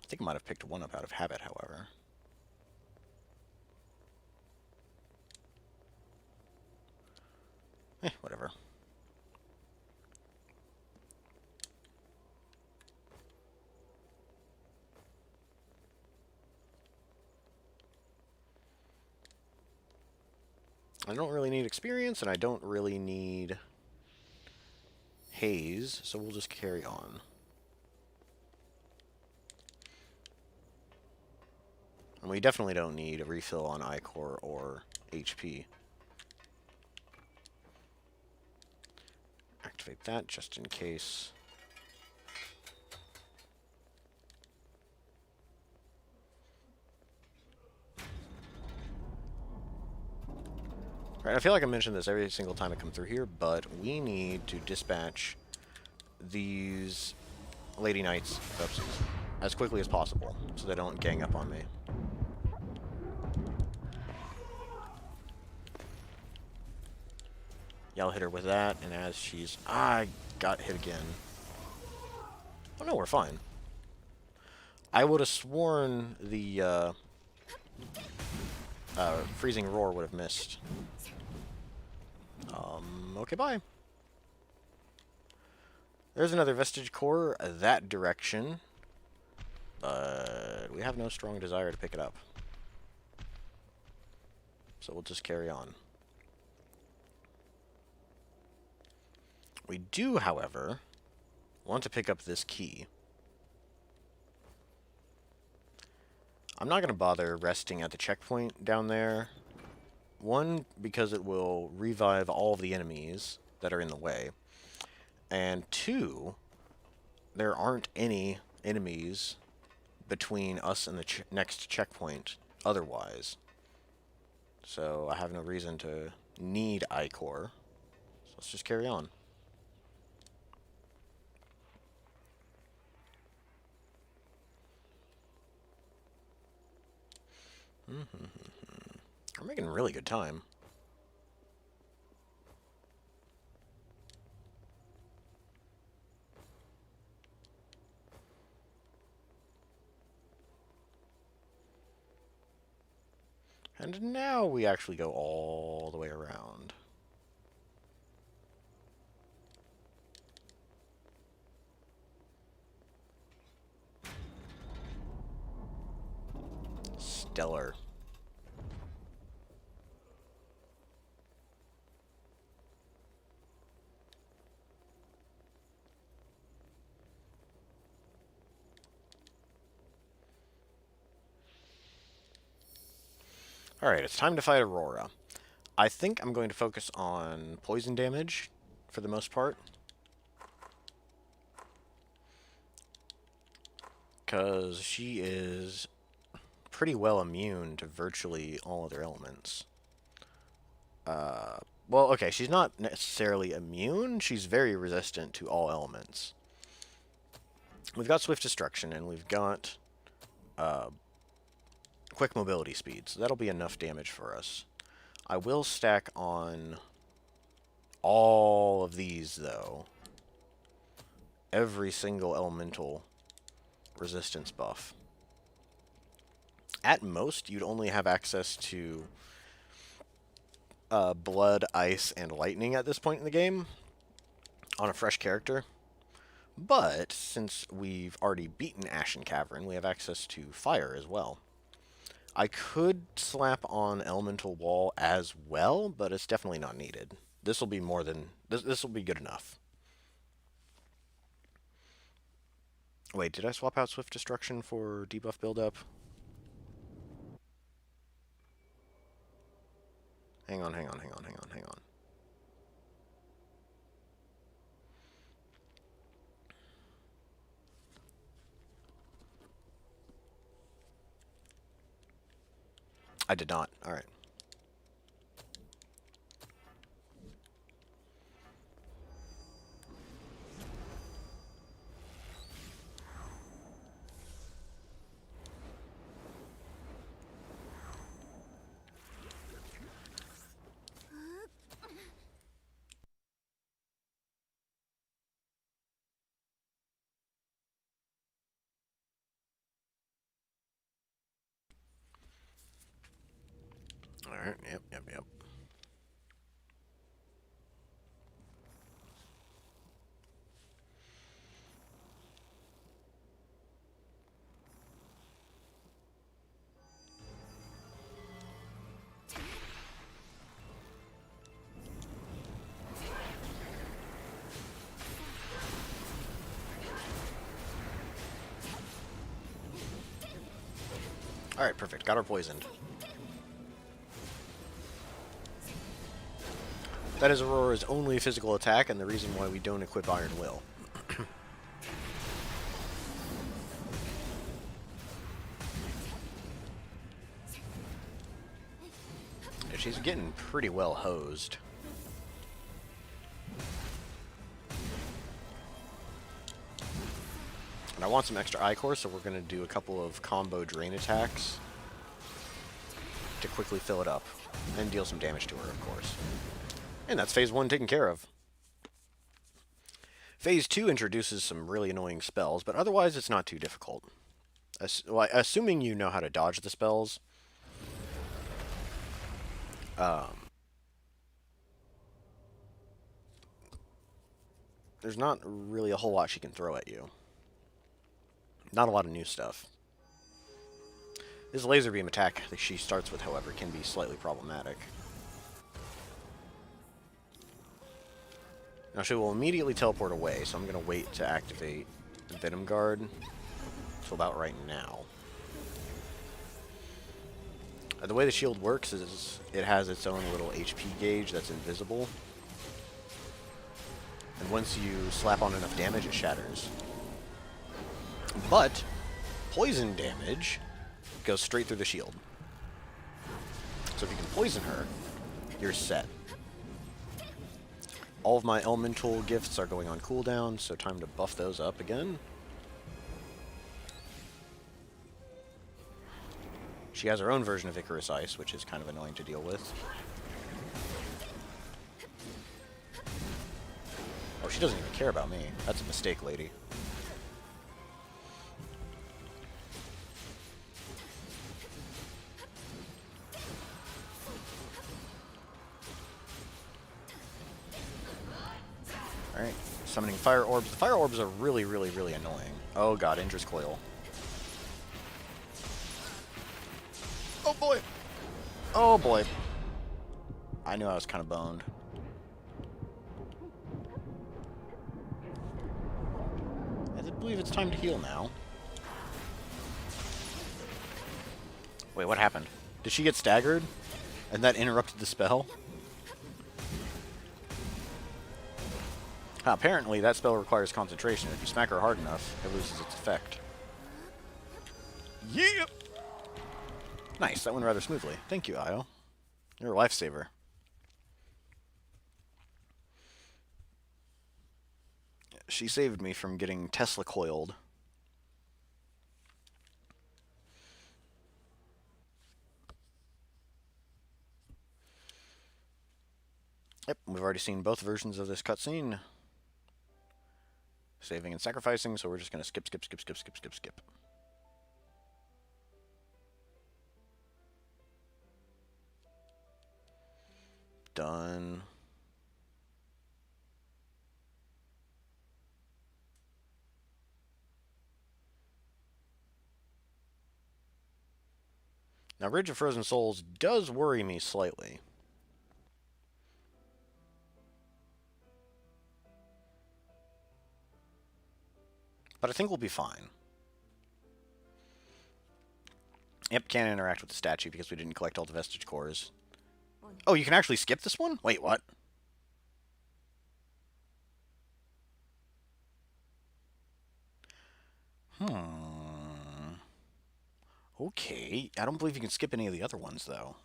I think I might have picked one up out of habit, however. Whatever. I don't really need experience, and I don't really need haze, so we'll just carry on. And we definitely don't need a refill on Ichor or HP. Activate that just in case. Right, I feel like I mention this every single time I come through here, but we need to dispatch these Lady Knights as quickly as possible, so they don't gang up on me. Yeah, I'll hit her with that, and as she's... I got hit again. Oh no, we're fine. I would have sworn the freezing roar would have missed. Okay, bye. There's another Vestige Core that direction, but we have no strong desire to pick it up. So we'll just carry on. We do, however, want to pick up this key. I'm not going to bother resting at the checkpoint down there. One, because it will revive all of the enemies that are in the way. And two, there aren't any enemies between us and the next checkpoint otherwise. So I have no reason to need Ichor. So let's just carry on. We're making really good time. And now we actually go all the way around. Stellar. Alright, it's time to fight Aurora. I think I'm going to focus on poison damage for the most part. Because she is pretty well immune to virtually all other elements. Well, okay, she's not necessarily immune. She's very resistant to all elements. We've got Swift Destruction, and we've got Quick Mobility Speed, so that'll be enough damage for us. I will stack on all of these, though. Every single elemental resistance buff. At most, you'd only have access to blood, ice, and lightning at this point in the game on a fresh character. But since we've already beaten Ashen Cavern, we have access to fire as well. I could slap on Elemental Wall as well, but it's definitely not needed. This will be more than... This will be good enough. Wait, did I swap out Swift Destruction for debuff buildup? Hang on. I did not. Alright. Alright, yep. Alright, perfect. Got her poisoned. That is Aurora's only physical attack, and the reason why we don't equip Iron Will. Yeah, she's getting pretty well hosed. And I want some extra Ichor, so we're going to do a couple of combo drain attacks to quickly fill it up, and deal some damage to her, of course. And that's Phase 1 taken care of. Phase 2 introduces some really annoying spells, but otherwise it's not too difficult. Assuming you know how to dodge the spells. There's not really a whole lot she can throw at you. Not a lot of new stuff. This laser beam attack that she starts with, however, can be slightly problematic. Now she will immediately teleport away, so I'm going to wait to activate Venom Guard until about right now. The way the shield works is it has its own little HP gauge that's invisible. And once you slap on enough damage, it shatters. But poison damage goes straight through the shield. So if you can poison her, you're set. All of my elemental gifts are going on cooldown, so time to buff those up again. She has her own version of Icarus Ice, which is kind of annoying to deal with. Oh, she doesn't even care about me. That's a mistake, lady. Alright, summoning fire orbs. The fire orbs are really annoying. Oh god, Indra's Coil. Oh boy! Oh boy. I knew I was kind of boned. I believe it's time to heal now. Wait, what happened? Did she get staggered? And that interrupted the spell? Apparently, that spell requires concentration. If you smack her hard enough, it loses its effect. Yeah! Nice, that went rather smoothly. Thank you, Io. You're a lifesaver. She saved me from getting Tesla coiled. Yep, we've already seen both versions of this cutscene. Saving and sacrificing, so we're just going to skip. Done. Now, Ridge of Frozen Souls does worry me slightly. But I think we'll be fine. Yep, can't interact with the statue because we didn't collect all the vestige cores. Oh, you can actually skip this one? Wait, what? Okay, I don't believe you can skip any of the other ones, though.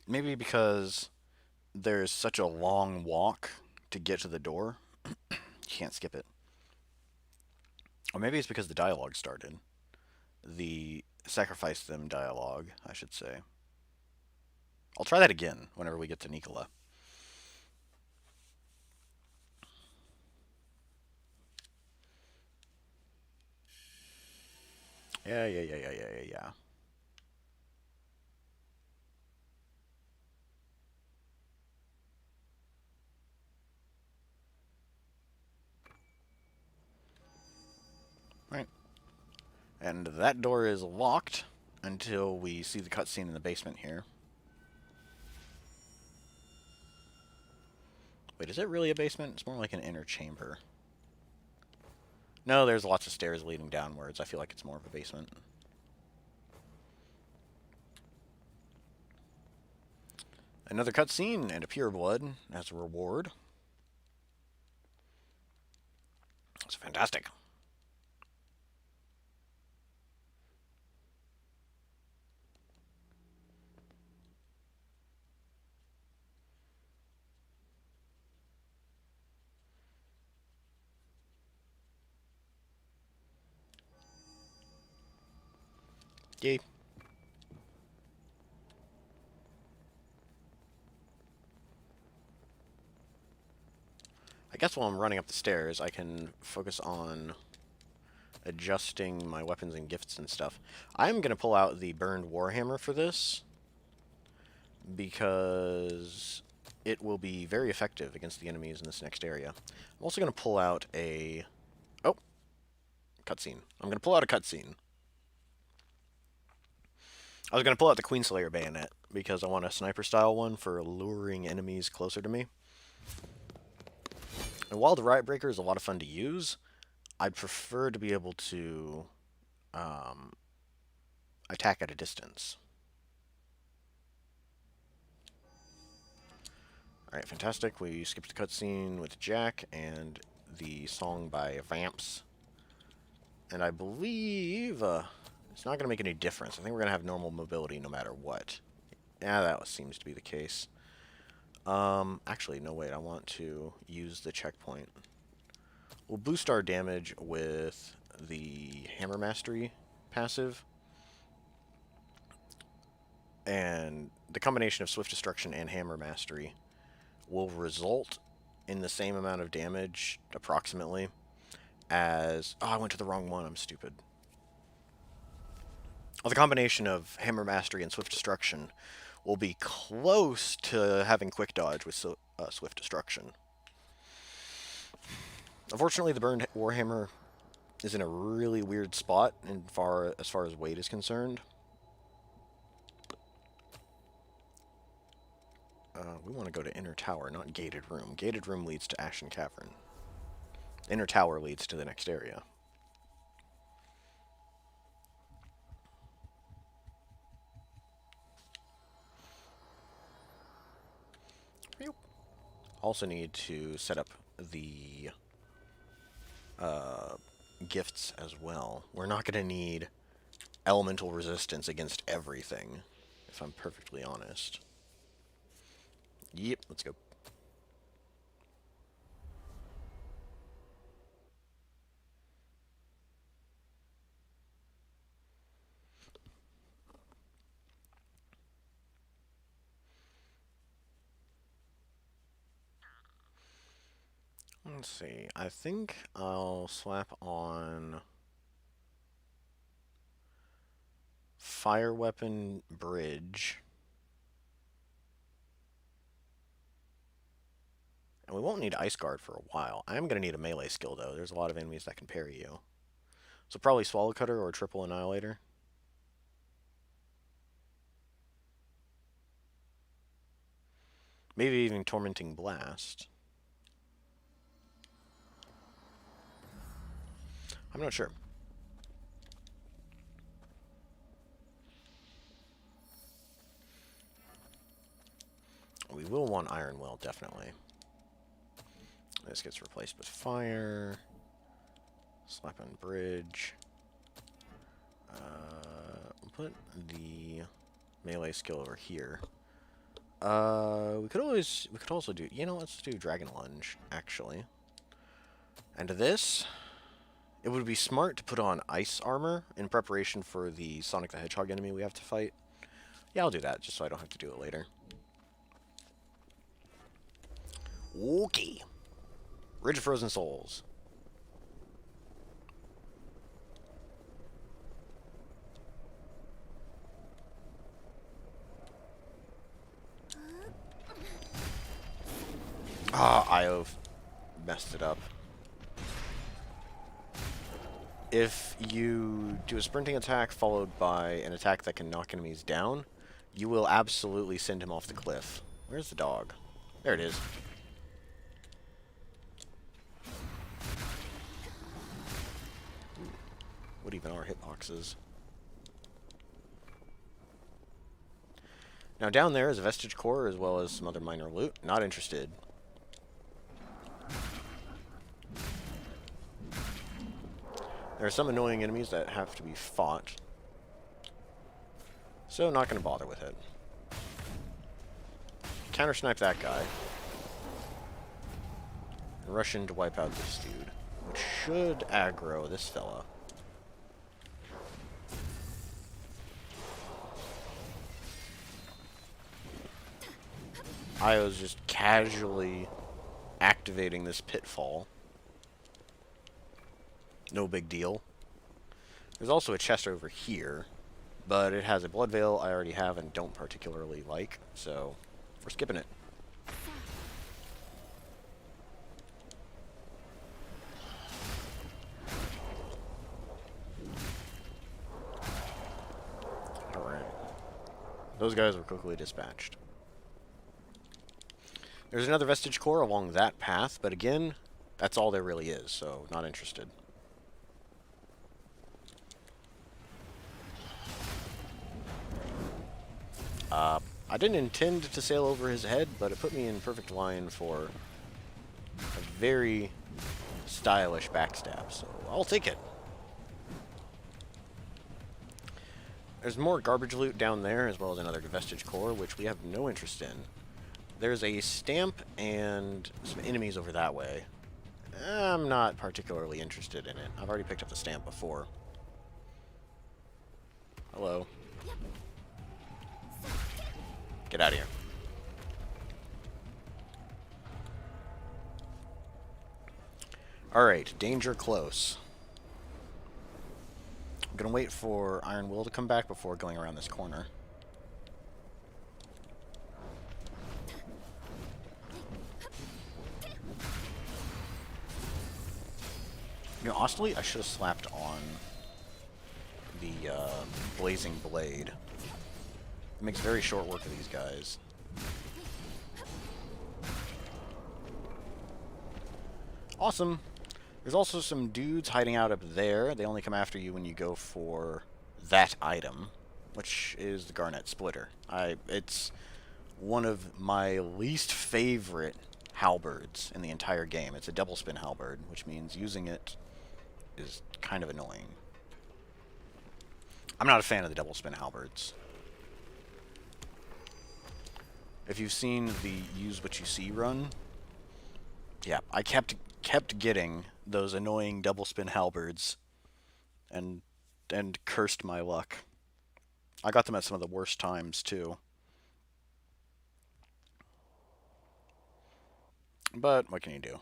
Maybe because there's such a long walk to get to the door, you can't skip it. Or maybe it's because the dialogue started. The sacrifice them dialogue, I should say. I'll try that again whenever we get to Nicola. Yeah. Right. And that door is locked until we see the cutscene in the basement here. Wait, is it really a basement? It's more like an inner chamber. No, there's lots of stairs leading downwards. I feel like it's more of a basement. Another cutscene and a pure blood as a reward. It's fantastic. Yay. I guess while I'm running up the stairs, I can focus on adjusting my weapons and gifts and stuff. I'm going to pull out the burned warhammer for this because it will be very effective against the enemies in this next area. I'm also going to pull out a... Oh! Cutscene. I'm going to pull out a cutscene. I was going to pull out the Queenslayer bayonet because I want a sniper-style one for luring enemies closer to me. And while the Riot Breaker is a lot of fun to use, I'd prefer to be able to attack at a distance. Alright, fantastic. We skipped the cutscene with Jack and the song by Vamps. And I believe it's not going to make any difference. I think we're going to have normal mobility no matter what. Yeah, that seems to be the case. Actually, no, wait. I want to use the checkpoint. We'll boost our damage with the Hammer Mastery passive. And the combination of Swift Destruction and Hammer Mastery will result in the same amount of damage, approximately, as... Oh, I went to the wrong one. I'm stupid. Well, the combination of Hammer Mastery and Swift Destruction will be close to having Quick Dodge with Swift Destruction. Unfortunately, the Burned Warhammer is in a really weird spot as far as weight is concerned. We want to go to Inner Tower, not Gated Room. Gated Room leads to Ashen Cavern. Inner Tower leads to the next area. Also need to set up the gifts as well. We're not going to need elemental resistance against everything, if I'm perfectly honest. Yep, let's go. Let's see. I think I'll slap on fire weapon bridge. And we won't need ice guard for a while. I am going to need a melee skill though. There's a lot of enemies that can parry you. So probably swallow cutter or triple annihilator. Maybe even tormenting blast. I'm not sure. We will want Iron Will, definitely. This gets replaced with fire. Slap on bridge. We'll put the melee skill over here. We could also do, let's do Dragon Lunge, actually. And this, it would be smart to put on ice armor in preparation for the Sonic the Hedgehog enemy we have to fight. Yeah, I'll do that, just so I don't have to do it later. Okay. Ridge of Frozen Souls. Io messed it up. If you do a sprinting attack followed by an attack that can knock enemies down, you will absolutely send him off the cliff. Where's the dog? There it is. What even are hitboxes? Now down there is a Vestige Core as well as some other minor loot. Not interested. There are some annoying enemies that have to be fought. So not going to bother with it. Counter snipe that guy. And rush in to wipe out this dude. Which should aggro this fella. Io's just casually activating this pitfall. No big deal. There's also a chest over here, but it has a blood veil I already have and don't particularly like, so we're skipping it. Alright. Those guys were quickly dispatched. There's another Vestige Core along that path, but again, that's all there really is, so not interested. I didn't intend to sail over his head, but it put me in perfect line for a very stylish backstab, so I'll take it. There's more garbage loot down there, as well as another Vestige Core, which we have no interest in. There's a stamp and some enemies over that way. I'm not particularly interested in it. I've already picked up the stamp before. Hello. Get out of here. Alright, danger close. I'm gonna wait for Iron Will to come back before going around this corner. Honestly, I should have slapped on the Blazing Blade. It makes very short work of these guys. Awesome. There's also some dudes hiding out up there. They only come after you when you go for that item, which is the Garnet Splitter. It's one of my least favorite halberds in the entire game. It's a double spin halberd, which means using it is kind of annoying. I'm not a fan of the double spin halberds. If you've seen the use what you see run, yeah, I kept getting those annoying double spin halberds and cursed my luck. I got them at some of the worst times too. But what can you do?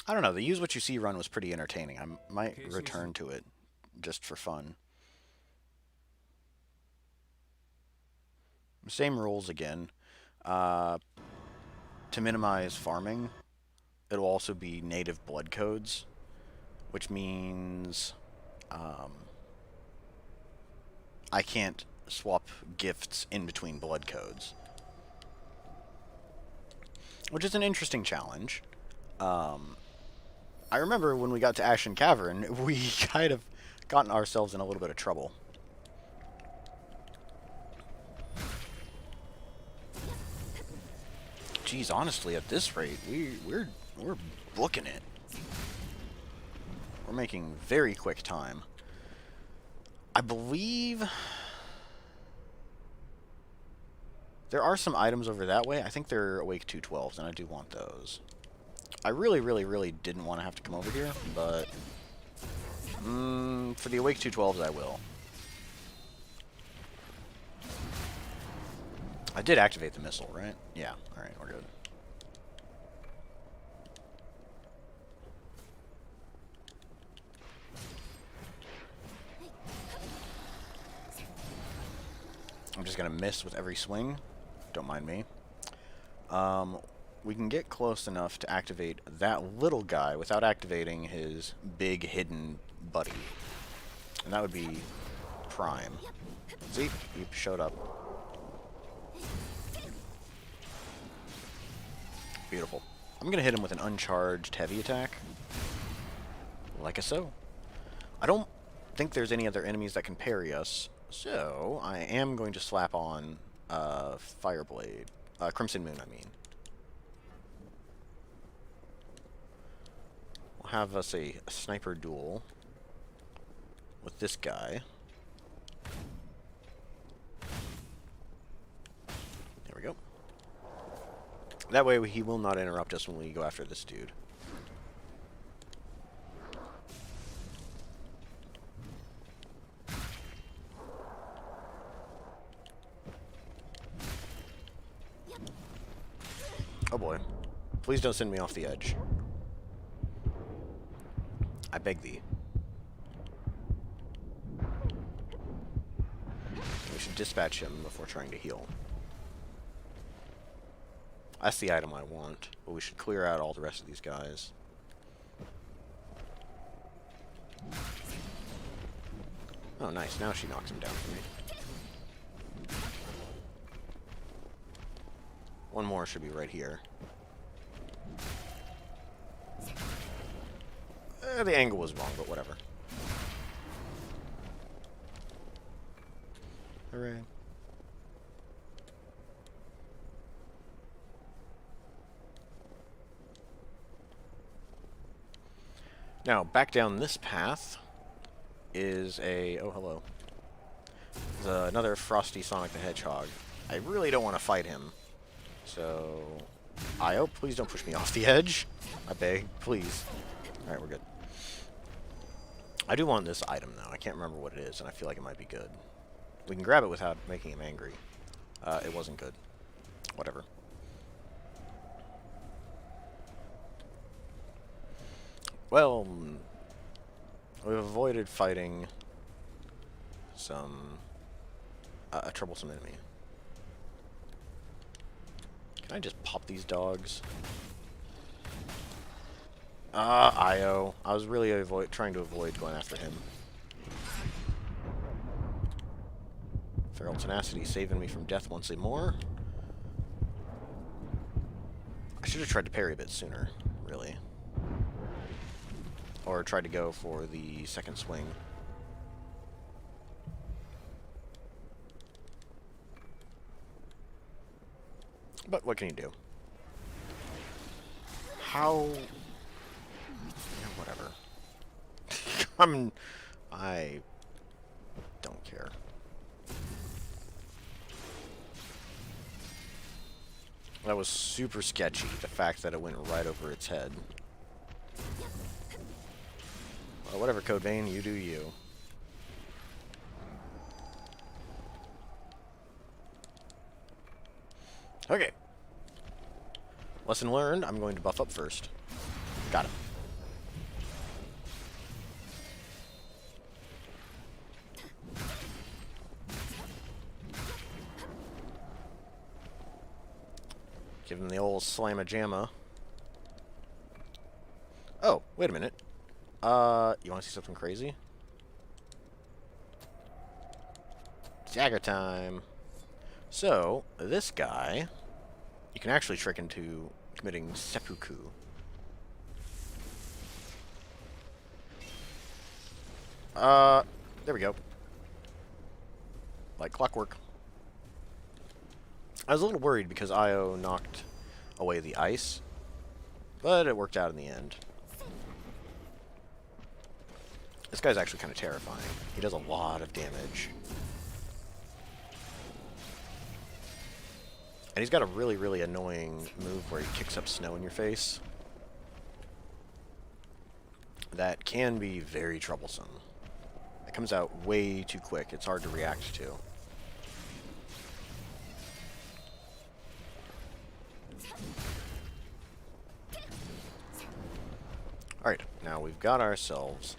I don't know, the use what you see run was pretty entertaining. I might return to it just for fun. Same rules again. To minimize farming, it'll also be native blood codes, which means I can't swap gifts in between blood codes, which is an interesting challenge. I remember when we got to Ashen Cavern, we kind of gotten ourselves in a little bit of trouble. Geez, honestly, at this rate, we're booking it. We're making very quick time. I believe there are some items over that way. I think they're Awake 212s, and I do want those. I really, really, really didn't want to have to come over here, but for the Awake 212s, I will. I did activate the missile, right? Yeah, alright, we're good. I'm just gonna miss with every swing. Don't mind me. We can get close enough to activate that little guy without activating his big hidden buddy. And that would be Prime. See? He showed up. Beautiful. I'm gonna hit him with an uncharged heavy attack. Like so. I don't think there's any other enemies that can parry us, so I am going to slap on Fireblade. Crimson Moon, I mean. We'll have us a sniper duel with this guy. There we go. That way he will not interrupt us when we go after this dude. Oh boy. Please don't send me off the edge. I beg thee. We should dispatch him before trying to heal. That's the item I want, but we should clear out all the rest of these guys. Oh, nice. Now she knocks him down for me. One more should be right here. The angle was wrong, but whatever. Hooray. Now, back down this path is a... Oh, hello. There's another Frosty Sonic the Hedgehog. I really don't want to fight him. So... Io, please don't push me off the edge. I beg, please. Alright, we're good. I do want this item, though. I can't remember what it is, and I feel like it might be good. We can grab it without making him angry. It wasn't good. Whatever. Well, we've avoided fighting a troublesome enemy. Can I just pop these dogs? Io. I was really trying to avoid going after him. Feral Tenacity saving me from death once more. I should have tried to parry a bit sooner, really. Or tried to go for the second swing. But what can you do? How... Yeah, whatever. I don't care. That was super sketchy, the fact that it went right over its head. Well, whatever, Code Vein, you do you. Okay. Lesson learned, I'm going to buff up first. Got it. Give him the old slamma-jamma. Oh, wait a minute. You want to see something crazy? Dagger time. So, this guy, you can actually trick into committing seppuku. There we go. Like clockwork. I was a little worried because Io knocked away the ice, but it worked out in the end. This guy's actually kind of terrifying. He does a lot of damage. And he's got a really, really annoying move where he kicks up snow in your face. That can be very troublesome. It comes out way too quick. It's hard to react to. Alright, now we've got ourselves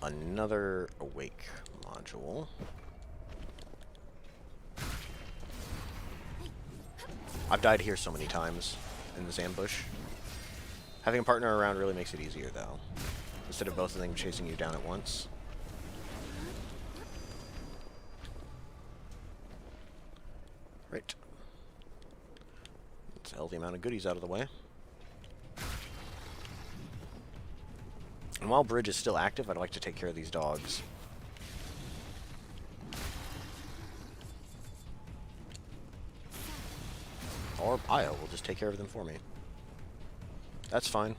another Awake module. I've died here so many times in this ambush. Having a partner around really makes it easier, though. Instead of both of them chasing you down at once. Right. Let's hell the amount of goodies out of the way. And while Bridge is still active, I'd like to take care of these dogs. Or Io will just take care of them for me. That's fine.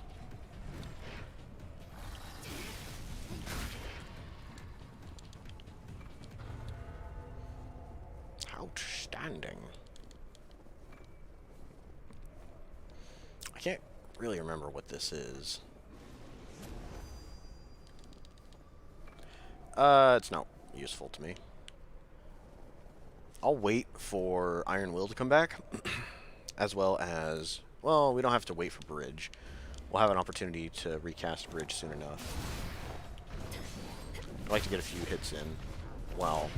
Outstanding. I can't really remember what this is. It's not useful to me. I'll wait for Iron Will to come back, as well as, well, we don't have to wait for Bridge. We'll have an opportunity to recast Bridge soon enough. I'd like to get a few hits in while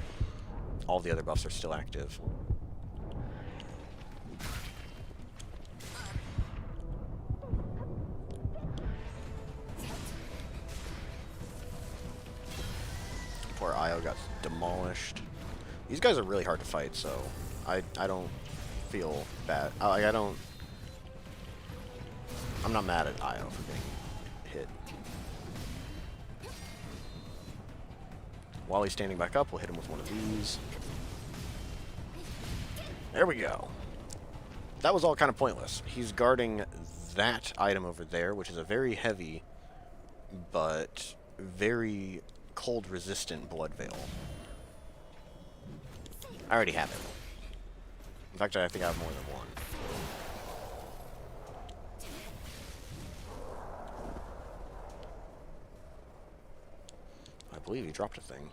all the other buffs are still active. Poor Io got demolished. These guys are really hard to fight, so I don't feel bad. I'm not mad at Io for being hit. While he's standing back up, we'll hit him with one of these. There we go. That was all kind of pointless. He's guarding that item over there, which is a very heavy, but very cold-resistant blood veil. I already have it. In fact, I think I have more than one. I believe he dropped a thing.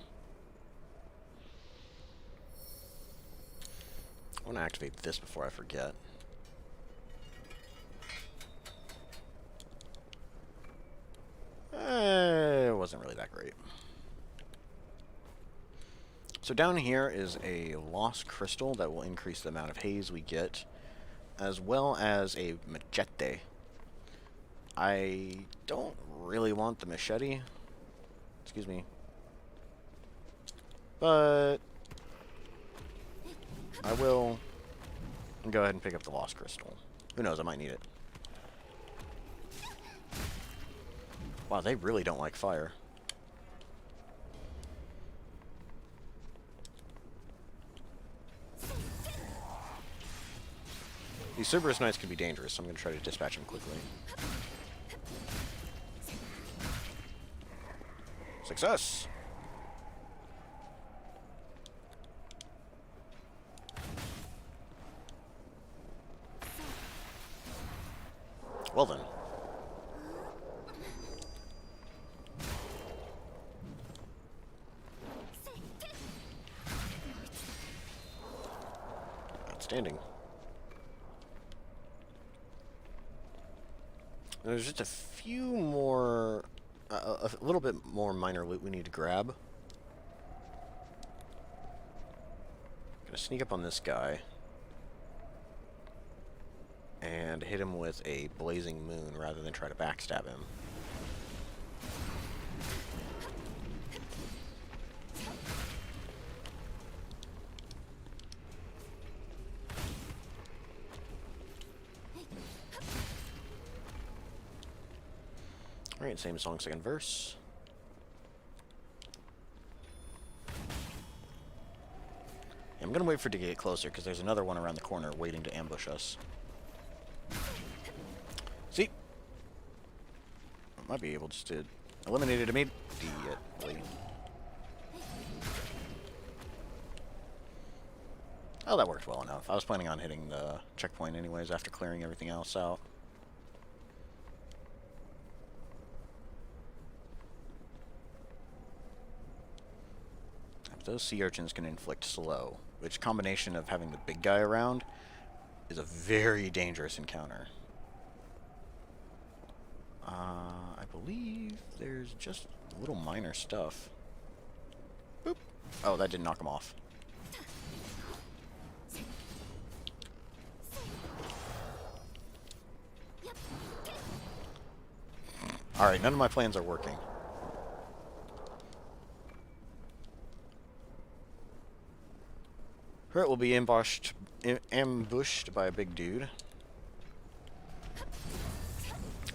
I want to activate this before I forget. It wasn't really that great. So down here is a lost crystal that will increase the amount of haze we get, as well as a machete. I don't really want the machete. Excuse me. But I will go ahead and pick up the lost crystal. Who knows, I might need it. Wow, they really don't like fire. These Cerberus Knights can be dangerous, so I'm going to try to dispatch them quickly. Success! Well then. Outstanding. There's just a few more, a little bit more minor loot we need to grab. Gonna sneak up on this guy and hit him with a blazing moon rather than try to backstab him. Alright, same song, second verse. I'm gonna wait for it to get closer, because there's another one around the corner waiting to ambush us. See? I might be able just to eliminate it immediately. Oh, that worked well enough. I was planning on hitting the checkpoint anyways after clearing everything else out. Those sea urchins can inflict slow, which combination of having the big guy around is a very dangerous encounter. I believe there's just little minor stuff. Boop. Oh, that didn't knock him off. Alright, none of my plans are working. Hurt will be ambushed by a big dude.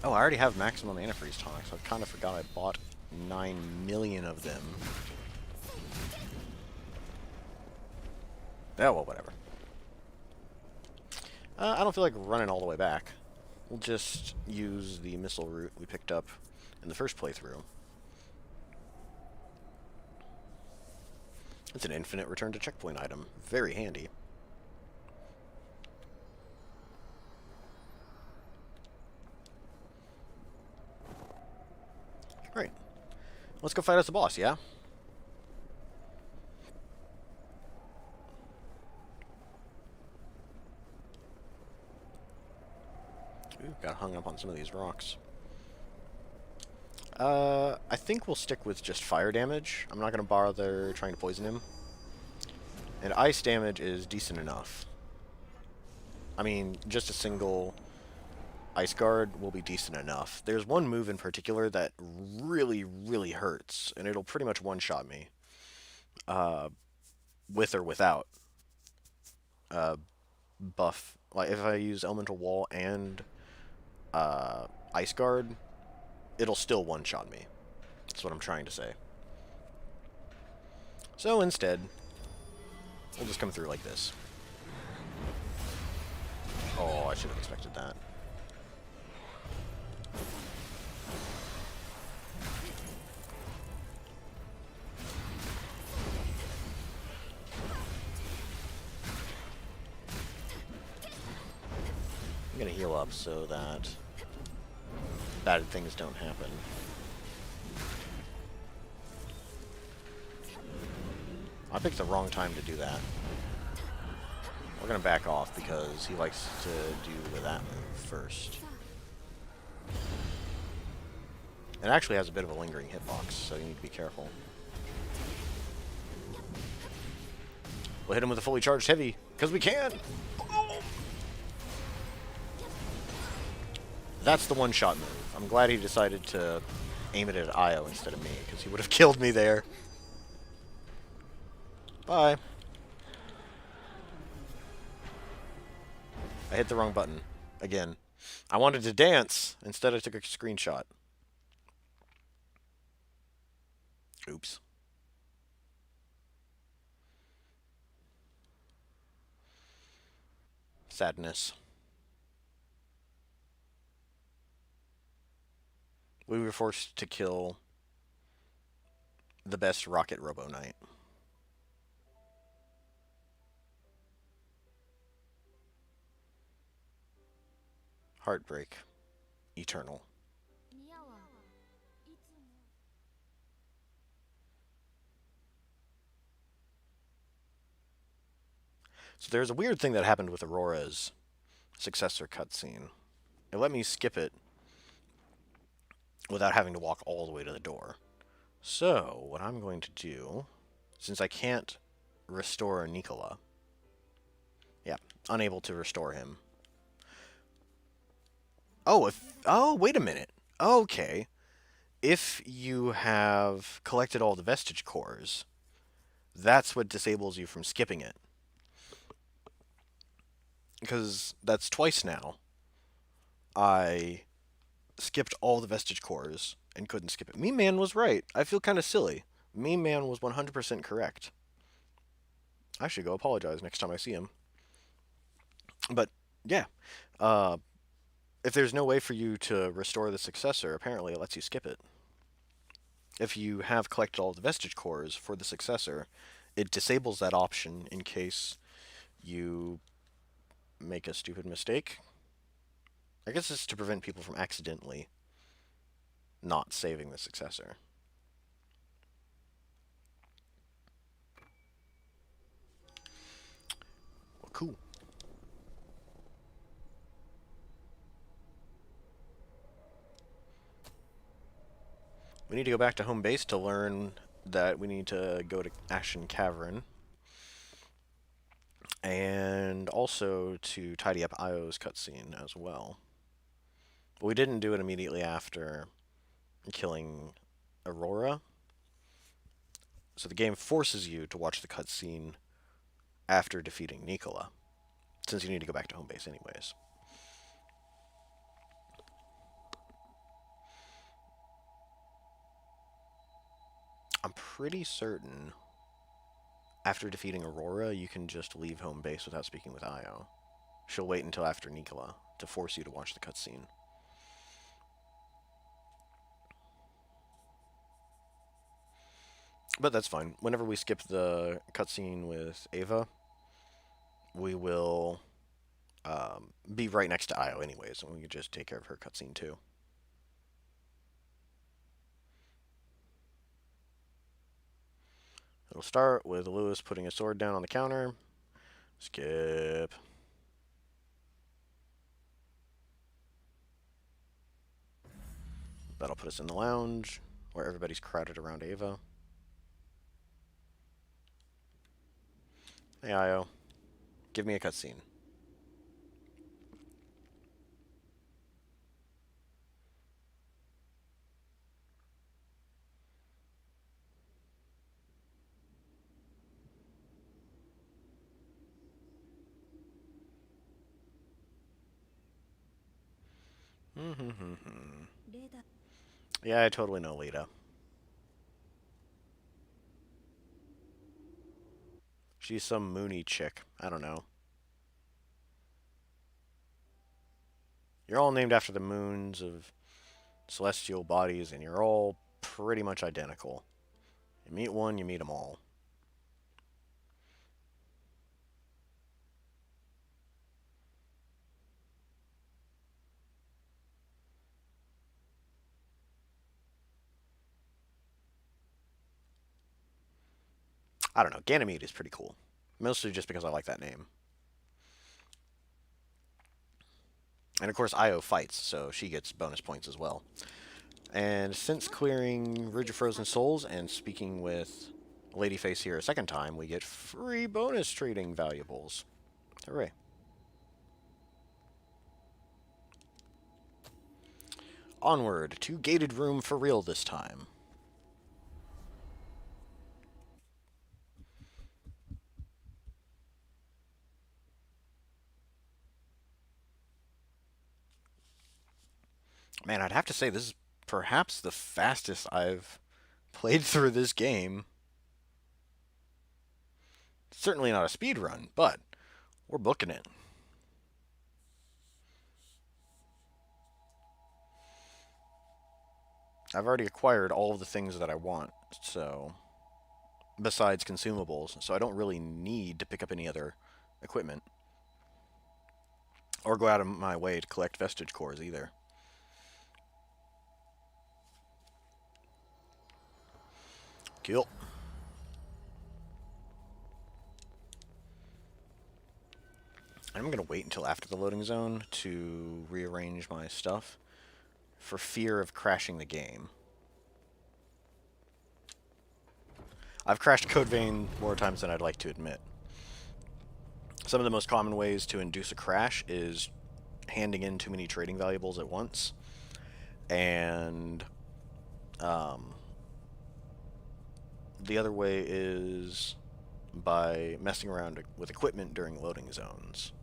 Oh, I already have maximum antifreeze tonics. I kind of forgot I bought 9 million of them. Oh, well, whatever. I don't feel like running all the way back. We'll just use the missile route we picked up in the first playthrough. It's an infinite return to checkpoint item. Very handy. Great. Let's go fight as the boss, yeah? Ooh, got hung up on some of these rocks. I think we'll stick with just fire damage. I'm not going to bother trying to poison him. And ice damage is decent enough. I mean, just a single ice guard will be decent enough. There's one move in particular that really, really hurts, and it'll pretty much one-shot me. With or without buff. Like, if I use Elemental Wall and ice guard, it'll still one-shot me. That's what I'm trying to say. So instead, we'll just come through like this. Oh, I should have expected that. I'm gonna heal up so that bad things don't happen. I picked the wrong time to do that. We're gonna back off because he likes to do that move first. It actually has a bit of a lingering hitbox, so you need to be careful. We'll hit him with a fully charged heavy, because we can! That's the one-shot move. I'm glad he decided to aim it at Io instead of me, because he would have killed me there. Bye. I hit the wrong button. Again. I wanted to dance. Instead I took a screenshot. Oops. Sadness. we were forced to kill the best Rocket Robo Knight. Heartbreak. Eternal. So there's a weird thing that happened with Aurora's successor cutscene. It let me skip it without having to walk all the way to the door. So, what I'm going to do, since I can't restore Nicola, yeah, unable to restore him. Oh, wait a minute. Okay. If you have collected all the vestige cores, that's what disables you from skipping it. Because that's twice now. I skipped all the vestige cores and couldn't skip it. Meme Man was right. I feel kind of silly. Meme Man was 100% correct. I should go apologize next time I see him. But, yeah. If there's no way for you to restore the successor, apparently it lets you skip it. If you have collected all the vestige cores for the successor, it disables that option in case you make a stupid mistake. I guess it's to prevent people from accidentally not saving the successor. Well, cool. We need to go back to home base to learn that we need to go to Ashen Cavern. And also to tidy up Io's cutscene as well. But we didn't do it immediately after killing Aurora. So the game forces you to watch the cutscene after defeating Nicola, since you need to go back to home base anyways. I'm pretty certain after defeating Aurora, you can just leave home base without speaking with Io. She'll wait until after Nicola to force you to watch the cutscene. But that's fine. Whenever we skip the cutscene with Ava, we will be right next to Io anyways, and we can just take care of her cutscene too. It'll start with Lewis putting his sword down on the counter. Skip. That'll put us in the lounge, where everybody's crowded around Ava. Hey, Io. Give me a cutscene. Yeah, I totally know Lita. She's some moony chick. I don't know. You're all named after the moons of celestial bodies, and you're all pretty much identical. You meet one, you meet them all. I don't know. Ganymede is pretty cool. Mostly just because I like that name. And of course, Io fights, so she gets bonus points as well. And since clearing Ridge of Frozen Souls and speaking with Ladyface here a second time, we get free bonus trading valuables. Hooray. Onward to gated room for real this time. Man, I'd have to say this is perhaps the fastest I've played through this game. Certainly not a speed run, but we're booking it. I've already acquired all of the things that I want, so besides consumables, so I don't really need to pick up any other equipment or go out of my way to collect vestige cores either. Cool. I'm going to wait until after the loading zone to rearrange my stuff for fear of crashing the game. I've crashed Code Vein more times than I'd like to admit. Some of the most common ways to induce a crash is handing in too many trading valuables at once, and the other way is by messing around with equipment during loading zones.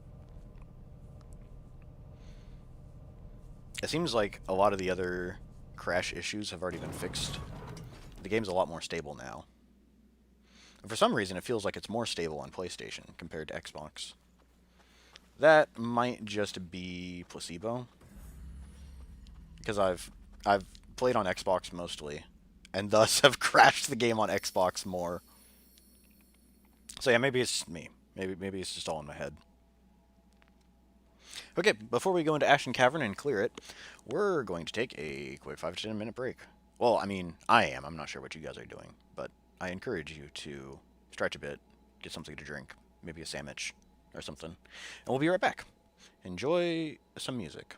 It seems like a lot of the other crash issues have already been fixed. The game's a lot more stable now. And for some reason, it feels like it's more stable on PlayStation compared to Xbox. That might just be placebo, because I've played on Xbox mostly, and thus have crashed the game on Xbox more. So yeah, maybe it's me. Maybe it's just all in my head. Okay, before we go into Ashen Cavern and clear it, we're going to take a quick 5 to 10 minute break. Well, I mean, I am. I'm not sure what you guys are doing, but I encourage you to stretch a bit, get something to drink, maybe a sandwich or something, and we'll be right back. Enjoy some music.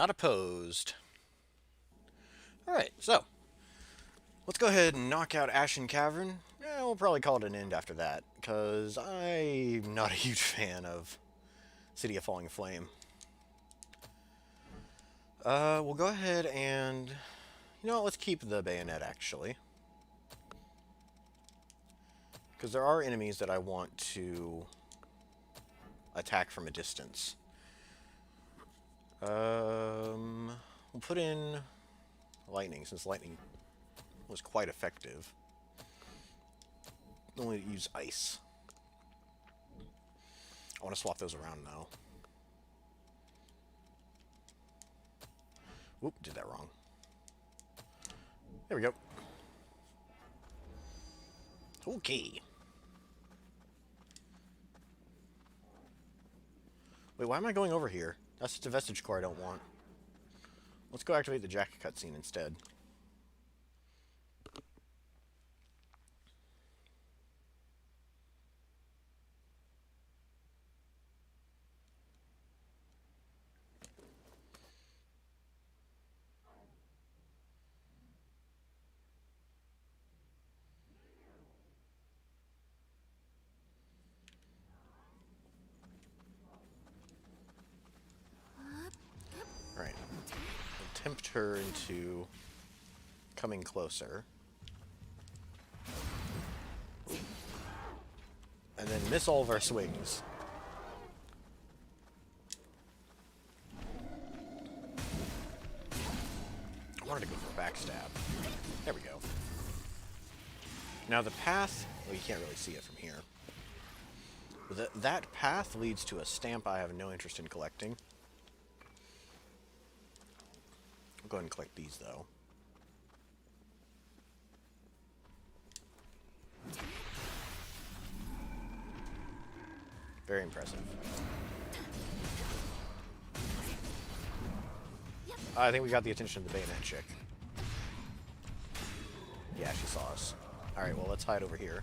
Not opposed. Alright, so. Let's go ahead and knock out Ashen Cavern. We'll probably call it an end after that, because I'm not a huge fan of City of Falling Flame. We'll go ahead and... You know what, let's keep the bayonet, actually. Because there are enemies that I want to attack from a distance. We'll put in lightning, since lightning was quite effective. Only use ice. I want to swap those around, though. Whoop, did that wrong. There we go. Okay. Wait, why am I going over here? That's just a vestige core I don't want. Let's go activate the jacket cutscene instead. Right. We'll tempt her into coming closer. And then miss all of our swings. I wanted to go for a backstab. There we go. Now the path... Well, you can't really see it from here. But that path leads to a stamp I have no interest in collecting. I'll go ahead and collect these, though. Very impressive. I think we got the attention of the bayonet chick. Yeah, she saw us. Alright, well, let's hide over here.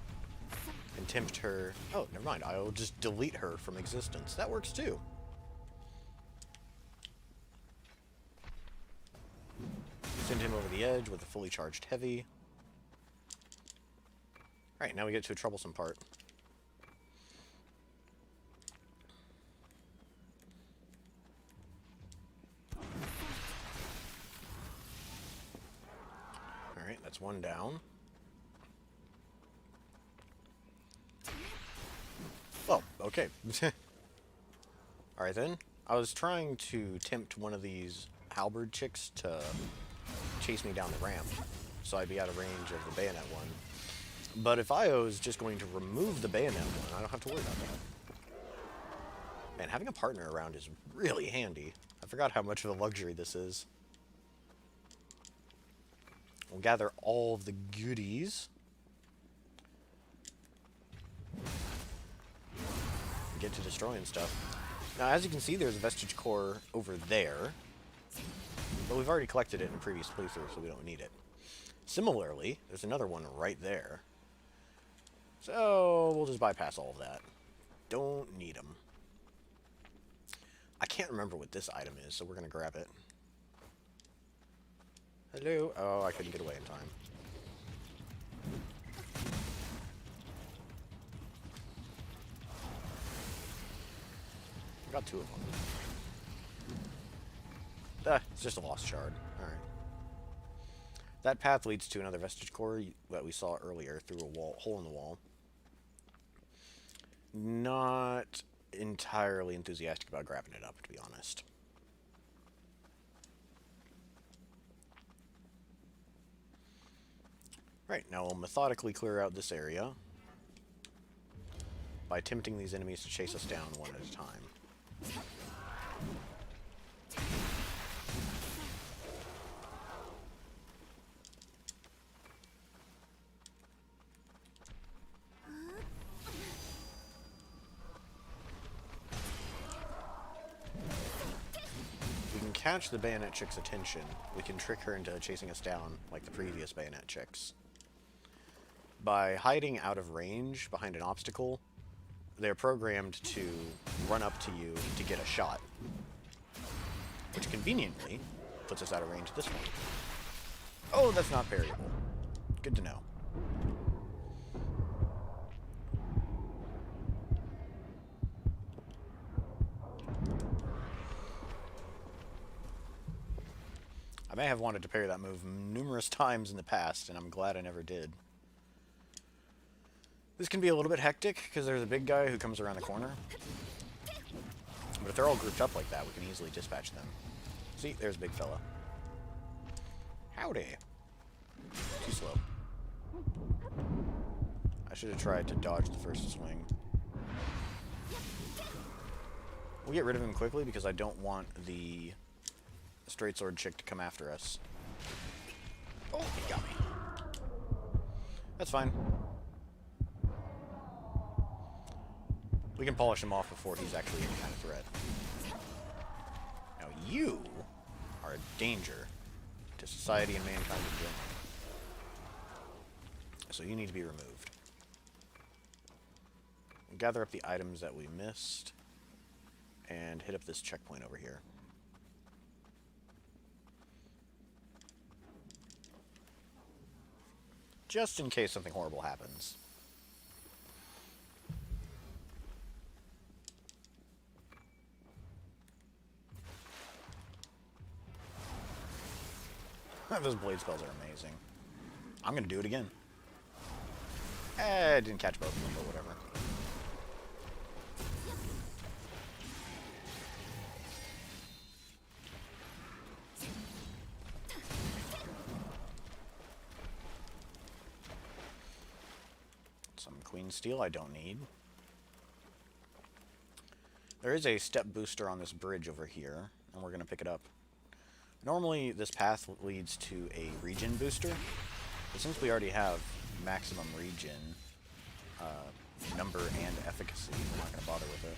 And tempt her... Oh, never mind. I'll just delete her from existence. That works, too. Send him over the edge with a fully charged heavy. Alright, now we get to a troublesome part. Alright, that's one down. Oh, okay. Alright then. I was trying to tempt one of these halberd chicks to chase me down the ramp, so I'd be out of range of the bayonet one. But if Io is just going to remove the bayonet one, I don't have to worry about that. Man, having a partner around is really handy. I forgot how much of a luxury this is. We'll gather all of the goodies. Get to destroying stuff. Now, as you can see, there's a vestige core over there. But we've already collected it in a previous playthrough, so we don't need it. Similarly, there's another one right there. So, we'll just bypass all of that. Don't need them. I can't remember what this item is, so we're going to grab it. Hello? Oh, I couldn't get away in time. I got two of them. It's just a lost shard. Alright. That path leads to another vestige core that we saw earlier through a hole in the wall. Not entirely enthusiastic about grabbing it up, to be honest. Right, now we'll methodically clear out this area by tempting these enemies to chase us down one at a time. We can catch the bayonet chick's attention. We can trick her into chasing us down like the previous bayonet chicks. By hiding out of range behind an obstacle, they're programmed to run up to you to get a shot. which conveniently puts us out of range at this one. Oh, that's not parryable. Good to know. I may have wanted to parry that move numerous times in the past, and I'm glad I never did. This can be a little bit hectic, because there's a big guy who comes around the corner. But if they're all grouped up like that, we can easily dispatch them. See, there's a big fella. Howdy. Too slow. I should have tried to dodge the first swing. We'll get rid of him quickly, because I don't want the straight sword chick to come after us. Oh, he got me. That's fine. We can polish him off before he's actually any kind of threat. Now you are a danger to society and mankind in general. So you need to be removed. We'll gather up the items that we missed and hit up this checkpoint over here. Just in case something horrible happens. Those blade spells are amazing. I'm gonna do it again. I didn't catch both of them, but whatever. Some Queen Steel I don't need. There is a step booster on this bridge over here, and we're gonna pick it up. Normally, this path leads to a regen booster, but since we already have maximum regen, number and efficacy, we're not going to bother with it.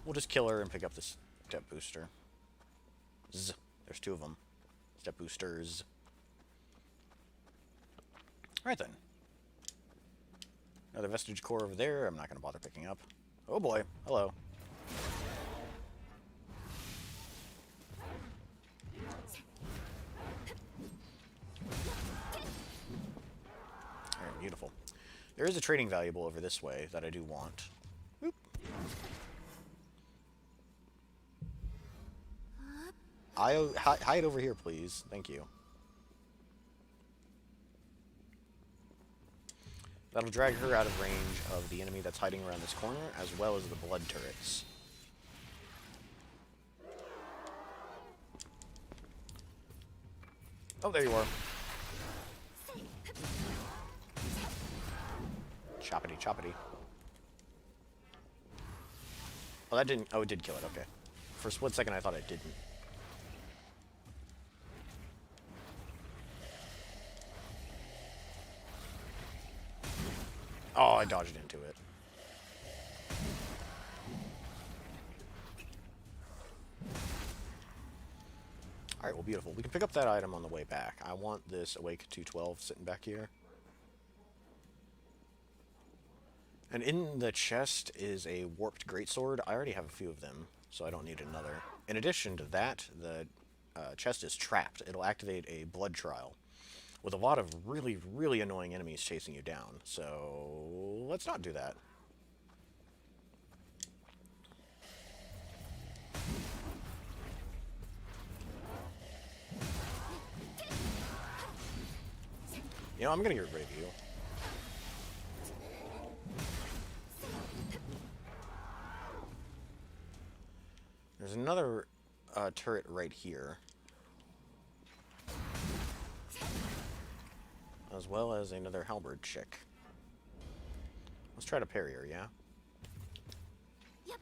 We'll just kill her and pick up the step booster. There's two of them. Step boosters. Alright then. Another vestige core over there, I'm not going to bother picking up. Oh boy, hello. Beautiful. There is a trading valuable over this way that I do want. Oop. Hide over here, please. Thank you. That'll drag her out of range of the enemy that's hiding around this corner, as well as the blood turrets. Oh, there you are. Choppity, choppity. Oh, that didn't... Oh, it did kill it. Okay. For a split second, I thought it didn't. Oh, I dodged into it. Alright, well, beautiful. We can pick up that item on the way back. I want this Awake 212 sitting back here. And in the chest is a warped greatsword. I already have a few of them, so I don't need another. In addition to that, the chest is trapped. It'll activate a blood trial with a lot of really, really annoying enemies chasing you down. So let's not do that. You know, I'm gonna get rid of you. There's another turret right here. As well as another halberd chick. Let's try to parry her, yeah? Yep.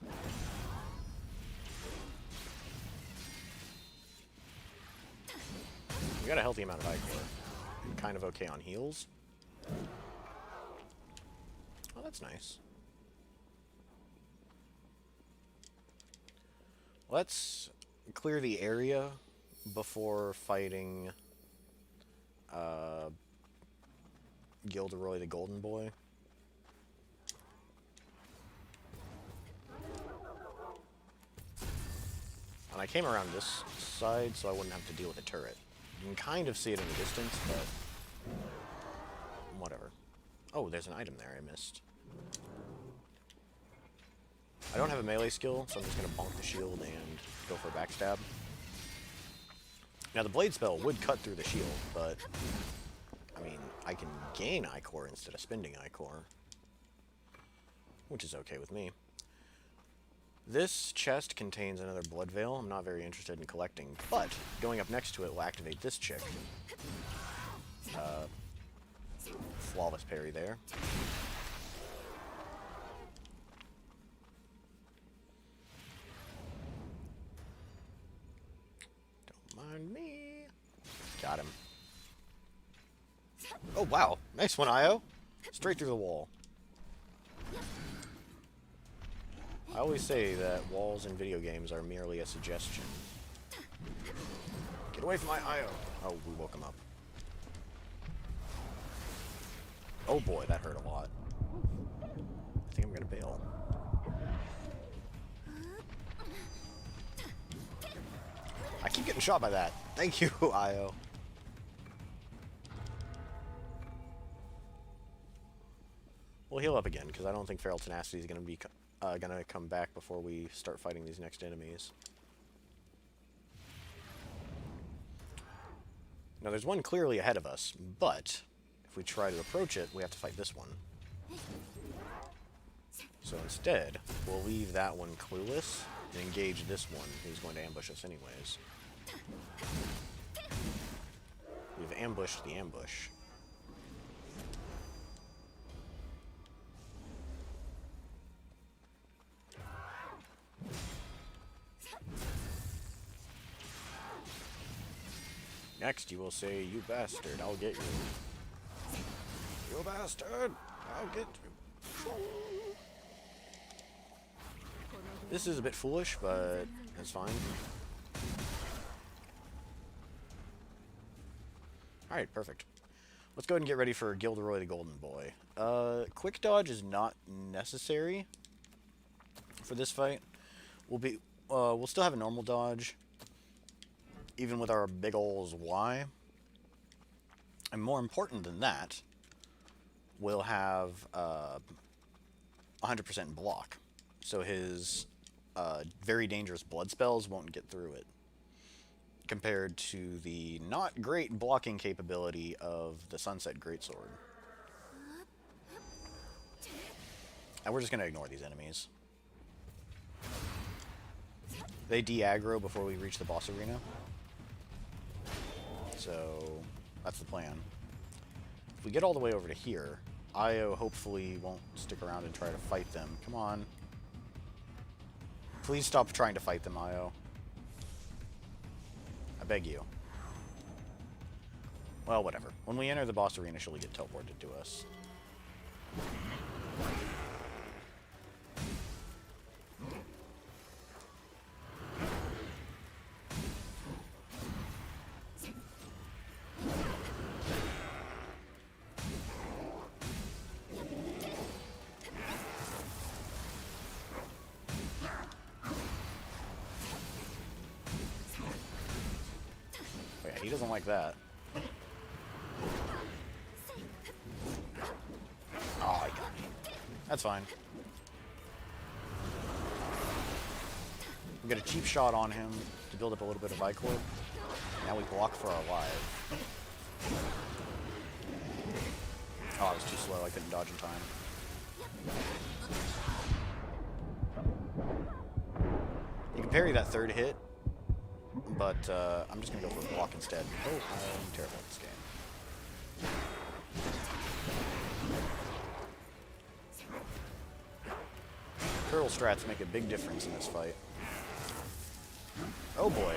We got a healthy amount of ichor. I'm kind of okay on heals. Oh, that's nice. Let's clear the area before fighting Gilderoy the Golden Boy. And I came around this side so I wouldn't have to deal with the turret. You can kind of see it in the distance, but whatever. Oh, there's an item there I missed. I don't have a melee skill, so I'm just going to bonk the shield and go for a backstab. Now, the blade spell would cut through the shield, but, I mean, I can gain Ichor instead of spending Ichor, which is okay with me. This chest contains another blood veil. I'm not very interested in collecting, but going up next to it will activate this chick. Flawless parry there. Don't mind me. Got him. Oh, wow. Nice one, Io. Straight through the wall. I always say that walls in video games are merely a suggestion. Get away from my Io. Oh, we woke him up. Oh boy, that hurt a lot. I think I'm gonna bail. I keep getting shot by that. Thank you, Io. We'll heal up again, because I don't think Feral Tenacity is gonna be gonna come back before we start fighting these next enemies. Now there's one clearly ahead of us, but if we try to approach it, we have to fight this one. So instead, we'll leave that one clueless and engage this one, who's going to ambush us anyways. We've ambushed the ambush. Next, you will say, "You bastard, I'll get you." You bastard, I'll get you. This is a bit foolish, but it's fine. Alright, perfect. Let's go ahead and get ready for Gilderoy the Golden Boy. Quick dodge is not necessary for this fight. We'll still have a normal dodge, even with our big ol's Y. And more important than that, we'll have 100% block. So his very dangerous blood spells won't get through it, compared to the not great blocking capability of the Sunset Greatsword. And we're just going to ignore these enemies. They de-aggro before we reach the boss arena. So that's the plan. If we get all the way over to here, Io hopefully won't stick around and try to fight them. Come on. Please stop trying to fight them, Io. I beg you. Well, whatever. When we enter the boss arena, she'll get teleported to us. He doesn't like that. Oh, he got me. That's fine. We get a cheap shot on him to build up a little bit of Ichor. Now we block for our life. Oh, I was too slow. I couldn't dodge in time. You can parry that third hit, but I'm just going to go for a block instead. Oh, I'm terrible at this game. Curl strats make a big difference in this fight. Oh boy.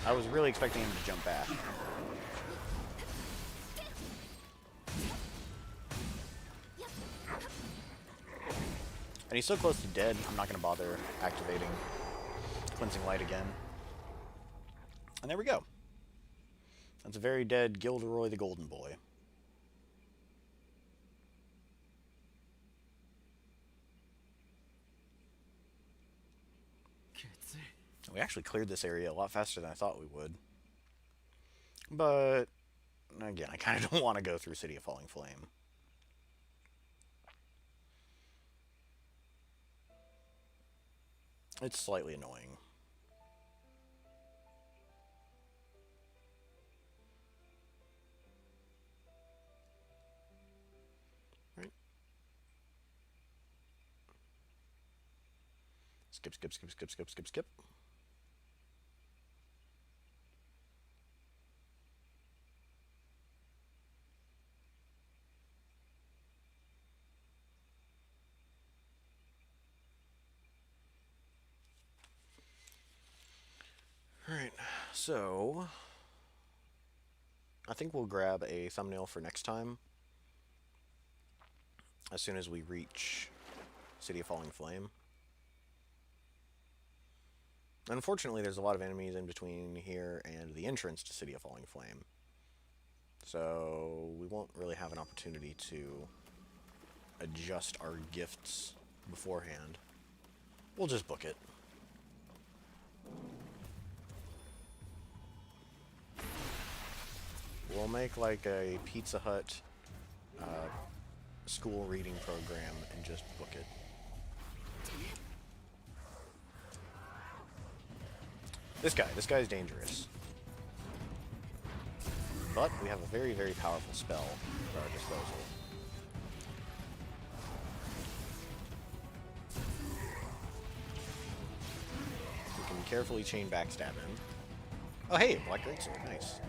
I was really expecting him to jump back. And he's so close to dead, I'm not going to bother activating Cleansing Light again. And there we go. That's a very dead Gilderoy the Golden Boy. We actually cleared this area a lot faster than I thought we would. But, again, I kind of don't want to go through City of Falling Flame. It's slightly annoying. Right. Skip, skip, skip, skip, skip, skip, skip. Alright, so I think we'll grab a thumbnail for next time as soon as we reach City of Falling Flame. Unfortunately, there's a lot of enemies in between here and the entrance to City of Falling Flame, so we won't really have an opportunity to adjust our gifts beforehand. We'll just book it. We'll make like a Pizza Hut school reading program and just book it. This guy is dangerous. But we have a very, very powerful spell at our disposal. We can carefully chain backstab him. Oh hey, Black Greatsword, nice.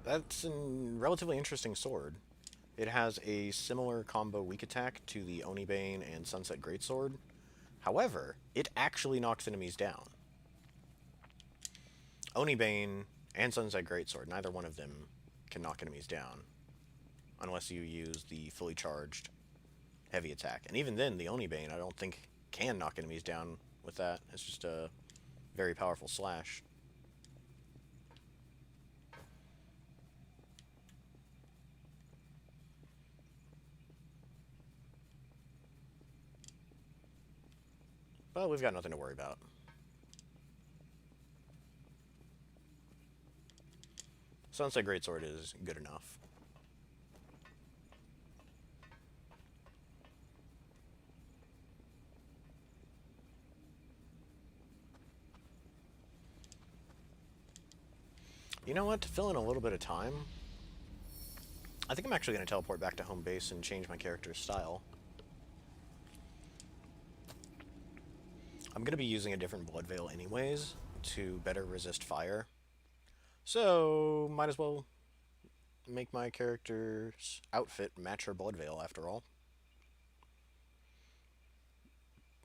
That's a relatively interesting sword. It has a similar combo weak attack to the Onibane and Sunset Greatsword. However, it actually knocks enemies down. Onibane and Sunset Greatsword, neither one of them can knock enemies down. Unless you use the fully charged heavy attack. And even then, the Onibane I don't think can knock enemies down with that. It's just a very powerful slash. But we've got nothing to worry about. Sunset Greatsword is good enough. You know what? To fill in a little bit of time, I think I'm actually going to teleport back to home base and change my character's style. I'm going to be using a different Blood Veil anyways to better resist fire. So, might as well make my character's outfit match her Blood Veil after all.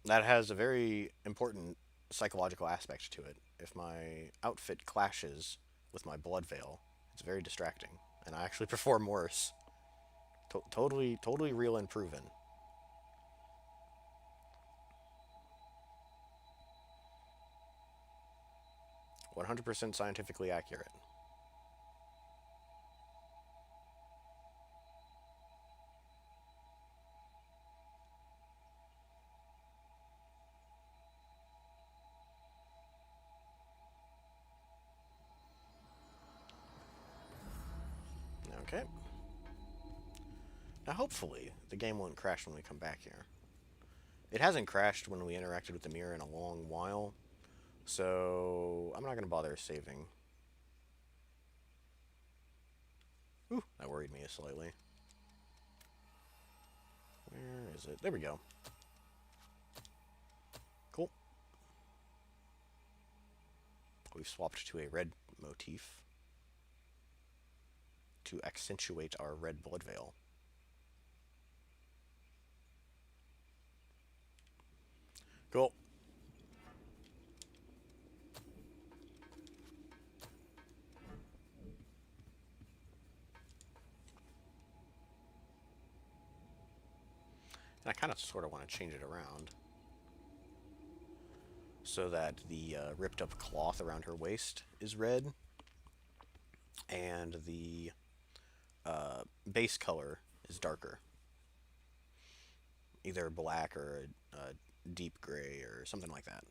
That has a very important psychological aspect to it. If my outfit clashes with my Blood Veil, it's very distracting, and I actually perform worse. Totally real and proven. 100% scientifically accurate. Okay. Now hopefully the game won't crash when we come back here. It hasn't crashed when we interacted with the mirror in a long while, so I'm not going to bother saving. Ooh, that worried me slightly. Where is it? There we go. Cool. We've swapped to a red motif to accentuate our red blood veil. Cool. And I kind of sort of want to change it around so that the ripped up cloth around her waist is red and the base color is darker. Either black or a deep gray or something like that.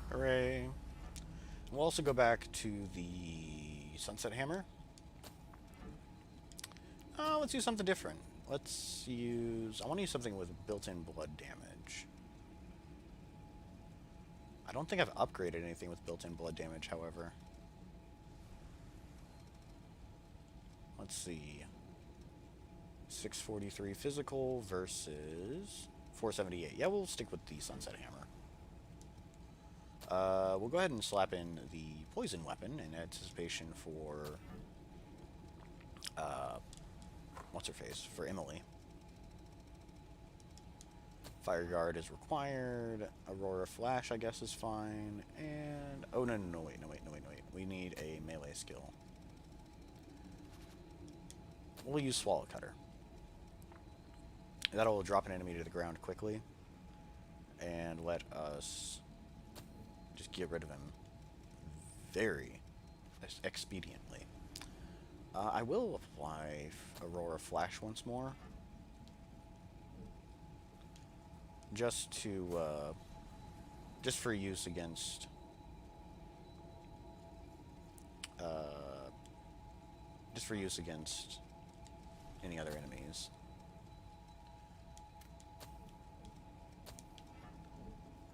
Hooray. We'll also go back to the Sunset Hammer. Let's use something different. Let's use... I want to use something with built-in blood damage. I don't think I've upgraded anything with built-in blood damage, however. Let's see. 643 physical versus 478. Yeah, we'll stick with the Sunset Hammer. We'll go ahead and slap in the poison weapon in anticipation for... what's her face? For Emily. Fire Guard is required. Aurora Flash, I guess, is fine. And... oh, no, wait. We need a melee skill. We'll use Swallow Cutter. That'll drop an enemy to the ground quickly. And let us just get rid of him very expediently. I will apply Aurora Flash once more. Just to, just for use against, any other enemies.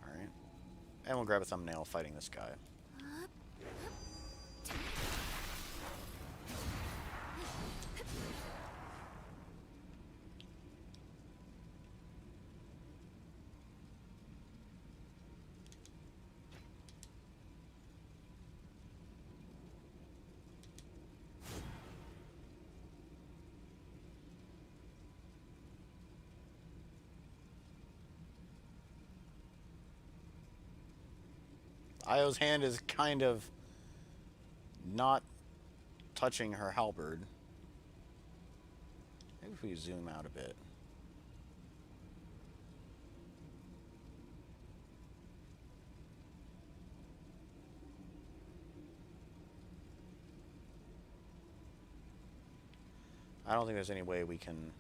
Alright. And we'll grab a thumbnail fighting this guy. Io's hand is kind of not touching her halberd. Maybe if we zoom out a bit. I don't think there's any way we can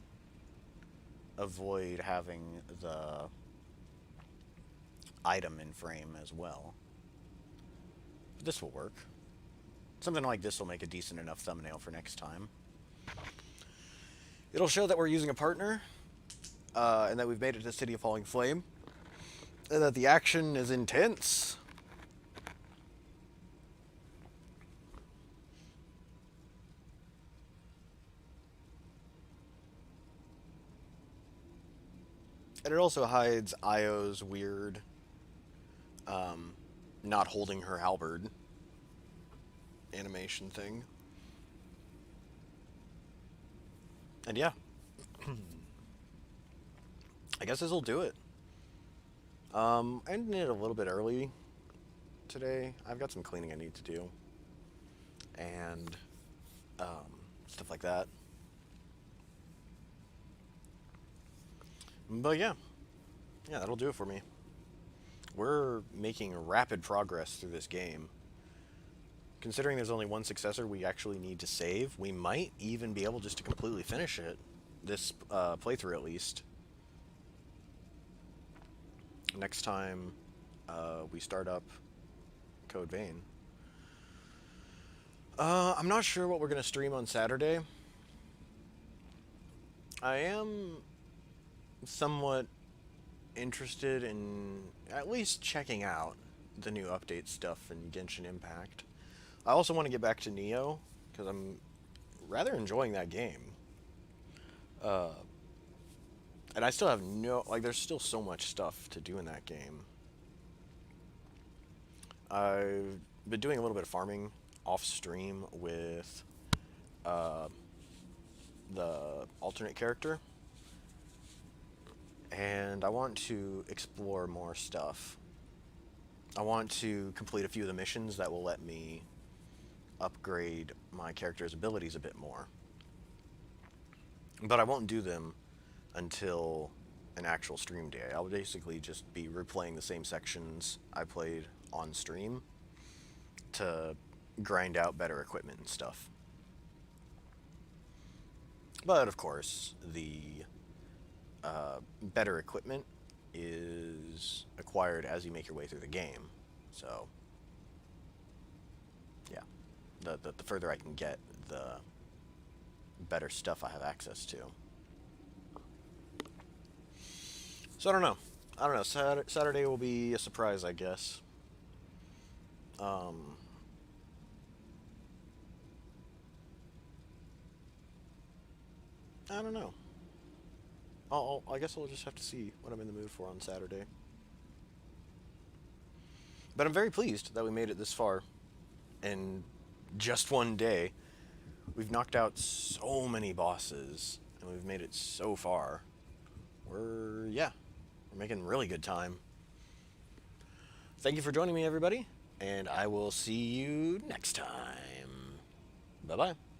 avoid having the item in frame as well. But this will work. Something like this will make a decent enough thumbnail for next time. It'll show that we're using a partner, and that we've made it to City of Falling Flame, and that the action is intense. And it also hides Io's weird, not holding her halberd animation thing. And yeah. I guess this'll do it. I ended it a little bit early today. I've got some cleaning I need to do. And, stuff like that. But yeah. Yeah, that'll do it for me. We're making rapid progress through this game. Considering there's only one successor we actually need to save, we might even be able just to completely finish it. This playthrough, at least. Next time we start up Code Vein. I'm not sure what we're going to stream on Saturday. I am somewhat interested in at least checking out the new update stuff in Genshin Impact. I also want to get back to Neo, because I'm rather enjoying that game. And I still have there's still so much stuff to do in that game. I've been doing a little bit of farming off stream with the alternate character. And I want to explore more stuff. I want to complete a few of the missions that will let me upgrade my character's abilities a bit more. But I won't do them until an actual stream day. I'll basically just be replaying the same sections I played on stream to grind out better equipment and stuff. But of course, the better equipment is acquired as you make your way through the game. So, yeah, the further I can get, the better stuff I have access to. So I don't know. Saturday will be a surprise, I guess. I don't know. I guess I'll just have to see what I'm in the mood for on Saturday. But I'm very pleased that we made it this far in just one day. We've knocked out so many bosses, and we've made it so far. We're making really good time. Thank you for joining me, everybody, and I will see you next time. Bye-bye.